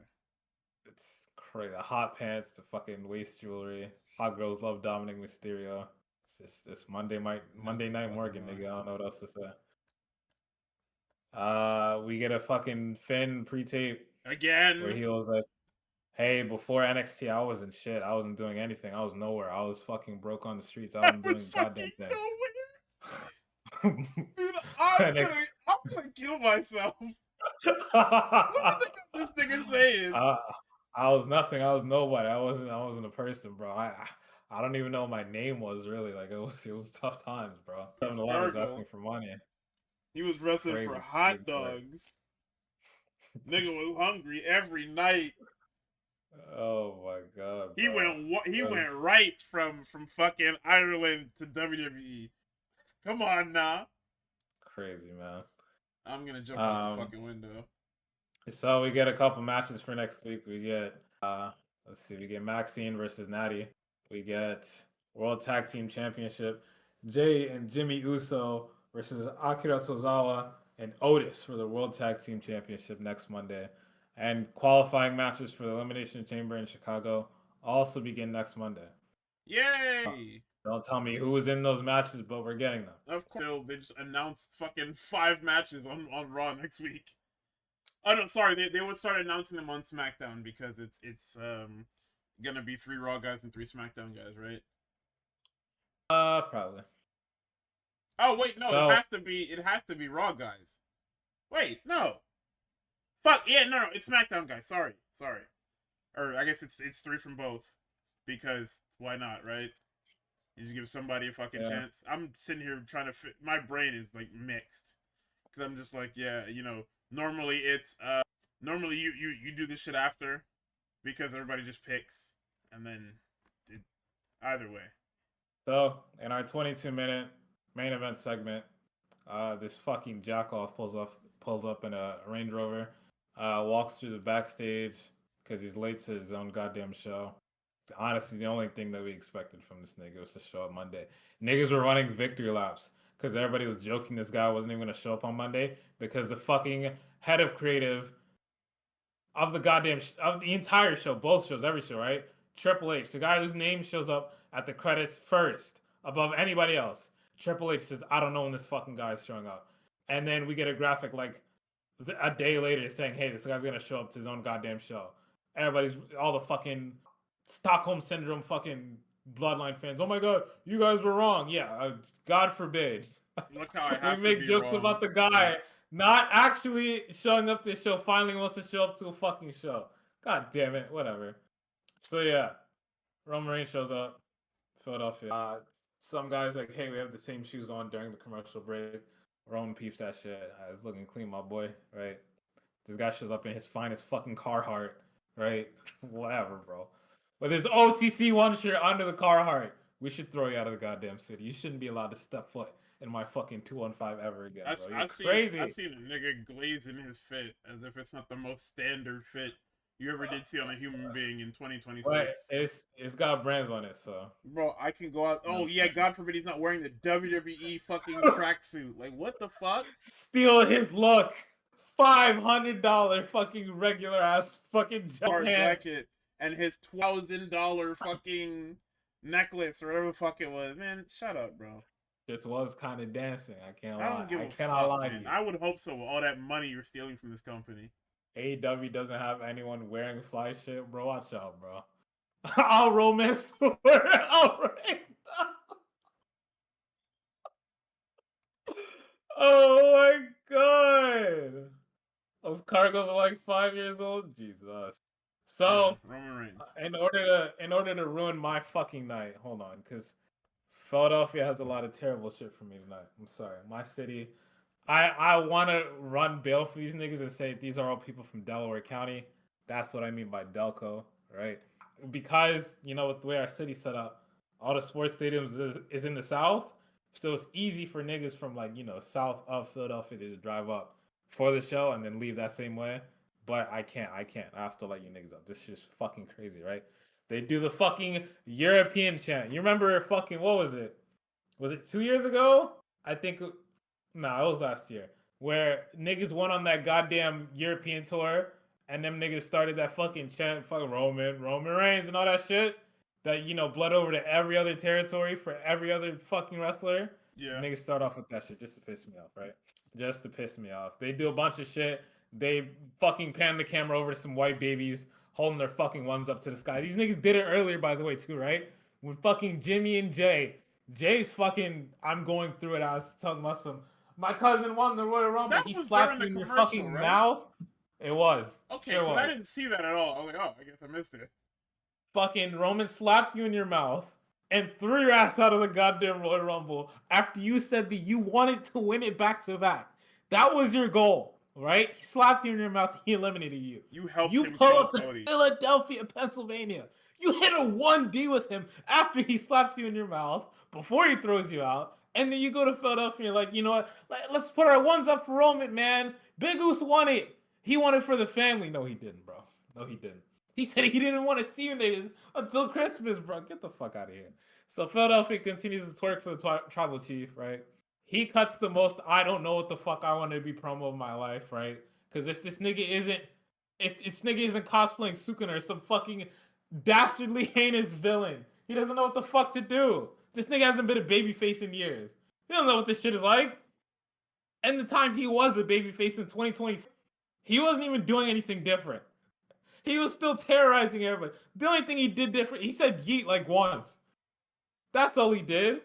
It's crazy. Hot pants to fucking waist jewelry. Hot girls love Dominic Mysterio. It's just this Monday Night Morgan, nigga. I don't know what else to say. We get a fucking Finn pre-tape
again,
where he was like, hey, before NXT, I wasn't shit. I wasn't doing anything. I was nowhere. I was fucking broke on the streets. I wasn't doing goddamn thing.
Dude, I'm gonna kill myself. What do you think this nigga saying?
I was nothing. I was nobody. I wasn't a person, bro. I don't even know what my name was really. Like it was tough times, bro. 7-Eleven was asking for money.
He was wrestling for hot dogs. Nigga was hungry every night.
Oh my god, bro.
He went right from fucking Ireland to WWE. Come on now.
Crazy, man.
I'm gonna jump out the fucking window.
So we get a couple matches for next week. We get we get Maxine versus Natty. We get World Tag Team Championship, Jay and Jimmy Uso versus Akira Tozawa and Otis for the World Tag Team Championship next Monday. And qualifying matches for the Elimination Chamber in Chicago also begin next Monday.
Yay!
Don't tell me who was in those matches, but we're getting them.
Of course. So they just announced fucking 5 matches on Raw next week. Oh no, sorry, they would start announcing them on SmackDown because it's gonna be 3 Raw guys and 3 SmackDown guys, right?
Probably.
Oh wait, no, it has to be Raw guys. Wait, no. Fuck, yeah, no, it's SmackDown guys. Sorry. Or I guess it's 3 from both. Because why not, right? You just give somebody a fucking chance. I'm sitting here trying to my brain is like mixed. Cuz I'm just like, yeah, Normally it's normally you do this shit after because everybody just picks and then either way.
So in our 22-minute main event segment, this fucking jackoff pulls up in a Range Rover, walks through the backstage because he's late to his own goddamn show. Honestly, the only thing that we expected from this nigga was to show up Monday. Niggas were running victory laps because everybody was joking this guy wasn't even gonna show up on Monday because the fucking head of creative of the goddamn of the entire show, both shows, every show, right? Triple H, the guy whose name shows up at the credits first above anybody else. Triple H says, "I don't know when this fucking guy is showing up," and then we get a graphic like a day later saying, "Hey, this guy's gonna show up to his own goddamn show." Everybody's all the fucking Stockholm syndrome fucking bloodline fans. Oh my god, you guys were wrong. Yeah, God forbid.
Look how I have
we make
to be
jokes
wrong.
about the guy not actually showing up to the show. Finally wants to show up to a fucking show. God damn it. Whatever. So yeah, Roman Reigns shows up, Philadelphia. Some guys like, hey, we have the same shoes on during the commercial break. Roman peeps that shit. I was looking clean, my boy. Right. This guy shows up in his finest fucking Carhartt. Right. Whatever, bro. With his OCC one shirt under the Carhartt. We should throw you out of the goddamn city. You shouldn't be allowed to step foot in my fucking 215 ever again, bro. You're crazy.
I've seen a nigga glazing his fit as if it's not the most standard fit you ever did see on a human being in 2026.
But it's got brands on it, so.
Bro, I can go out. Oh yeah, God forbid he's not wearing the WWE fucking tracksuit. Like what the fuck?
Steal his look. $500 fucking regular ass fucking
jacket and his $1,000 fucking necklace or whatever the fuck it was. Man, shut up, bro.
It was kind of dancing. I can't lie.
I don't give a fuck, man. I would hope so with all that money you're stealing from this company.
AEW doesn't have anyone wearing fly shit, bro. Watch out, bro. I'll romance. Oh my god. Those cargos are like 5 years old. Jesus. So
Roman Reigns.
In order to ruin my fucking night, hold on, because Philadelphia has a lot of terrible shit for me tonight. I'm sorry. My city. I want to run bail for these niggas and say these are all people from Delaware County. That's what I mean by Delco, right? Because, you know, with the way our city's set up, all the sports stadiums is in the south. So it's easy for niggas from, like, you know, south of Philadelphia to just drive up for the show and then leave that same way. But I can't. I have to let you niggas up. This is just fucking crazy, right? They do the fucking European chant. You remember fucking, what was it? Was it 2 years ago? I think... Nah, it was last year. Where niggas went on that goddamn European tour and them niggas started that fucking chant, fucking Roman Reigns and all that shit. That, you know, bled over to every other territory for every other fucking wrestler.
Yeah.
Niggas start off with that shit just to piss me off, right? Just to piss me off. They do a bunch of shit. They fucking pan the camera over to some white babies holding their fucking ones up to the sky. These niggas did it earlier, by the way, too, right? When fucking Jimmy and Jay's fucking, I'm going through it. I was talking about some... My cousin won the Royal Rumble. He slapped you in your fucking mouth. It was.
Okay, sure was. I didn't see that at all. I was like, oh, I guess I missed it.
Fucking Roman slapped you in your mouth and threw your ass out of the goddamn Royal Rumble after you said that you wanted to win it back to back. That was your goal, right? He slapped you in your mouth. He eliminated you.
You helped
him. You pull up to Philadelphia, Pennsylvania. You hit a 1D with him after he slaps you in your mouth before he throws you out. And then you go to Philadelphia, you're like, you know what? Let's put our ones up for Roman, man. Big Goose won it. He won it for the family. No, he didn't, bro. No, he didn't. He said he didn't want to see you niggas until Christmas, bro. Get the fuck out of here. So Philadelphia continues to twerk for the tribal chief, right? He cuts the most I don't know what the fuck I want to be promo of my life, right? Because if this nigga isn't cosplaying Sukuna or some fucking dastardly heinous villain, he doesn't know what the fuck to do. This nigga hasn't been a babyface in years. He doesn't know what this shit is like. And the time he was a babyface in 2020, he wasn't even doing anything different. He was still terrorizing everybody. The only thing he did different, he said yeet like once. That's all he did.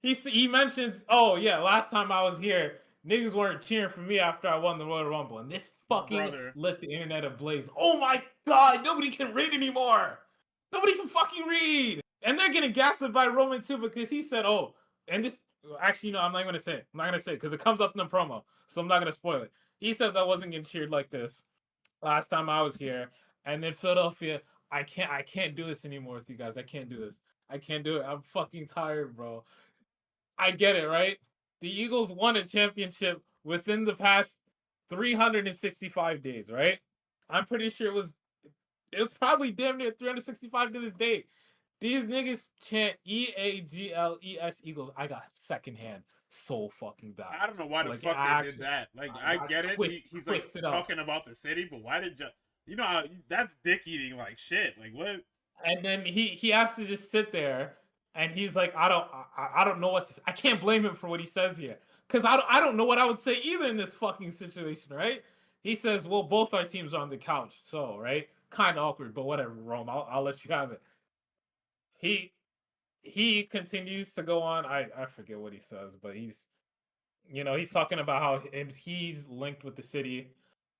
He mentions, oh yeah, last time I was here, niggas weren't cheering for me after I won the Royal Rumble. And this fucking lit the internet ablaze. Oh my god, nobody can read anymore. Nobody can fucking read. And they're getting gaslit by Roman too because he said, oh, and this, actually, no, I'm not going to say it. I'm not going to say it because it comes up in the promo. So I'm not going to spoil it. He says I wasn't getting cheered like this last time I was here. And then Philadelphia, I can't do this anymore with you guys. I can't do this. I can't do it. I'm fucking tired, bro. I get it, right? The Eagles won a championship within the past 365 days, right? I'm pretty sure it was probably damn near 365 to this day. These niggas chant EAGLES Eagles. I got secondhand so fucking bad.
I don't know why the
Like,
fuck they did that. Like, I get it. He's like
twisted up.
talking about the city, but why did you know how that's dick eating like shit. Like what?
And then he has to just sit there, and he's like, I don't know what to say. I can't blame him for what he says here, because I don't know what I would say either in this fucking situation, right? He says, well, both our teams are on the couch, so right, kind of awkward, but whatever, Rome. I'll let you have it. He continues to go on. I forget what he says, but he's talking about how he's linked with the city.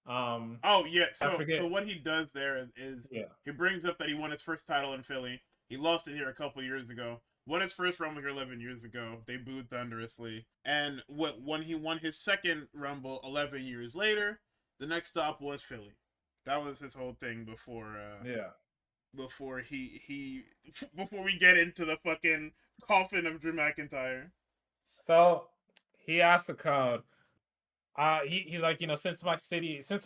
Oh yeah, so what he does there is
Yeah.
he brings up that he won his first title in Philly. He lost it here a couple years ago. Won his first Rumble here 11 years ago. They booed thunderously. And when he won his second Rumble 11 years later, the next stop was Philly. That was his whole thing before. Before before we get into the fucking coffin of Drew McIntyre.
So he asked the crowd. He's like, since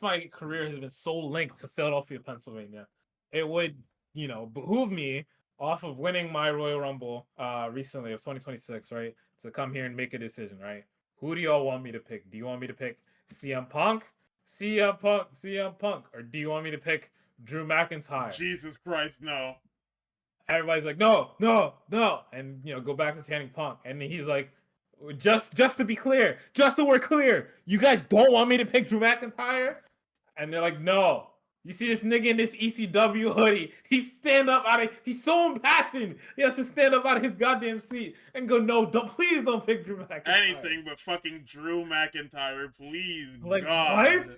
my career has been so linked to Philadelphia, Pennsylvania, it would, behoove me off of winning my Royal Rumble recently of 2026, right, to come here and make a decision, right? Who do y'all want me to pick? Do you want me to pick CM Punk, or do you want me to pick Drew McIntyre?
Jesus Christ, no.
Everybody's like, no, and go back to chanting Punk, and he's like, just to be clear, just so we're clear, you guys don't want me to pick Drew McIntyre? And they're like, no. You see this nigga in this ECW hoodie? He's so impassioned. He has to stand up out of his goddamn seat and go, no, please don't pick Drew McIntyre.
Anything but fucking Drew McIntyre, please,
like,
God.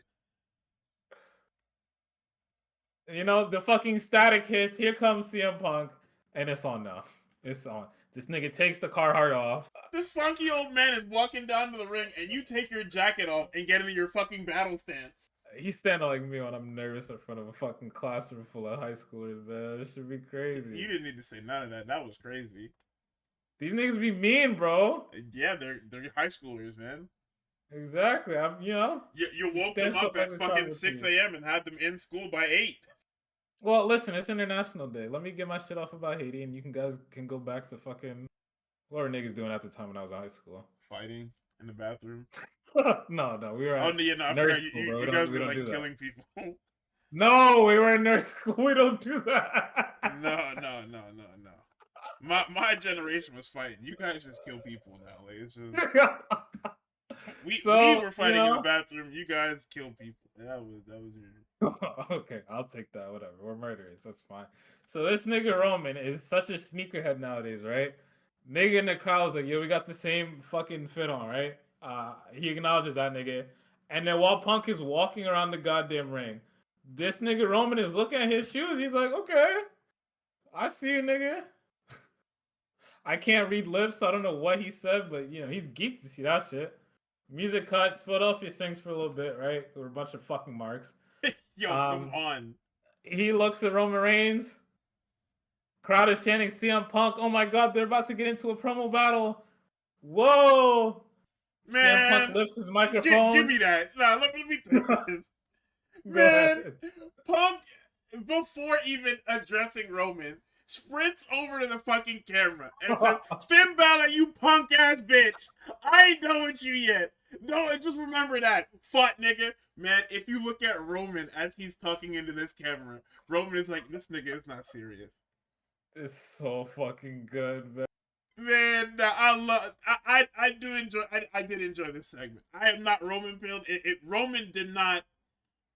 What? The fucking static hits. Here comes CM Punk, and it's on now. It's on. This nigga takes the Carhartt off.
This funky old man is walking down to the ring, and you take your jacket off and get into your fucking battle stance.
He's standing like me when I'm nervous in front of a fucking classroom full of high schoolers, man. This should be crazy.
You didn't need to say none of that. That was crazy.
These niggas be mean, bro.
Yeah, they're high schoolers, man.
Exactly.
You woke them up at fucking 6 a.m. and had them in school by 8.
Well, listen, it's International Day. Let me get my shit off about Haiti, and you guys can go back to fucking... What were niggas doing at the time when I was in high school?
Fighting in the bathroom.
No, we were
at nerd school, bro. You guys were like killing people.
No, we were in nerd school. We don't do that.
No. My generation was fighting. You guys just kill people now. Like, it's just... we were fighting in the bathroom. You guys kill people. That was your...
Okay, I'll take that. Whatever. We're murderers. That's fine. So this nigga Roman is such a sneakerhead nowadays, right? Nigga in the crowd's like, yo, we got the same fucking fit on, right? He acknowledges that nigga. And then while Punk is walking around the goddamn ring, this nigga Roman is looking at his shoes. He's like, okay, I see you, nigga. I can't read lips, so I don't know what he said, but, he's geeked to see that shit. Music cuts. Philadelphia sings for a little bit, right? There were a bunch of fucking marks.
Yo, come on.
He looks at Roman Reigns. Crowd is chanting CM Punk. Oh my God, they're about to get into a promo battle. Whoa.
Man.
CM Punk lifts his microphone.
Give me that. Nah, let me take this. Man, Punk, before even addressing Roman, sprints over to the fucking camera and says, Finn Balor, you punk ass bitch. I ain't done with you yet. No, just remember that. Fuck, nigga. Man, if you look at Roman as he's talking into this camera, Roman is like, this nigga is not serious.
It's so fucking good, man.
Man, I did enjoy this segment. I am not Roman pilled. Roman did not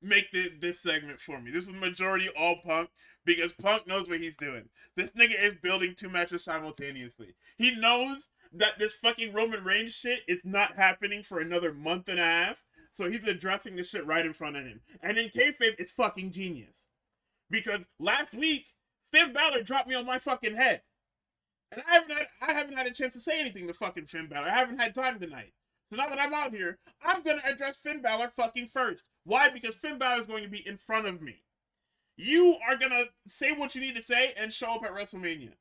make this segment for me. This is majority all Punk, because Punk knows what he's doing. This nigga is building 2 matches simultaneously. He knows that this fucking Roman Reigns shit is not happening for another month and a half, so he's addressing this shit right in front of him. And in kayfabe, it's fucking genius. Because last week, Finn Balor dropped me on my fucking head. And I haven't had a chance to say anything to fucking Finn Balor. I haven't had time tonight. So now that I'm out here, I'm gonna address Finn Balor fucking first. Why? Because Finn Balor is going to be in front of me. You are gonna say what you need to say and show up at WrestleMania.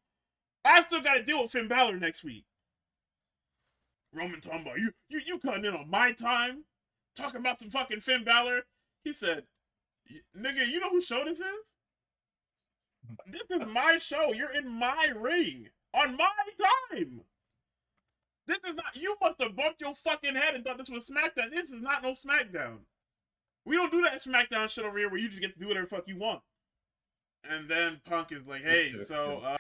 I still gotta deal with Finn Balor next week. Roman talking about you cutting in on my time, talking about some fucking Finn Balor. He said, "Nigga, you know whose show this is? This is my show. You're in my ring on my time. This is not. You must have bumped your fucking head and thought this was SmackDown. This is not no SmackDown. We don't do that SmackDown shit over here where you just get to do whatever the fuck you want." And then Punk is like, "Hey, so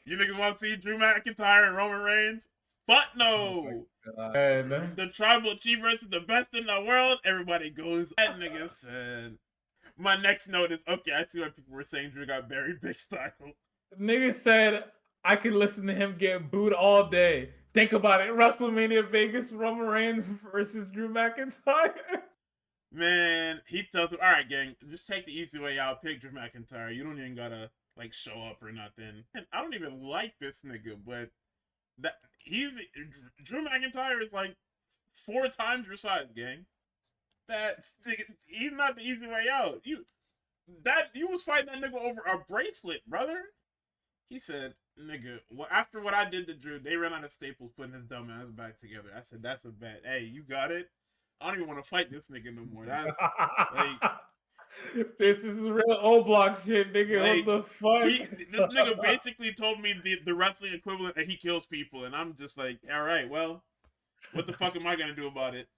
you niggas want to see Drew McIntyre and Roman Reigns? Fuck no. The Tribal Chief versus the best in the world." Everybody goes. That nigga said. My next note is, okay, I see why people were saying Drew got buried big style.
Nigga said I could listen to him get booed all day. Think about it. WrestleMania Vegas, Roman Reigns versus Drew McIntyre.
Man, he tells him, all right, gang, just take the easy way out. Pick Drew McIntyre. You don't even gotta, like, show up or nothing. And I don't even like this nigga, but Drew McIntyre is, like, 4 times your size, gang. He's not the easy way out. You was fighting that nigga over a bracelet, brother. He said, "Nigga, after what I did to Drew, they ran out of staples putting his dumb ass back together." I said, "That's a bet. Hey, you got it. I don't even want to fight this nigga no more." That's like,
this is real O Block shit, nigga. Like, what the fuck?
This nigga basically told me the wrestling equivalent that he kills people, and I'm just like, all right, well, what the fuck am I gonna do about it?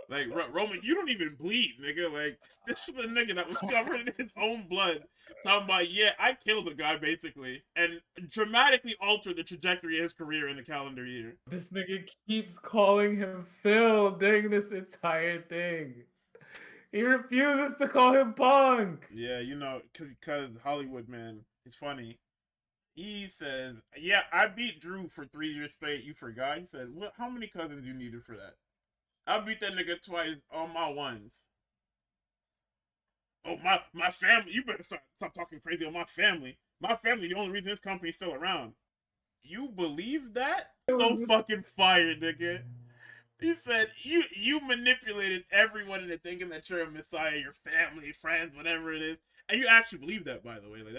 Like, Roman, you don't even bleed, nigga. Like, this is the nigga that was covered in his own blood. Talking about, yeah, I killed the guy, basically. And dramatically altered the trajectory of his career in the calendar year.
This nigga keeps calling him Phil during this entire thing. He refuses to call him Punk.
Yeah, you know, because Hollywood, man, it's funny. He says, yeah, I beat Drew for 3 years straight. You forgot? He said, well, how many cousins you needed for that? I beat that nigga twice on my ones. Oh, my family. You better stop talking crazy on my family. My family, the only reason this company's still around. You believe that? So fucking fired, nigga. He said, you manipulated everyone into thinking that you're a messiah, your family, friends, whatever it is. And you actually believe that, by the way. Like,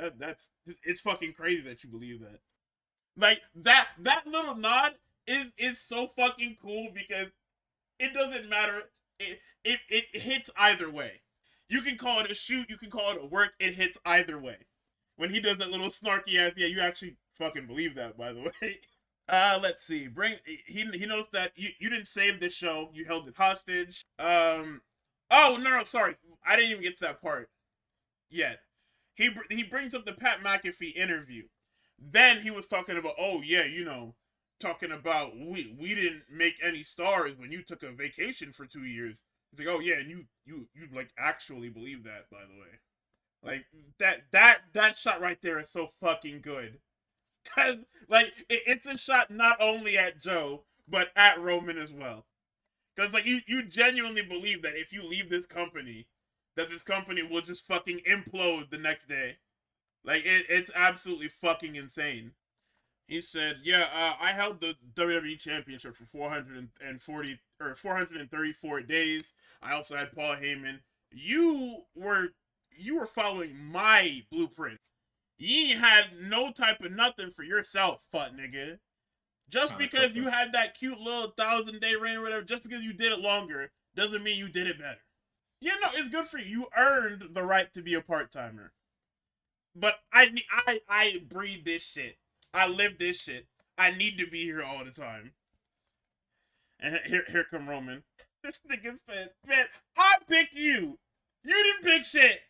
it's fucking crazy that you believe that. Like, that little nod is so fucking cool because it doesn't matter. It hits either way. You can call it a shoot. You can call it a work. It hits either way. When he does that little snarky ass, yeah, you actually fucking believe that, by the way. Let's see. He knows that you didn't save this show. You held it hostage. Oh no, sorry. I didn't even get to that part yet. He brings up the Pat McAfee interview. Then he was talking about, oh yeah, you know, talking about we didn't make any stars when you took a vacation for 2 years. It's like, oh yeah, and you like actually believe that, by the way. Like that shot right there is so fucking good. Cause like it's a shot not only at Joe, but at Roman as well. Cause like you genuinely believe that if you leave this company, that this company will just fucking implode the next day. Like it's absolutely fucking insane. He said, "Yeah, I held the WWE Championship for 434 days. I also had Paul Heyman. You were following my blueprint. You ain't had no type of nothing for yourself, fuck nigga. Just because you had that cute little 1,000-day reign or whatever, just because you did it longer, doesn't mean you did it better. Yeah, no, it's good for you. You earned the right to be a part-timer. But I breathe this shit. I live this shit. I need to be here all the time." And here come Roman. This nigga said, "Man, I picked you. You didn't pick shit.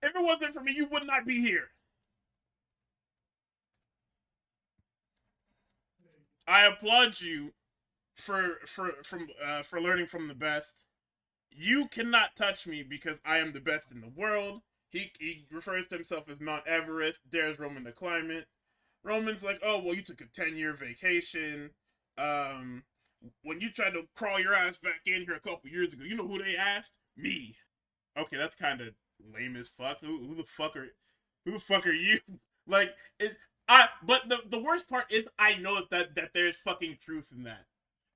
If it wasn't for me, you would not be here." I applaud you for learning from the best. You cannot touch me because I am the best in the world. He refers to himself as Mount Everest, dares Roman to climb it. Roman's like, oh, well, you took a 10-year vacation. When you tried to crawl your ass back in here a couple years ago, you know who they asked? Me. Okay, that's kind of lame as fuck. Who the fuck are you? Like, but the worst part is I know that there's fucking truth in that.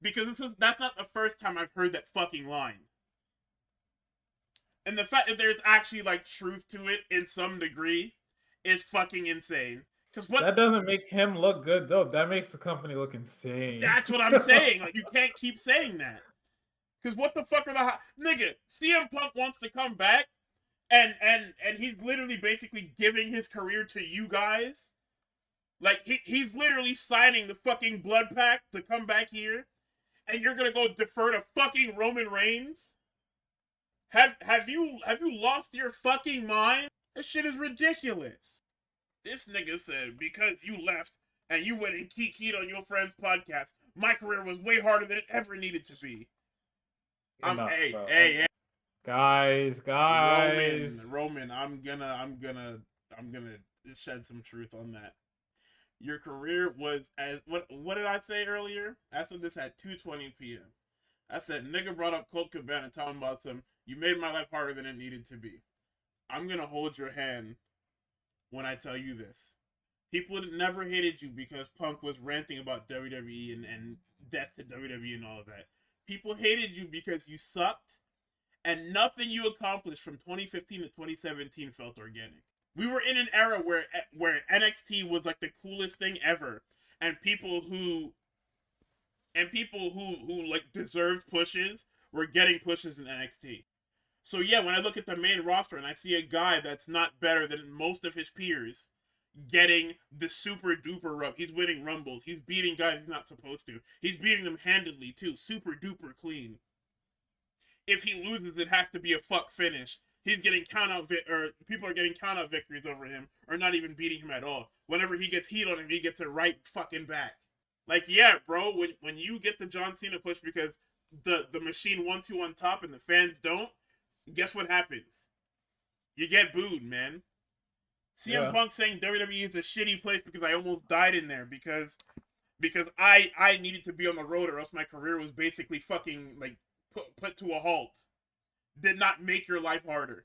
Because that's not the first time I've heard that fucking line. And the fact that there's actually like truth to it in some degree is fucking insane. Because
That doesn't make him look good though. That makes the company look insane.
That's what I'm saying. Like, you can't keep saying that. Because what the fuck are the nigga? CM Punk wants to come back, and he's literally basically giving his career to you guys. Like, he's literally signing the fucking blood pact to come back here, and you're gonna go defer to fucking Roman Reigns? Have you lost your fucking mind? This shit is ridiculous. This nigga said because you left and you went and kikied on your friend's podcast, my career was way harder than it ever needed to be. Hey,
guys,
Roman, I'm gonna shed some truth on that. Your career was as what did I say earlier? I said this at 2:20 p.m. I said nigga brought up Colt Cabana talking about you made my life harder than it needed to be. I'm gonna hold your hand when I tell you this. People never hated you because Punk was ranting about WWE and death to WWE and all of that. People hated you because you sucked, and nothing you accomplished from 2015 to 2017 felt organic. We were in an era where NXT was like the coolest thing ever, and people who like deserved pushes were getting pushes in NXT. So yeah, when I look at the main roster and I see a guy that's not better than most of his peers getting the super duper rub, he's winning rumbles, he's beating guys he's not supposed to, he's beating them handedly too, super duper clean. If he loses, it has to be a fuck finish. He's getting or people are getting count out victories over him, or not even beating him at all. Whenever he gets heat on him, he gets it right fucking back. Like, yeah, bro, when you get the John Cena push because the machine wants you on top and the fans don't, guess what happens? You get booed, man. CM Punk saying WWE is a shitty place because I almost died in there because I needed to be on the road or else my career was basically fucking like put to a halt. Did not make your life harder.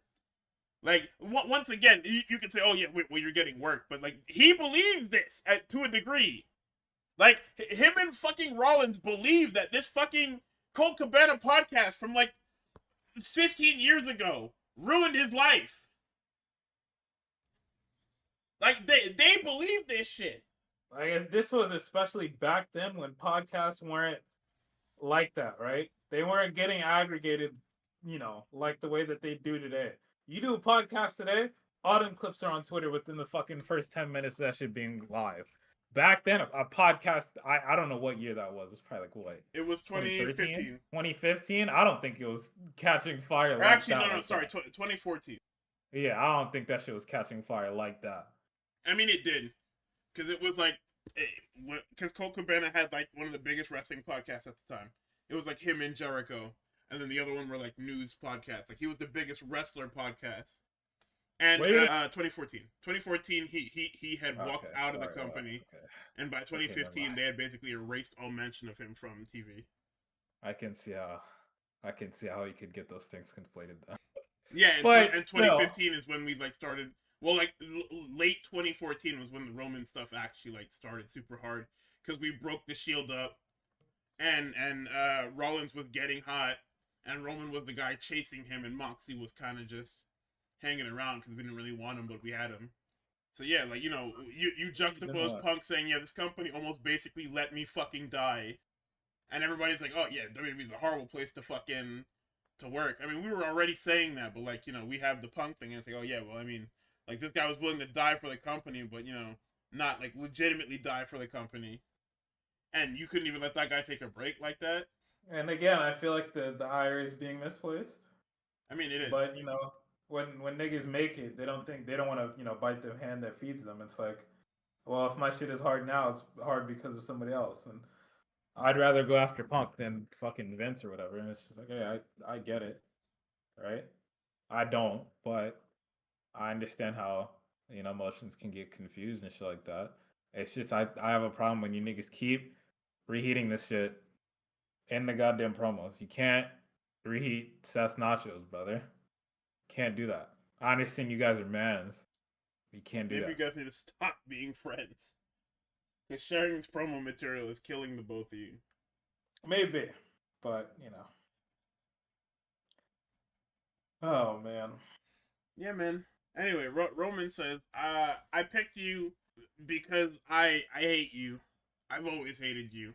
Like, once again, you can say, oh yeah, well you're getting work, but like he believes this to a degree. Like, him and fucking Rollins believe that this fucking Colt Cabana podcast from like 15 years ago ruined his life. Like, they believe this shit.
Like, this was especially back then when podcasts weren't like that, right? They weren't getting aggregated, like the way that they do today. You do a podcast today, all them clips are on Twitter within the fucking first 10 minutes of that shit being live. Back then, a podcast, I don't know what year that was. It was probably like, what?
It was 2015.
2015? I don't think it was catching fire
like actually, that. No, sorry, 2014.
Yeah, I don't think that shit was catching fire like that.
I mean, it did. Because it was like, because Colt Cabana had like one of the biggest wrestling podcasts at the time. It was like him and Jericho. And then the other one were like news podcasts. Like, he was the biggest wrestler podcast. And 2014. 2014, he had walked out of the company. Okay. And by 2015, they had basically erased all mention of him from TV.
I can see how he could get those things conflated though.
Yeah, and 2015 is when we like started. Well, like late 2014 was when the Roman stuff actually like started super hard because we broke the Shield up, and Rollins was getting hot, and Roman was the guy chasing him, and Moxley was kind of just hanging around because we didn't really want him, but we had him. So yeah, like, you juxtapose Punk saying, yeah, this company almost basically let me fucking die, and everybody's like, oh yeah, WWE's a horrible place to work. I mean, we were already saying that, but like, we have the Punk thing, and it's like, oh yeah, well, I mean, like, this guy was willing to die for the company, but not like legitimately die for the company, and you couldn't even let that guy take a break like that.
And again, I feel like the hire is being misplaced.
I mean, it is.
But when niggas make it, they don't want to bite the hand that feeds them. It's like, well, if my shit is hard now, it's hard because of somebody else, and I'd rather go after Punk than fucking Vince or whatever. And it's just like, hey, I get it, right? I don't, but I understand how emotions can get confused and shit like that. It's just I have a problem when you niggas keep reheating this shit in the goddamn promos. You can't reheat Seth's nachos, brother. Can't do that. I understand you guys are mans. You can't do that.
Maybe you guys need to stop being friends. Because sharing this promo material is killing the both of you.
Maybe, but you know. Oh man.
Yeah, man. Anyway, Roman says, I picked you because I hate you. I've always hated you.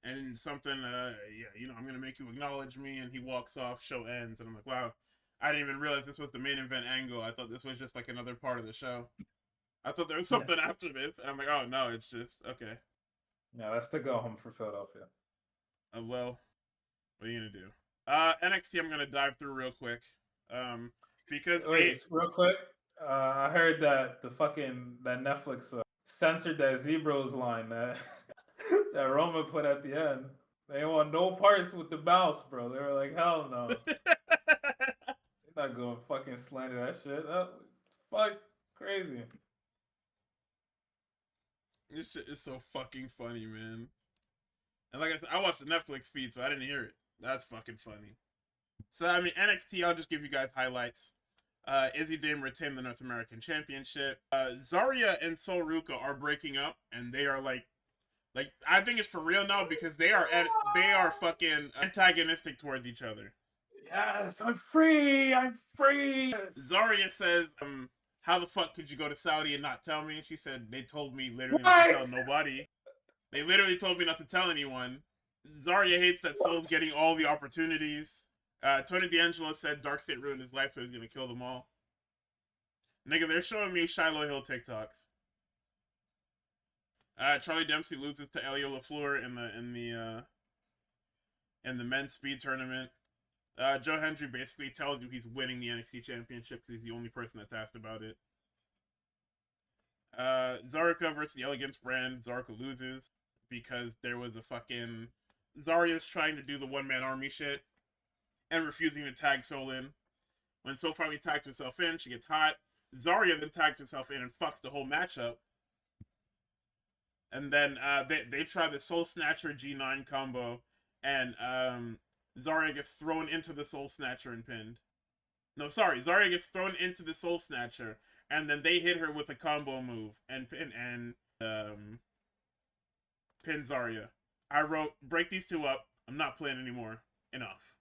And something, yeah, you know, I'm gonna make you acknowledge me. And he walks off. Show ends, and I'm like, wow, I didn't even realize this was the main event angle. I thought this was just like another part of the show. I thought there was something after this, and I'm like, oh no, it's just okay.
Yeah, that's the go home for Philadelphia.
Well, what are you gonna do? NXT, I'm gonna dive through real quick. Because
Wait, real quick. I heard that that Netflix censored that Zebros line that that Roman put at the end. They want no parts with the mouse, bro. They were like, hell no. They're not going to fucking slander that shit. Fuck crazy.
This shit is so fucking funny, man. And like I said, I watched the Netflix feed, so I didn't hear it. That's fucking funny. So, I mean, NXT, I'll just give you guys highlights. Izzy Dame retained the North American Championship. Zarya and Sol Ruka are breaking up, and they are like, I think it's for real now because they are fucking antagonistic towards each other.
Yes, I'm free. I'm free.
Zarya says, how the fuck could you go to Saudi and not tell me? She said, they told me literally not to tell nobody. They literally told me not to tell anyone. Zarya hates that Sol's getting all the opportunities. Tony D'Angelo said Dark State ruined his life, so he's gonna kill them all. Nigga, they're showing me Shiloh Hill TikToks. Charlie Dempsey loses to Elio LaFleur in the men's speed tournament. Joe Hendry basically tells you he's winning the NXT Championship because he's the only person that's asked about it. Zarka versus the Elegance brand. Zarka loses because there was a fucking... Zarya's trying to do the one-man army shit and refusing to tag Sol in. When Sol finally tags herself in, she gets hot. Zarya then tags herself in and fucks the whole matchup. And then they try the Soul Snatcher G9 combo, and Zarya gets thrown into the Soul Snatcher and pinned. No, sorry, Zarya gets thrown into the Soul Snatcher, and then they hit her with a combo move and pin Zarya. I wrote, break these two up. I'm not playing anymore. Enough.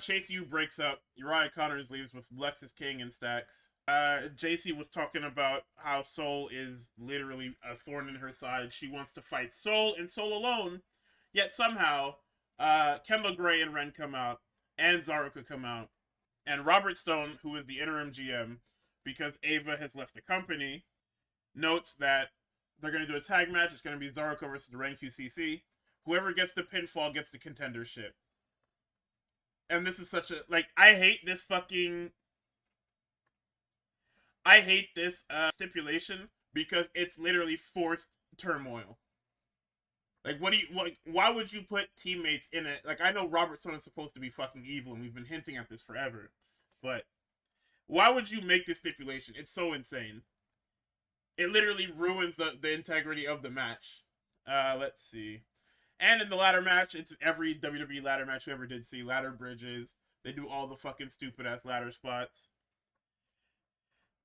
Chase U breaks up. Uriah Connors leaves with Lexus King and Stacks. JC was talking about how Sol is literally a thorn in her side. She wants to fight Sol and Sol alone. Yet somehow, Kendall Gray and Ren come out, and Zaruka come out. And Robert Stone, who is the interim GM, because Ava has left the company, notes that they're going to do a tag match. It's going to be Zaruka versus the Ren QCC. Whoever gets the pinfall gets the contendership. And this is such a... Like, I hate this stipulation because it's literally forced turmoil. Like, why would you put teammates in it? Like, I know Robert Stone is supposed to be fucking evil, and we've been hinting at this forever. But why would you make this stipulation? It's so insane. It literally ruins the integrity of the match. Let's see. And in the ladder match, it's every WWE ladder match you ever did see. Ladder bridges. They do all the fucking stupid-ass ladder spots.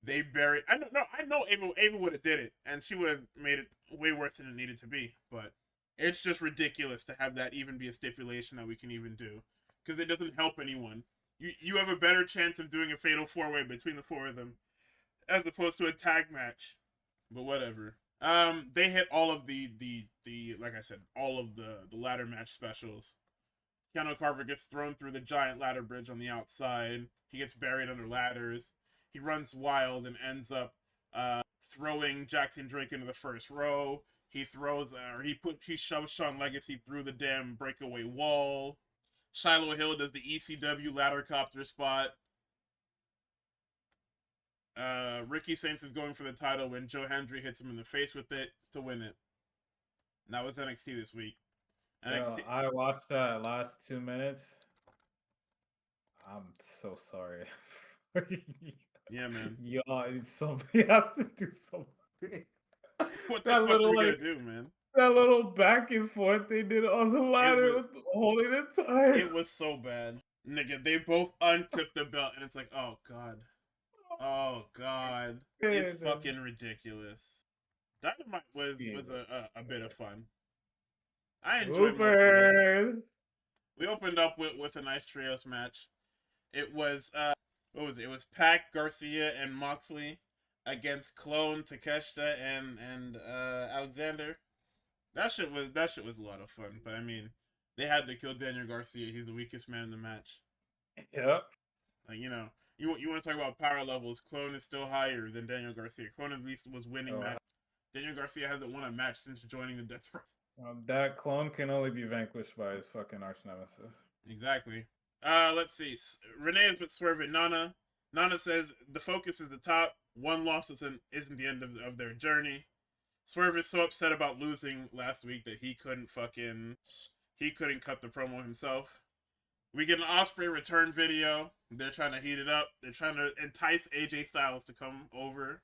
They bury... I know Ava would have did it, and she would have made it way worse than it needed to be, but it's just ridiculous to have that even be a stipulation that we can even do. Because it doesn't help anyone. You have a better chance of doing a fatal four-way between the four of them, as opposed to a tag match. But whatever. They hit all of the like I said, all of the ladder match specials. Keanu Carver gets thrown through the giant ladder bridge on the outside. He gets buried under ladders. He runs wild and ends up throwing Jackson Drake into the first row. He throws, he shoves Shawn Legacy through the damn breakaway wall. Shiloh Hill does the ECW ladder copter spot. Ricky Saints is going for the title when Joe Hendry hits him in the face with it to win it. And that was NXT this week.
NXT... Yo, I watched that last 2 minutes. I'm so sorry.
Yeah, man.
Yo, somebody has to do something.
What the fuck are we gonna do, man?
That little back and forth they did on the ladder holding it tight.
It was so bad. Nigga, they both unclipped the belt and it's like, oh god. Oh god. It's fucking ridiculous. Dynamite was a bit of fun. I enjoyed most of it.
Hoopers.
We opened up with a nice trios match. It was what was it? It was Pac, Garcia, and Moxley against Clone, Takeshita, and Alexander. That shit was a lot of fun. But I mean, they had to kill Daniel Garcia. He's the weakest man in the match.
Yep.
Like you want to talk about power levels? Clone is still higher than Daniel Garcia. Clone at least was winning match. Daniel Garcia hasn't won a match since joining the Death Force.
That Clone can only be vanquished by his fucking arch nemesis.
Exactly. Let's see. Renee is with Swerve and Nana. Nana says the focus is the top. One loss isn't the end of their journey. Swerve is so upset about losing last week that he couldn't cut the promo himself. We get an Osprey return video. They're trying to heat it up. They're trying to entice AJ Styles to come over.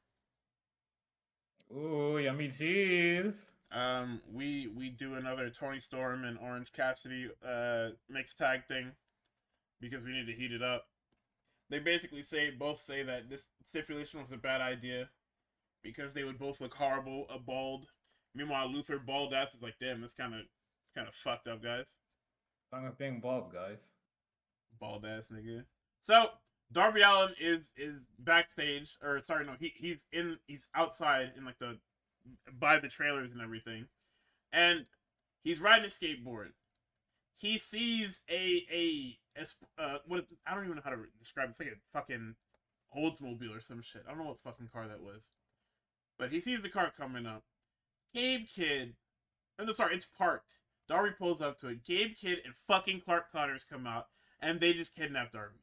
Ooh, yummy cheese.
We do another Tony Storm and Orange Cassidy mixed tag thing because we need to heat it up. They basically both say that this stipulation was a bad idea because they would both look horrible, bald. Meanwhile, Luther bald ass is like, damn, that's kind of fucked up, guys.
I'm being bald, guys.
Bald ass nigga. So Darby Allin is backstage, or sorry, no, he's outside in like by the trailers and everything, and he's riding a skateboard. He sees what I don't even know how to describe it. It's like a fucking Oldsmobile or some shit. I don't know what fucking car that was, but he sees the car coming up. Gabe Kidd, oh no, sorry, it's parked. Darby pulls up to it. Gabe Kidd and fucking Clark Connors come out, and they just kidnap Darby.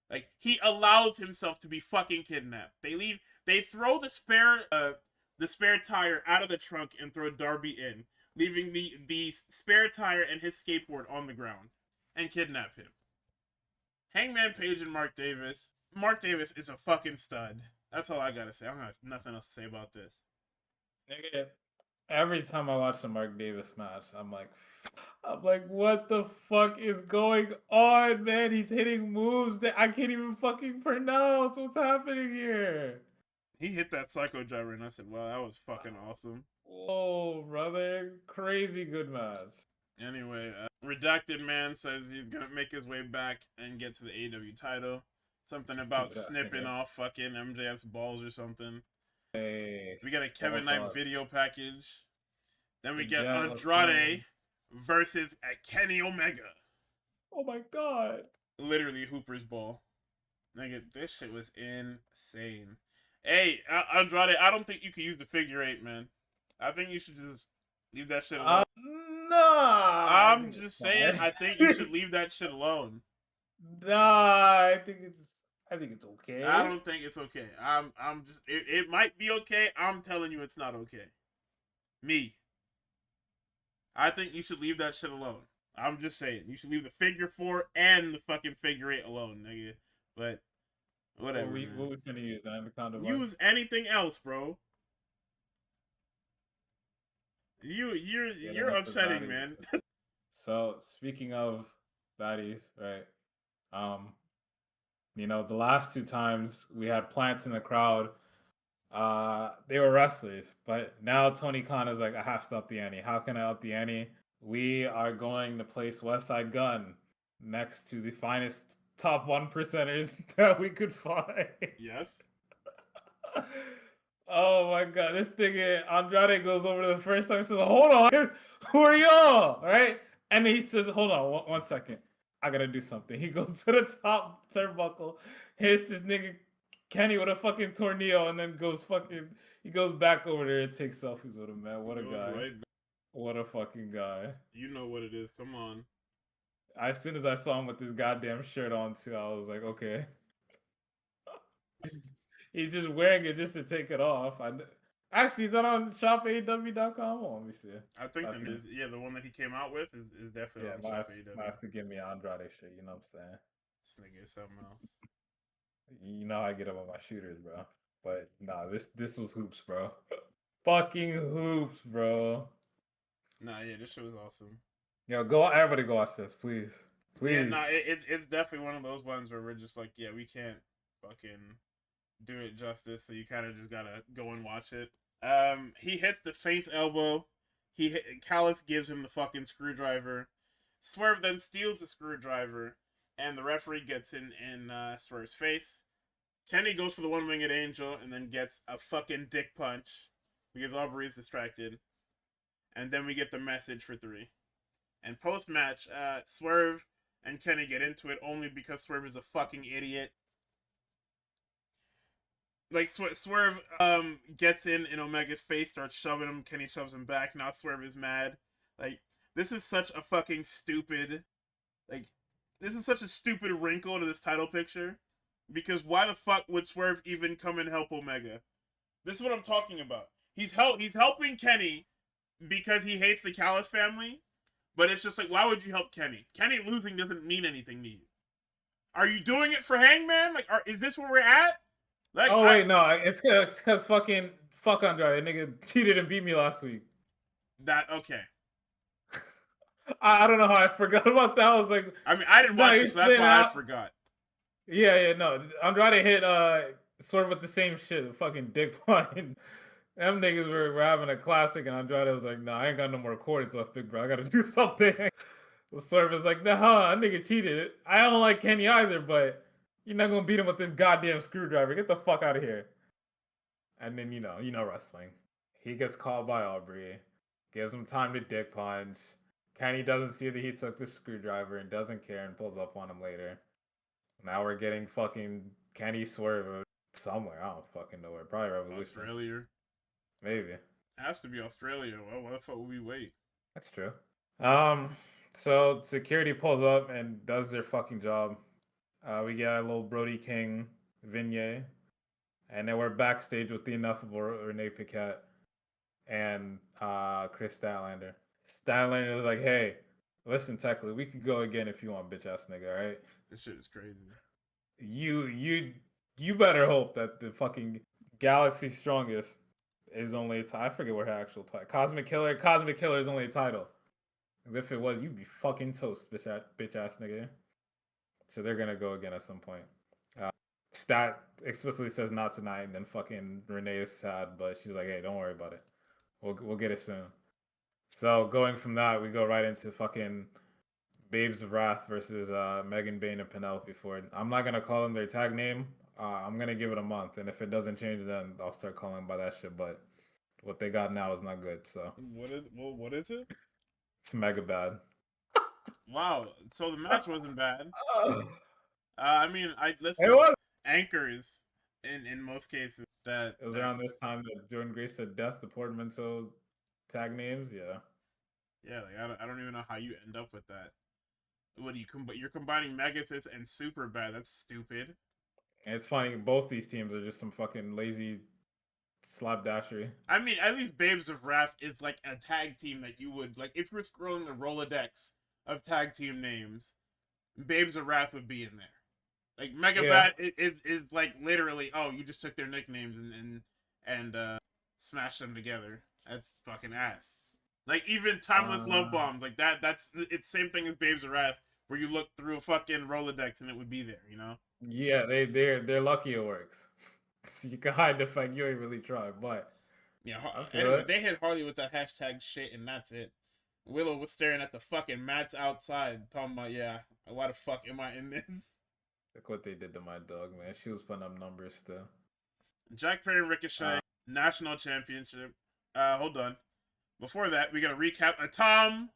Like, he allows himself to be fucking kidnapped. They throw the spare tire out of the trunk and throw Darby in, leaving the spare tire and his skateboard on the ground, and kidnap him. Hangman Page and Mark Davis. Mark Davis is a fucking stud. That's all I gotta say. I don't have nothing else to say about this.
Nigga, every time I watch the Mark Davis match, I'm like, what the fuck is going on, man? He's hitting moves that I can't even fucking pronounce. What's happening here?
He hit that psycho driver, and I said, wow, that was fucking awesome.
Whoa, brother. Crazy good match.
Anyway, Redacted Man says he's gonna make his way back and get to the AEW title. Something about snipping off fucking MJF's balls or something.
Hey,
we got a Kevin Knight video package. Then we get Andrade versus Kenny Omega.
Oh my god.
Literally Hooper's ball. Nigga, this shit was insane. Hey, Andrade, I don't think you can use the figure 8, man. I think you should just leave that shit alone.
Nah.
I'm just saying, I think you should leave that shit alone.
Nah, I think it's okay.
I don't think it's okay. I'm just it might be okay. I'm telling you it's not okay. Me. I think you should leave that shit alone. I'm just saying. You should leave the figure 4 and the fucking figure 8 alone, nigga. But whatever.
What we gonna use?
Use anything else, bro. You're upsetting, man.
So speaking of baddies, right? The last 2 times we had plants in the crowd, they were wrestlers, but now Tony Khan is like, I have to up the ante. How can I up the ante? We are going to place West Side Gun next to the finest top 1%ers that we could find.
Yes.
Oh my god, this thing, Andrade goes over to the first time and says, hold on, who are y'all? Right? And he says, hold on, one second. I gotta do something. He goes to the top turnbuckle, hits this nigga Kenny with a fucking tornado, and then he goes back over there and takes selfies with him, man. What a guy. Right. What a fucking guy.
You know what it is. Come on.
As soon as I saw him with this goddamn shirt on, too, I was like, okay. He's just wearing it just to take it off. Actually, is that on shopaw.com? Oh, let me see.
I think that is. Yeah, the one that he came out with is definitely on shopaw.
Might have to give me Andrade shit, you know what I'm saying?
This nigga is something else.
You know how I get up on my shooters, bro. But nah, this was hoops, bro. Fucking hoops, bro.
Nah, yeah, this shit was awesome.
Yo, everybody go watch this, please. Please.
Yeah, nah, it's definitely one of those ones where we're just like, yeah, we can't fucking do it justice, so you kind of just gotta go and watch it. He hits the feint elbow. Callis gives him the fucking screwdriver. Swerve then steals the screwdriver, and the referee gets in Swerve's face. Kenny goes for the one-winged angel and then gets a fucking dick punch because Aubrey is distracted. And then we get the message for 3. And post-match, Swerve and Kenny get into it only because Swerve is a fucking idiot. Like, Swerve gets in Omega's face, starts shoving him. Kenny shoves him back. Now Swerve is mad. Like, this is such a fucking stupid... Like, this is such a stupid wrinkle to this title picture. Because why the fuck would Swerve even come and help Omega? This is what I'm talking about. He's helping Kenny because he hates the Callis family. But it's just like, why would you help Kenny? Kenny losing doesn't mean anything to you. Are you doing it for Hangman? Like, is this where we're at? Like,
it's because fuck Andrade. Nigga cheated and beat me last week.
Okay.
I don't know how I forgot about that. I was like,
I mean, I didn't watch it, so that's why I forgot.
Yeah, no. Andrade hit sort of with the same shit, fucking dick punch. Them niggas were having a classic, and Andrade was like, "Nah, I ain't got no more quarters left, big bro. I gotta do something." Swerve is like, "Nah, that nigga cheated. I don't like Kenny either, but you're not gonna beat him with this goddamn screwdriver. Get the fuck out of here." And then you know wrestling. He gets called by Aubrey, gives him time to dick punch. Kenny doesn't see that he took the screwdriver and doesn't care and pulls up on him later. Now we're getting fucking Kenny Swerve somewhere. I don't fucking know where. Probably Revolution.
Australia.
Maybe.
It has to be Australia. Well, why the fuck would we wait?
That's true. So security pulls up and does their fucking job. We get a little Brody King vignette. And then we're backstage with the ineffable Renee Paquette and Chris Statlander. Statlander is like, "Hey, listen, technically, we could go again if you want, bitch ass nigga, alright?
This shit is crazy.
You better hope that the fucking Galaxy Strongest is only a title. I forget what her actual title. Cosmic Killer is only a title. If it was, you'd be fucking toast, bitch ass nigga." So they're gonna go again at some point. Stat explicitly says not tonight, and then fucking Renee is sad, but she's like, "Hey, don't worry about it. We'll get it soon." So going from that, we go right into fucking Babes of Wrath versus Megan Bayne and Penelope Ford. I'm not gonna call them their tag name. I'm gonna give it a month, and if it doesn't change, then I'll start calling them by that shit. But what they got now is not good. So
what is it?
It's mega bad.
Wow. So the match wasn't bad. I mean, listen.
It was
anchors in most cases. That
it was around this time that Jordan Grace said death the portmanteau tag names. Yeah.
Yeah, like I don't even know how you end up with that. What do you're combining Megasis and Superbad? That's stupid.
And it's funny, both these teams are just some fucking lazy slapdashery.
I mean, at least Babes of Wrath is like a tag team that you would like if you were scrolling the Rolodex of tag team names, Babes of Wrath would be in there. Like Megabad is like literally, oh, you just took their nicknames and smashed them together. That's fucking ass. Like even Timeless Love Bombs, like that's it's same thing as Babes of Wrath, where you look through a fucking Rolodex and it would be there, you know?
Yeah, they're lucky it works. So you can hide the fact you ain't really tried, but
yeah. Anyway, they hit Harley with that hashtag shit, and that's it. Willow was staring at the fucking mats outside, talking about, yeah, why the fuck am I in this?
Look what they did to my dog, man. She was putting up numbers still.
Jack Perry and Ricochet, national championship. Hold on. Before that, we got to recap. Tom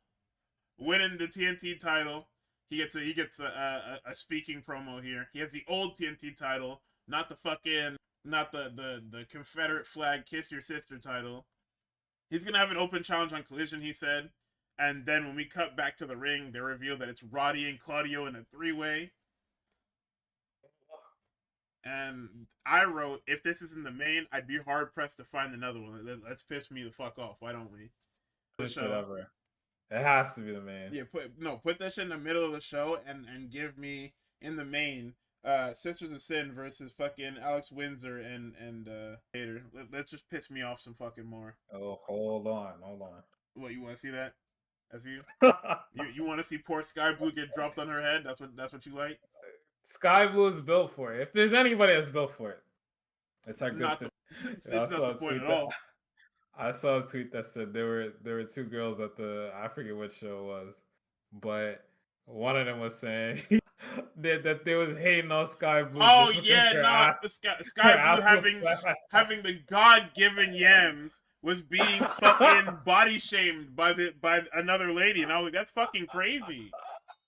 winning the TNT title. He gets a speaking promo here. He has the old TNT title, not the Confederate flag kiss your sister title. He's gonna have an open challenge on Collision, he said. And then when we cut back to the ring, they reveal that it's Roddy and Claudio in a 3-way. And I wrote, if this isn't the main, I'd be hard pressed to find another one. Let's piss me the fuck off. Why don't we?
Whatever. It has to be the main.
Yeah, put that shit in the middle of the show and give me in the main Sisters of Sin versus fucking Alex Windsor and Hater. Let's just piss me off some fucking more.
Oh, hold on.
What, you want to see that? That's you? You want to see poor Sky Blue get dropped on her head? That's what you like?
Sky Blue is built for it. If there's anybody that's built for it, it's our good sister.
It's not the point at all.
I saw a tweet that said there were two girls at the I forget what show it was, but one of them was saying that they was hating on Sky Blue
Oh
just because
yeah, no,
her
Sky Blue
ass was fat.
having the God-given yams was being fucking body shamed by another lady, and I was like, that's fucking crazy.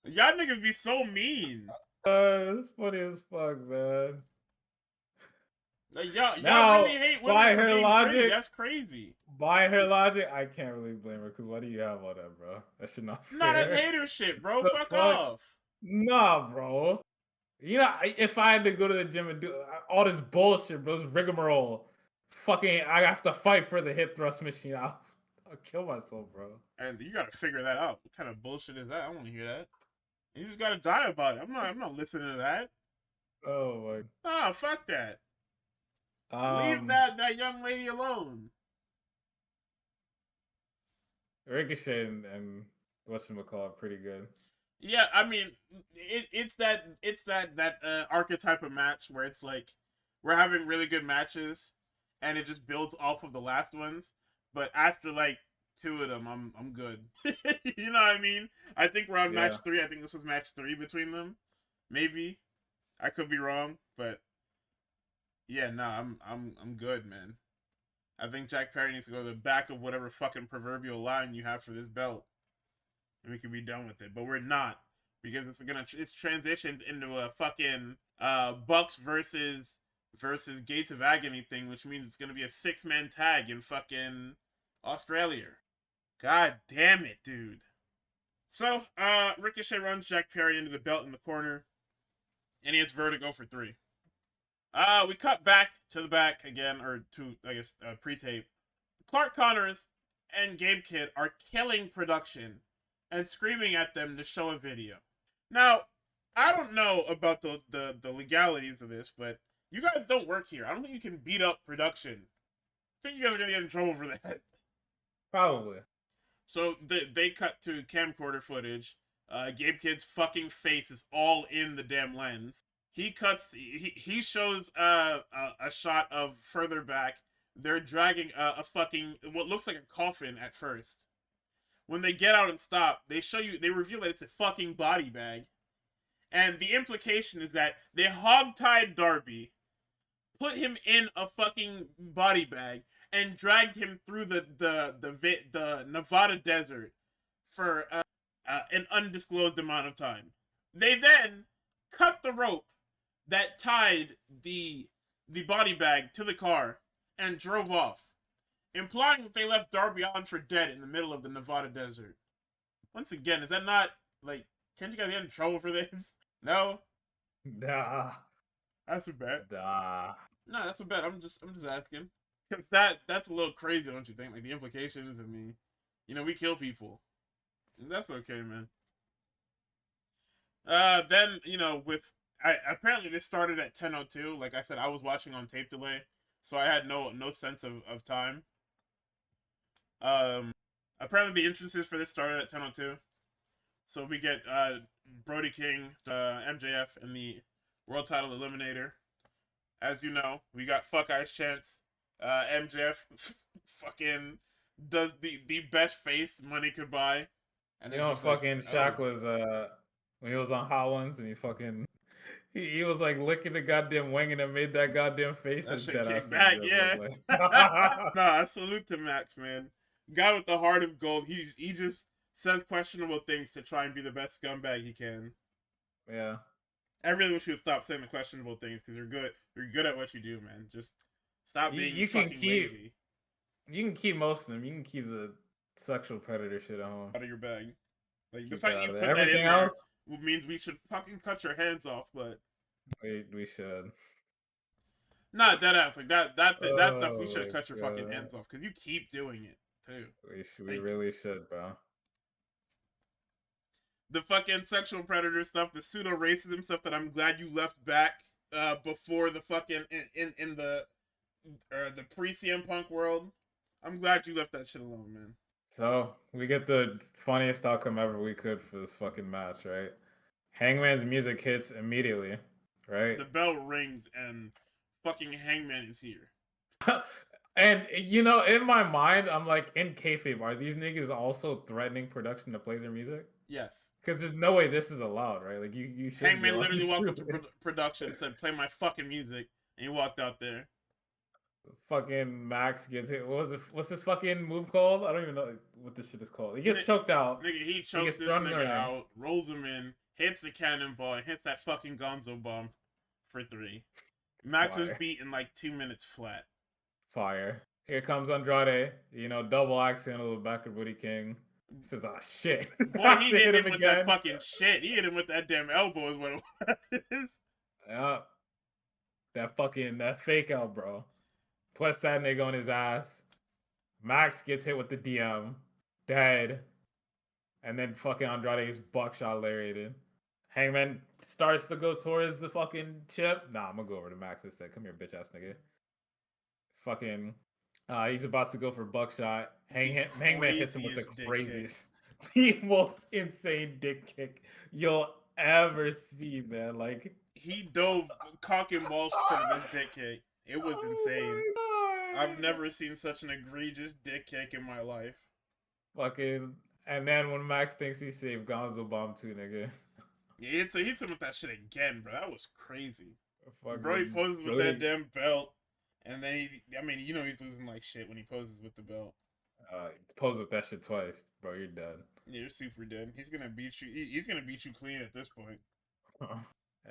Y'all niggas be so mean.
It's funny as fuck, man.
Like, y'all really
Now,
hate women
by
for
her
being pretty.
logic,
That's crazy.
I can't really blame her because why do you have all that, bro? That shit not
Nah, that's
fair.
hater shit, bro.
The
Fuck
fuck?
off.
Nah, bro. You know, if I had to go to the gym and do all this bullshit, bro, this rigmarole, fucking, I have to fight for the hip thrust machine. I'll kill myself, bro.
And you gotta figure that out. What kind of bullshit is that? I don't want to hear that. You just gotta die about it. I'm not listening to that.
Oh
Ah, fuck that.
my.
Leave that young lady alone.
Ricochet and whatchamacallit, pretty good.
Yeah, I mean, it's that archetype of match where it's like we're having really good matches, and it just builds off of the last ones. But after like two of them, I'm good. You know what I mean? I think we're on match 3. I think this was match 3 between them. Maybe I could be wrong, but yeah, nah, I'm good, man. I think Jack Perry needs to go to the back of whatever fucking proverbial line you have for this belt, and we can be done with it. But we're not, because it's transitioned into a fucking Bucks versus Gates of Agony thing, which means it's gonna be a 6-man tag in fucking Australia. God damn it, dude. So, Ricochet runs Jack Perry into the belt in the corner, and he hits Vertigo for 3. We cut back to the back again, or to, I guess, pre-tape. Clark Connors and Gabe Kidd are killing production and screaming at them to show a video. Now, I don't know about the legalities of this, but you guys don't work here. I don't think you can beat up production. I think you guys are gonna get in trouble for that.
Probably.
So they cut to camcorder footage. Gabe Kidd's fucking face is all in the damn lens. He shows a shot of further back. They're dragging a fucking what looks like a coffin at first. When they get out and stop, they reveal that it's a fucking body bag. And the implication is that they hogtied Darby, put him in a fucking body bag, and dragged him through the Nevada desert for an undisclosed amount of time. They then cut the rope that tied the body bag to the car and drove off, implying that they left Darby on for dead in the middle of the Nevada desert. Once again, is that not, like, can't you guys get in trouble for this? No?
Nah.
That's a bet.
Nah.
No, that's a bet. I'm just asking. Because that's a little crazy, don't you think? Like, the implications, I mean, we kill people. That's okay, man. Then, apparently this started at 10:02. Like I said, I was watching on tape delay, so I had no sense of time. Apparently the entrances for this started at 10:02. So we get Brody King, MJF, and the world title eliminator. As you know, we got Fuck Ice Chance. MJF fucking does the best face money could buy. And
fucking Shaq was when he was on Hot Ones and he was like licking the goddamn wing and it made that goddamn face.
That
and
shit
dead
came back, yeah.
Like.
Nah, salute to Max, man. Guy with the heart of gold. He just says questionable things to try and be the best scumbag he can.
Yeah.
I really wish you would stop saying the questionable things because you're good. You're good at what you do, man. Just stop being fucking lazy.
You can keep most of them. You can keep the sexual predator shit at home.
Out of your bag. Like, the
Keep
fact
that
you
out
put
of
that
everything
in
else.
there means we should fucking cut your hands off, but
We should.
not that ass. Like that stuff we
Oh
should
my
cut your fucking
God.
hands off because you keep doing it too.
We really should, bro.
The fucking sexual predator stuff, the pseudo racism stuff that I'm glad you left back before the fucking in the pre CM Punk world. I'm glad you left that shit alone, man.
So we get the funniest outcome ever we could for this fucking match, right? Hangman's music hits immediately, right?
The bell rings and fucking Hangman is here.
And in my mind, I'm like, in kayfabe, are these niggas also threatening production to play their music?
Yes.
Because there's no way this is allowed, right? Like you should be
Hangman
allowed
literally
to
walked
do
up to
it.
production and said, "Play my fucking music," and he walked out there.
Fucking Max gets hit. What was it? What's this fucking move called? I don't even know what this shit is called. He gets choked out.
Nigga, he
He
chokes
gets
this
thrown in the
nigga
ring.
out, rolls him in, hits the cannonball, and hits that fucking Gonzo bomb for 3. Max was
Fire.
beat in like 2 minutes flat.
Fire. Here comes Andrade. Double axe handle the back of Woody King. He says, "Oh shit."
Boy,
I
he
hit
hit
him
him with that
again.
fucking shit. He hit him with that damn elbow is what it was.
Yeah. That fake out, bro. Puts that nigga on his ass. Max gets hit with the DM. Dead. And then fucking Andrade is buckshot lariated. Hangman starts to go towards the fucking chip. Nah, I'm gonna go over to Max instead. Come here, bitch ass nigga. Fucking he's about to go for buckshot. Hangman hits him with the craziest, the most insane dick kick you'll ever see, man. Like
he dove cock and balls for this dick kick. It was insane. I've never seen such an egregious dick kick in my life.
Fucking, and then when Max thinks he saved, Gonzo bomb too, nigga.
Yeah, he hits him with that shit again, bro. That was crazy.
Fucking
Bro, he poses with that damn belt. And then he's losing like shit when he poses with the belt.
Pose with that shit twice, bro. You're dead.
Yeah, you're super dead. He's gonna beat you. He's gonna beat you clean at this point.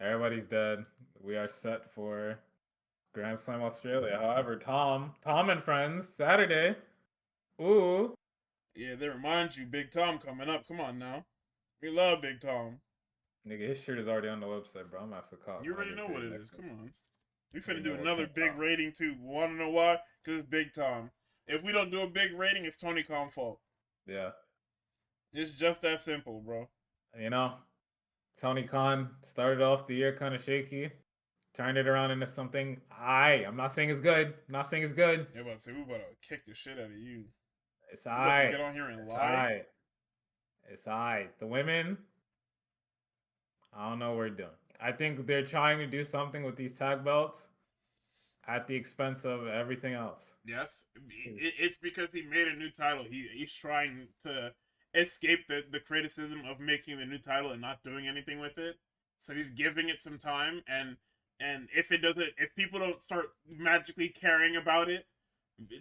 Everybody's dead. We are set for Grand Slam Australia. However, Tom and friends, Saturday. Ooh.
Yeah, they remind you, Big Tom coming up. Come on now. We love Big Tom.
Nigga, his shirt is already on the website, bro. I'm gonna have to cop.
You already know what it is. Come on. We finna do another big rating too. Wanna know why? Because it's Big Tom. If we don't do a big rating, it's Tony Khan's fault.
Yeah.
It's just that simple, bro.
Tony Khan started off the year kind of shaky, turned it around into something. I'm not saying it's good. I'm not saying it's good.
Yeah, about to say we about to kick the shit out of you.
It's alright.
Get on here and lie.
It's alright. The women, I don't know what we're doing. I think they're trying to do something with these tag belts at the expense of everything else.
Yes, it's because he made a new title. He's trying to escape the criticism of making the new title and not doing anything with it. So he's giving it some time, and if people don't start magically caring about it,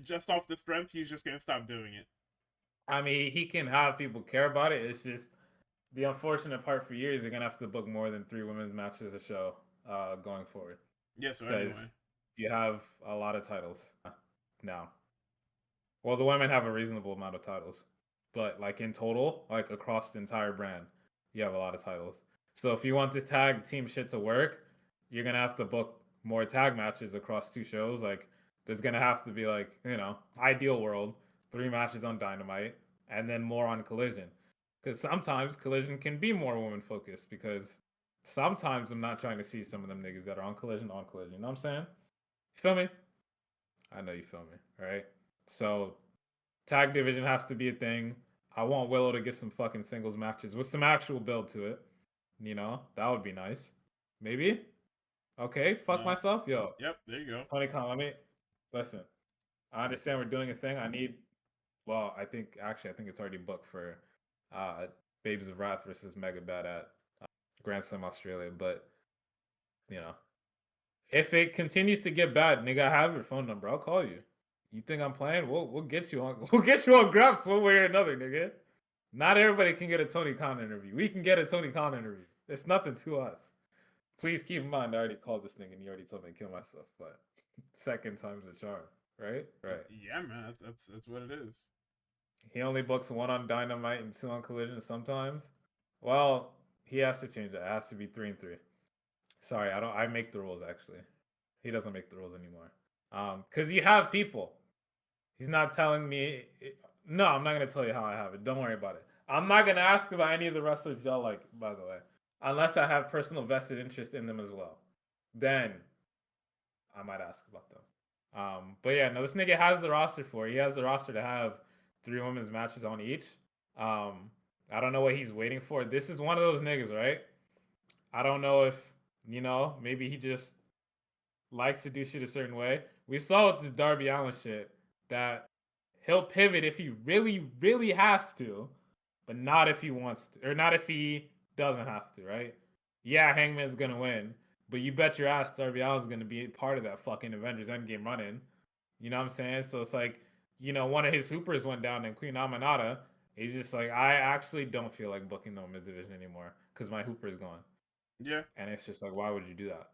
just off the strength, he's just gonna stop doing it.
I mean, he can have people care about it. It's just the unfortunate part for years, you're gonna have to book more than 3 women's matches a show going forward.
Yeah, so anyway,
you have a lot of titles now. Well, the women have a reasonable amount of titles, but like in total, like across the entire brand, you have a lot of titles. So if you want this tag team shit to work, you're gonna have to book more tag matches across 2 shows. Like there's gonna have to be like, ideal world, 3 matches on Dynamite and then more on Collision. Because sometimes Collision can be more woman focused because sometimes I'm not trying to see some of them niggas that are on Collision. You know what I'm saying? You feel me? I know you feel me, right? So tag division has to be a thing. I want Willow to get some fucking singles matches with some actual build to it. That would be nice. Maybe? Okay, fuck myself. Yo.
Yep, there you go.
Tony Khan, listen. I understand we're doing a thing. I think it's already booked for Babes of Wrath versus Mega Bad at Grand Slam Australia. But, if it continues to get bad, nigga, I have your phone number. I'll call you. You think I'm playing? We'll get you on. We'll get you on Graps one way or another, nigga. Not everybody can get a Tony Khan interview. We can get a Tony Khan interview. It's nothing to us. Please keep in mind, I already called this nigga and he already told me to kill myself. But second time's a charm, right? Right.
Yeah, man, that's what it is.
He only books 1 on Dynamite and 2 on Collision sometimes. Well, he has to change that. It has to be 3 and 3. Sorry, I make the rules actually. He doesn't make the rules anymore. Because you have people. He's not telling me. No, I'm not gonna tell you how I have it. Don't worry about it. I'm not gonna ask about any of the wrestlers y'all like, by the way, unless I have personal vested interest in them as well. Then I might ask about them. But yeah, no, this nigga has the roster for it. He has the roster to have 3 women's matches on each. I don't know what he's waiting for. This is one of those niggas, right? I don't know if maybe he just likes to do shit a certain way. we saw with the Darby Allin shit that he'll pivot if he really, really has to, but not if he wants to, or not if he doesn't have to, right? Yeah, Hangman's gonna win, but you bet your ass Darby Allin's gonna be part of that fucking Avengers Endgame run-in. You know what I'm saying? So it's like, one of his hoopers went down in Queen Aminata. He's just like, I actually don't feel like booking the women's division anymore because my hooper is gone.
Yeah.
And it's just like, why would you do that?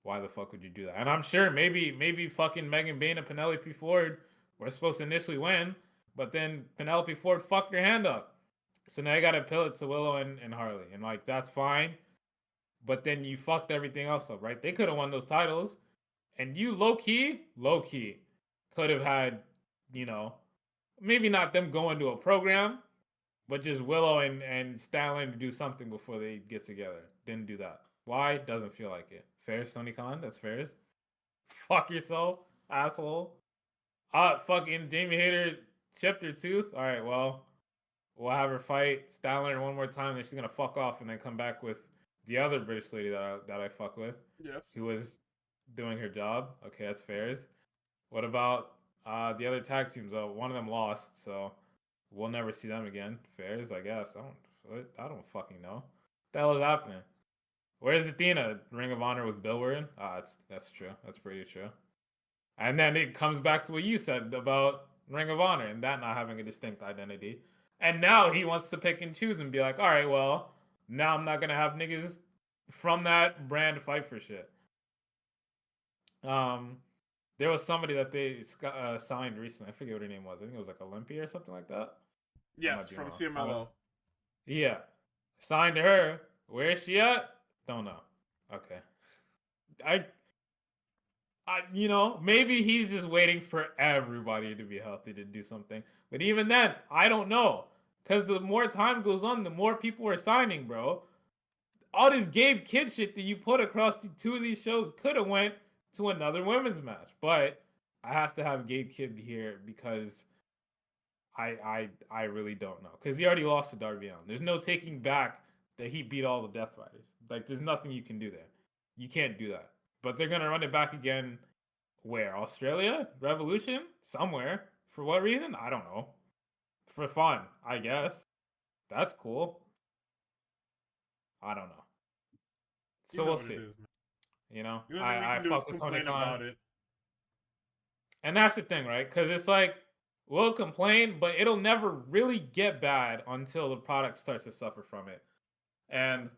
Why the fuck would you do that? And I'm sure maybe fucking Megan Bayne and Penelope Ford were supposed to initially win, but then Penelope Ford fucked her hand up. So now you gotta pivot to Willow and Harley. And like, that's fine. But then you fucked everything else up, right? They could have won those titles. And you low key could have had, maybe not them going to a program, but just Willow and Styling to do something before they get together. Didn't do that. Why? Doesn't feel like it. Fair, Tony Khan? That's fair. Fuck yourself, asshole. Fucking Jamie Hayter chipped her tooth. All right, well, we'll have her fight Styler one more time, and she's gonna fuck off and then come back with the other British lady that I fuck with.
Yes.
Who was doing her job. Okay, that's fair. What about the other tag teams? One of them lost, so we'll never see them again. Fairs, I guess. I don't fucking know. What the hell is happening? Where's Athena? Ring of Honor with Bill Warren? That's true. That's pretty true. And then it comes back to what you said about Ring of Honor and that not having a distinct identity. And now he wants to pick and choose and be like, all right, well, now I'm not gonna have niggas from that brand fight for shit. There was somebody that they signed recently. I forget what her name was. I think it was like Olympia or something like that.
Yes, from CMLL.
Yeah, signed her. Where is she at? Don't know. Okay. Maybe he's just waiting for everybody to be healthy to do something. But even then, I don't know. Because the more time goes on, the more people are signing, bro. All this Gabe Kidd shit that you put across the two of these shows could have went to another women's match. But I have to have Gabe Kidd here because I really don't know. Because he already lost to Darby Allin. There's no taking back that he beat all the Death Riders. Like, there's nothing you can do there. You can't do that. But they're going to run it back again. Where? Australia? Revolution? Somewhere. For what reason? I don't know. For fun, I guess. That's cool. I don't know. So we'll see. I fuck with Tony Khan about it. And that's the thing, right? Because it's like, we'll complain, but it'll never really get bad until the product starts to suffer from it. And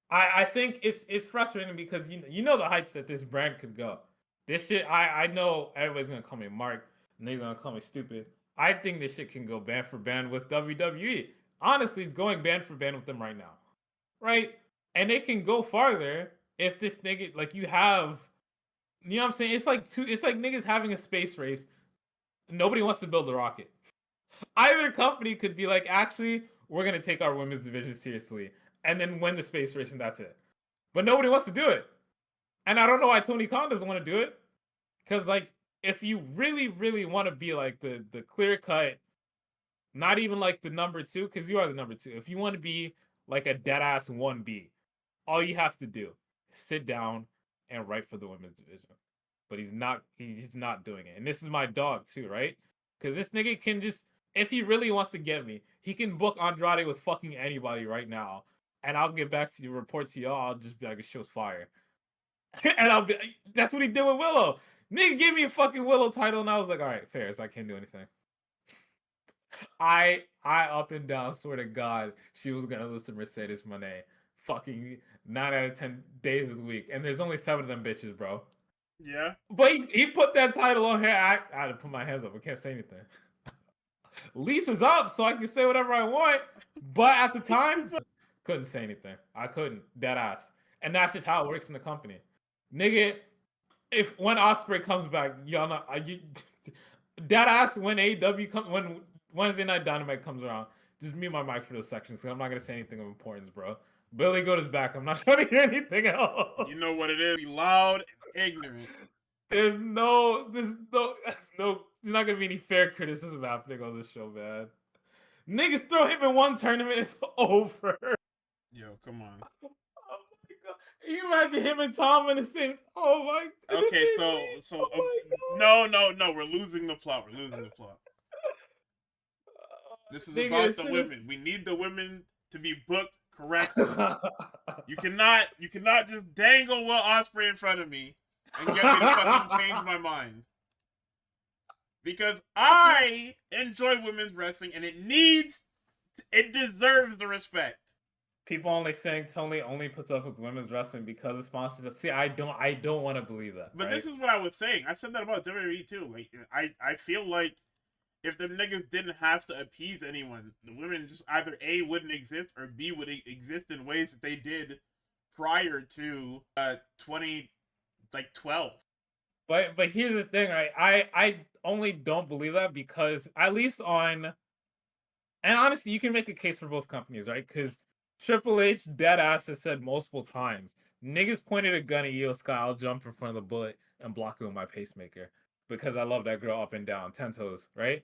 I think it's frustrating because you know the heights that this brand could go. This shit, I know everybody's gonna call me Mark and they're gonna call me stupid. I think this shit can go band for band with WWE. Honestly, it's going band for band with them right now. Right? And it can go farther if this nigga, like, you have, you know what I'm saying? It's like niggas having a space race. Nobody wants to build a rocket. Either company could be like, actually, we're gonna take our women's division seriously and then win the space race and that's it. But nobody wants to do it. And I don't know why Tony Khan doesn't want to do it. Because, like, if you really, really want to be like the clear cut, not even like the number 2, because you are the number 2. If you want to be like a dead ass 1B, all you have to do is sit down and write for the women's division. But he's not doing it. And this is my dog too, right? Because this nigga can just, if he really wants to get me, he can book Andrade with fucking anybody right now. And I'll get back to you, report to y'all. I'll just be like, this show's fire. And I'll be, that's what he did with Willow. Nigga gave me a fucking Willow title, and I was like, all right, fair, I can't do anything. I up and down swear to God she was gonna lose to Mercedes Moné fucking 9 out of 10 days of the week, and there's only 7 of them bitches, bro.
Yeah.
But he put that title on here. I had to put my hands up. I can't say anything. Lisa's up, so I can say whatever I want. But at the time, couldn't say anything. I couldn't. Dead ass. And that's just how it works in the company. Nigga, if when Ospreay comes back, y'all know, dead ass when AEW comes, when Wednesday Night Dynamite comes around, just mute my mic for those sections because I'm not gonna say anything of importance, bro. Billy Goat is back. I'm not trying to hear anything else.
You know what it is. Be loud and ignorant.
There's not gonna be any fair criticism happening on this show, man. Niggas throw him in one tournament, it's over.
Yo, come on.
Oh my God. You imagine him and Tom in the same. Oh my. In the
Okay,
same
so
league? Oh my
no, we're losing the plot. We're losing the plot. This is
Nigga,
about
as
the
soon as
women. We need the women to be booked correctly. You cannot just dangle Will Ospreay in front of me and get me to fucking change my mind. Because I enjoy women's wrestling and it deserves the respect.
People only saying Tony only puts up with women's wrestling because of sponsors. See, I don't want to believe that.
But
right?
this is what I was saying. I said that about WWE too. Like I feel like if the niggas didn't have to appease anyone, the women just either A wouldn't exist or B would exist in ways that they did prior to 2012.
But here's the thing, right? I only don't believe that because at least on, and honestly, you can make a case for both companies, right? Because Triple H dead ass has said multiple times, niggas pointed a gun at Io Sky, I'll jump in front of the bullet and block it with my pacemaker because I love that girl up and down, 10 toes, right?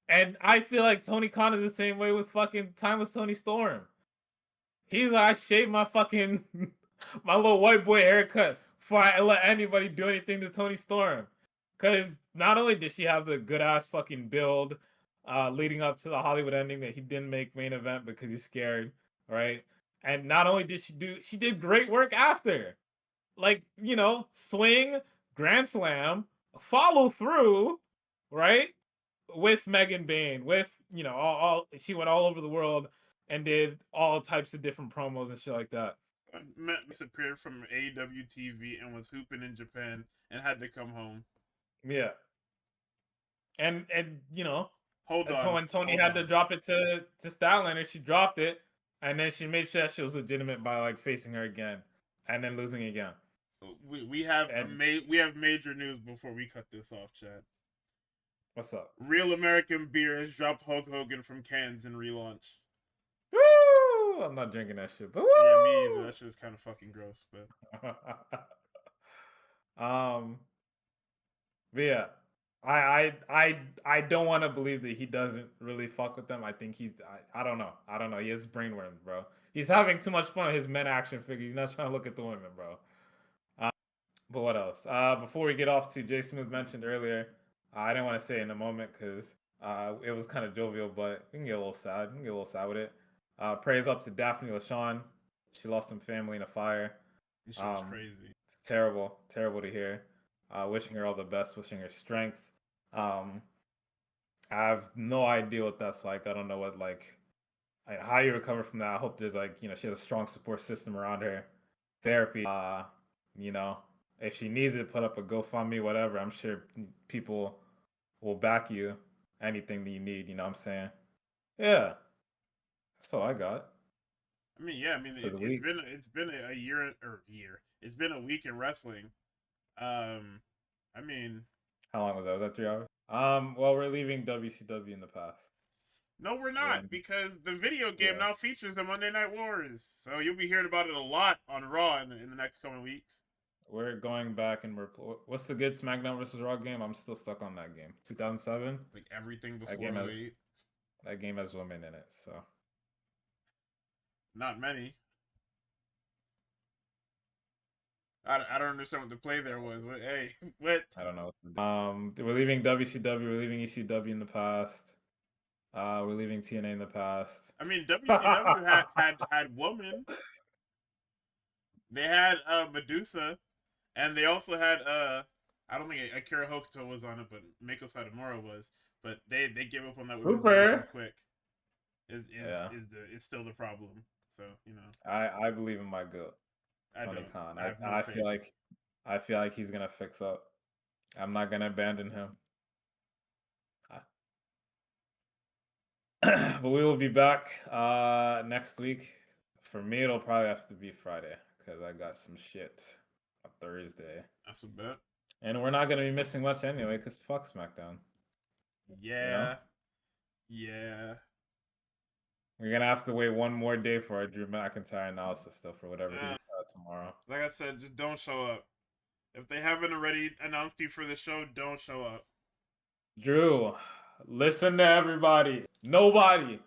And I feel like Tony Khan is the same way with fucking Timeless Tony Storm. He's like, I shaved my fucking my little white boy haircut before I let anybody do anything to Tony Storm. Cause not only did she have the good ass fucking build leading up to the Hollywood ending that he didn't make main event because he's scared, right? And not only did she did great work after. Like, you know, swing, grand slam, follow through, right? With Megan Bain, with, you know, all she went all over the world and did all types of different promos and shit like that.
Disappeared from AEW TV and was hooping in Japan and had to come home.
Yeah. And you know,
hold on.
When Tony had to drop it to Statlander, she dropped it, and then she made sure that she was legitimate by like facing her again, and then losing again.
We have major news before we cut this off, Chad.
What's up?
Real American Beer has dropped Hulk Hogan from cans in relaunch.
Woo! I'm not drinking that shit, but woo!
Yeah, me either. That shit is kind of fucking gross, but.
But yeah, I don't want to believe that he doesn't really fuck with them. I think I don't know. He has brainworms, bro. He's having too much fun with his men action figure. He's not trying to look at the women, bro. But what else? Before we get off to Jay Smooth mentioned earlier, I didn't want to say it in a moment because it was kind of jovial, but we can get a little sad. We can get a little sad with it. Praise up to Daphne LaShawn. She lost some family in a fire.
This shit was crazy.
It's terrible to hear. Wishing her all the best, wishing her strength. I have no idea what that's like. I don't know what how you recover from that. I hope there's she has a strong support system around her. Therapy. If she needs it, put up a GoFundMe, whatever. I'm sure people will back you. Anything that you need, you know what I'm saying? Yeah. That's all I got.
I mean, yeah, it's been a year. It's been a week in wrestling. I mean,
how long was that? Was that 3 hours? Well, we're leaving WCW in the past.
No, we're not, because the video game now features a Monday Night Wars. So you'll be hearing about it a lot on Raw in the next coming weeks.
We're going back and what's the good SmackDown versus Raw game? I'm still stuck on that game. 2007?
Like everything before
that game has women in it, so.
Not many. I don't understand what the play there was. What?
I don't know. We're leaving WCW. We're leaving ECW in the past. We're leaving TNA in the past.
I mean, WCW had women. They had Medusa, and they also had I don't think Akira Hokuto was on it, but Meiko Satomura was. But they gave up on that with real quick. Is still the problem. So
I believe in my goat. Tony Khan. I feel like he's gonna fix up. I'm not gonna abandon him. But we will be back next week. For me, it'll probably have to be Friday because I got some shit on Thursday.
That's a bet.
And we're not gonna be missing much anyway because fuck SmackDown.
Yeah. Yeah.
We're gonna have to wait one more day for our Drew McIntyre analysis stuff or whatever tomorrow.
Like I said, just don't show up. If they haven't already announced you for the show, don't show up.
Drew, listen to everybody. Nobody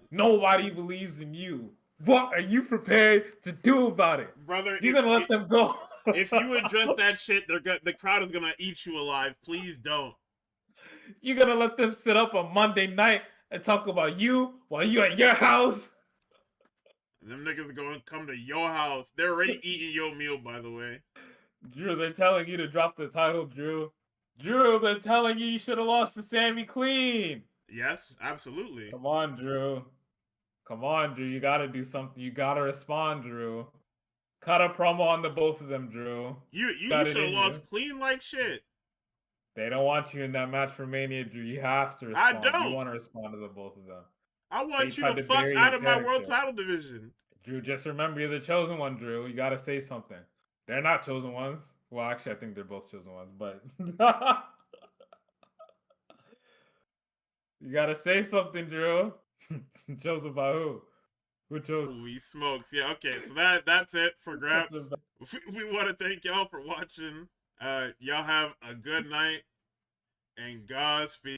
believes in you. What are you prepared to do about it?
Brother,
You're gonna let them go.
if you address that shit, the crowd is gonna eat you alive. Please don't.
You're gonna let them sit up on Monday night and talk about you while you at your house?
Them niggas are gonna come to your house. They're already eating your meal, by the way.
Drew, they're telling you to drop the title, Drew. Drew, they're telling you should have lost to Sammy clean.
Yes, absolutely.
Come on, Drew. Come on, Drew. You gotta do something. You gotta respond, Drew. Cut a promo on the both of them, Drew.
You
Got it
should have
in
lost
you.
clean like shit.
They don't want you in that match for Mania, Drew. You have to respond.
I don't.
You want to respond to the both of them.
I want
They
you to
tried to
fuck
bury
out
your
of my world
character.
title division.
Drew, just remember you're the chosen one, Drew. You gotta say something. They're not chosen ones. Well, actually, I think they're both chosen ones, but you gotta say something, Drew. Chosen by who? Who chose?
Holy smokes. Yeah, okay, so that's it for Graps. We want to thank y'all for watching. Y'all have a good night and Godspeed.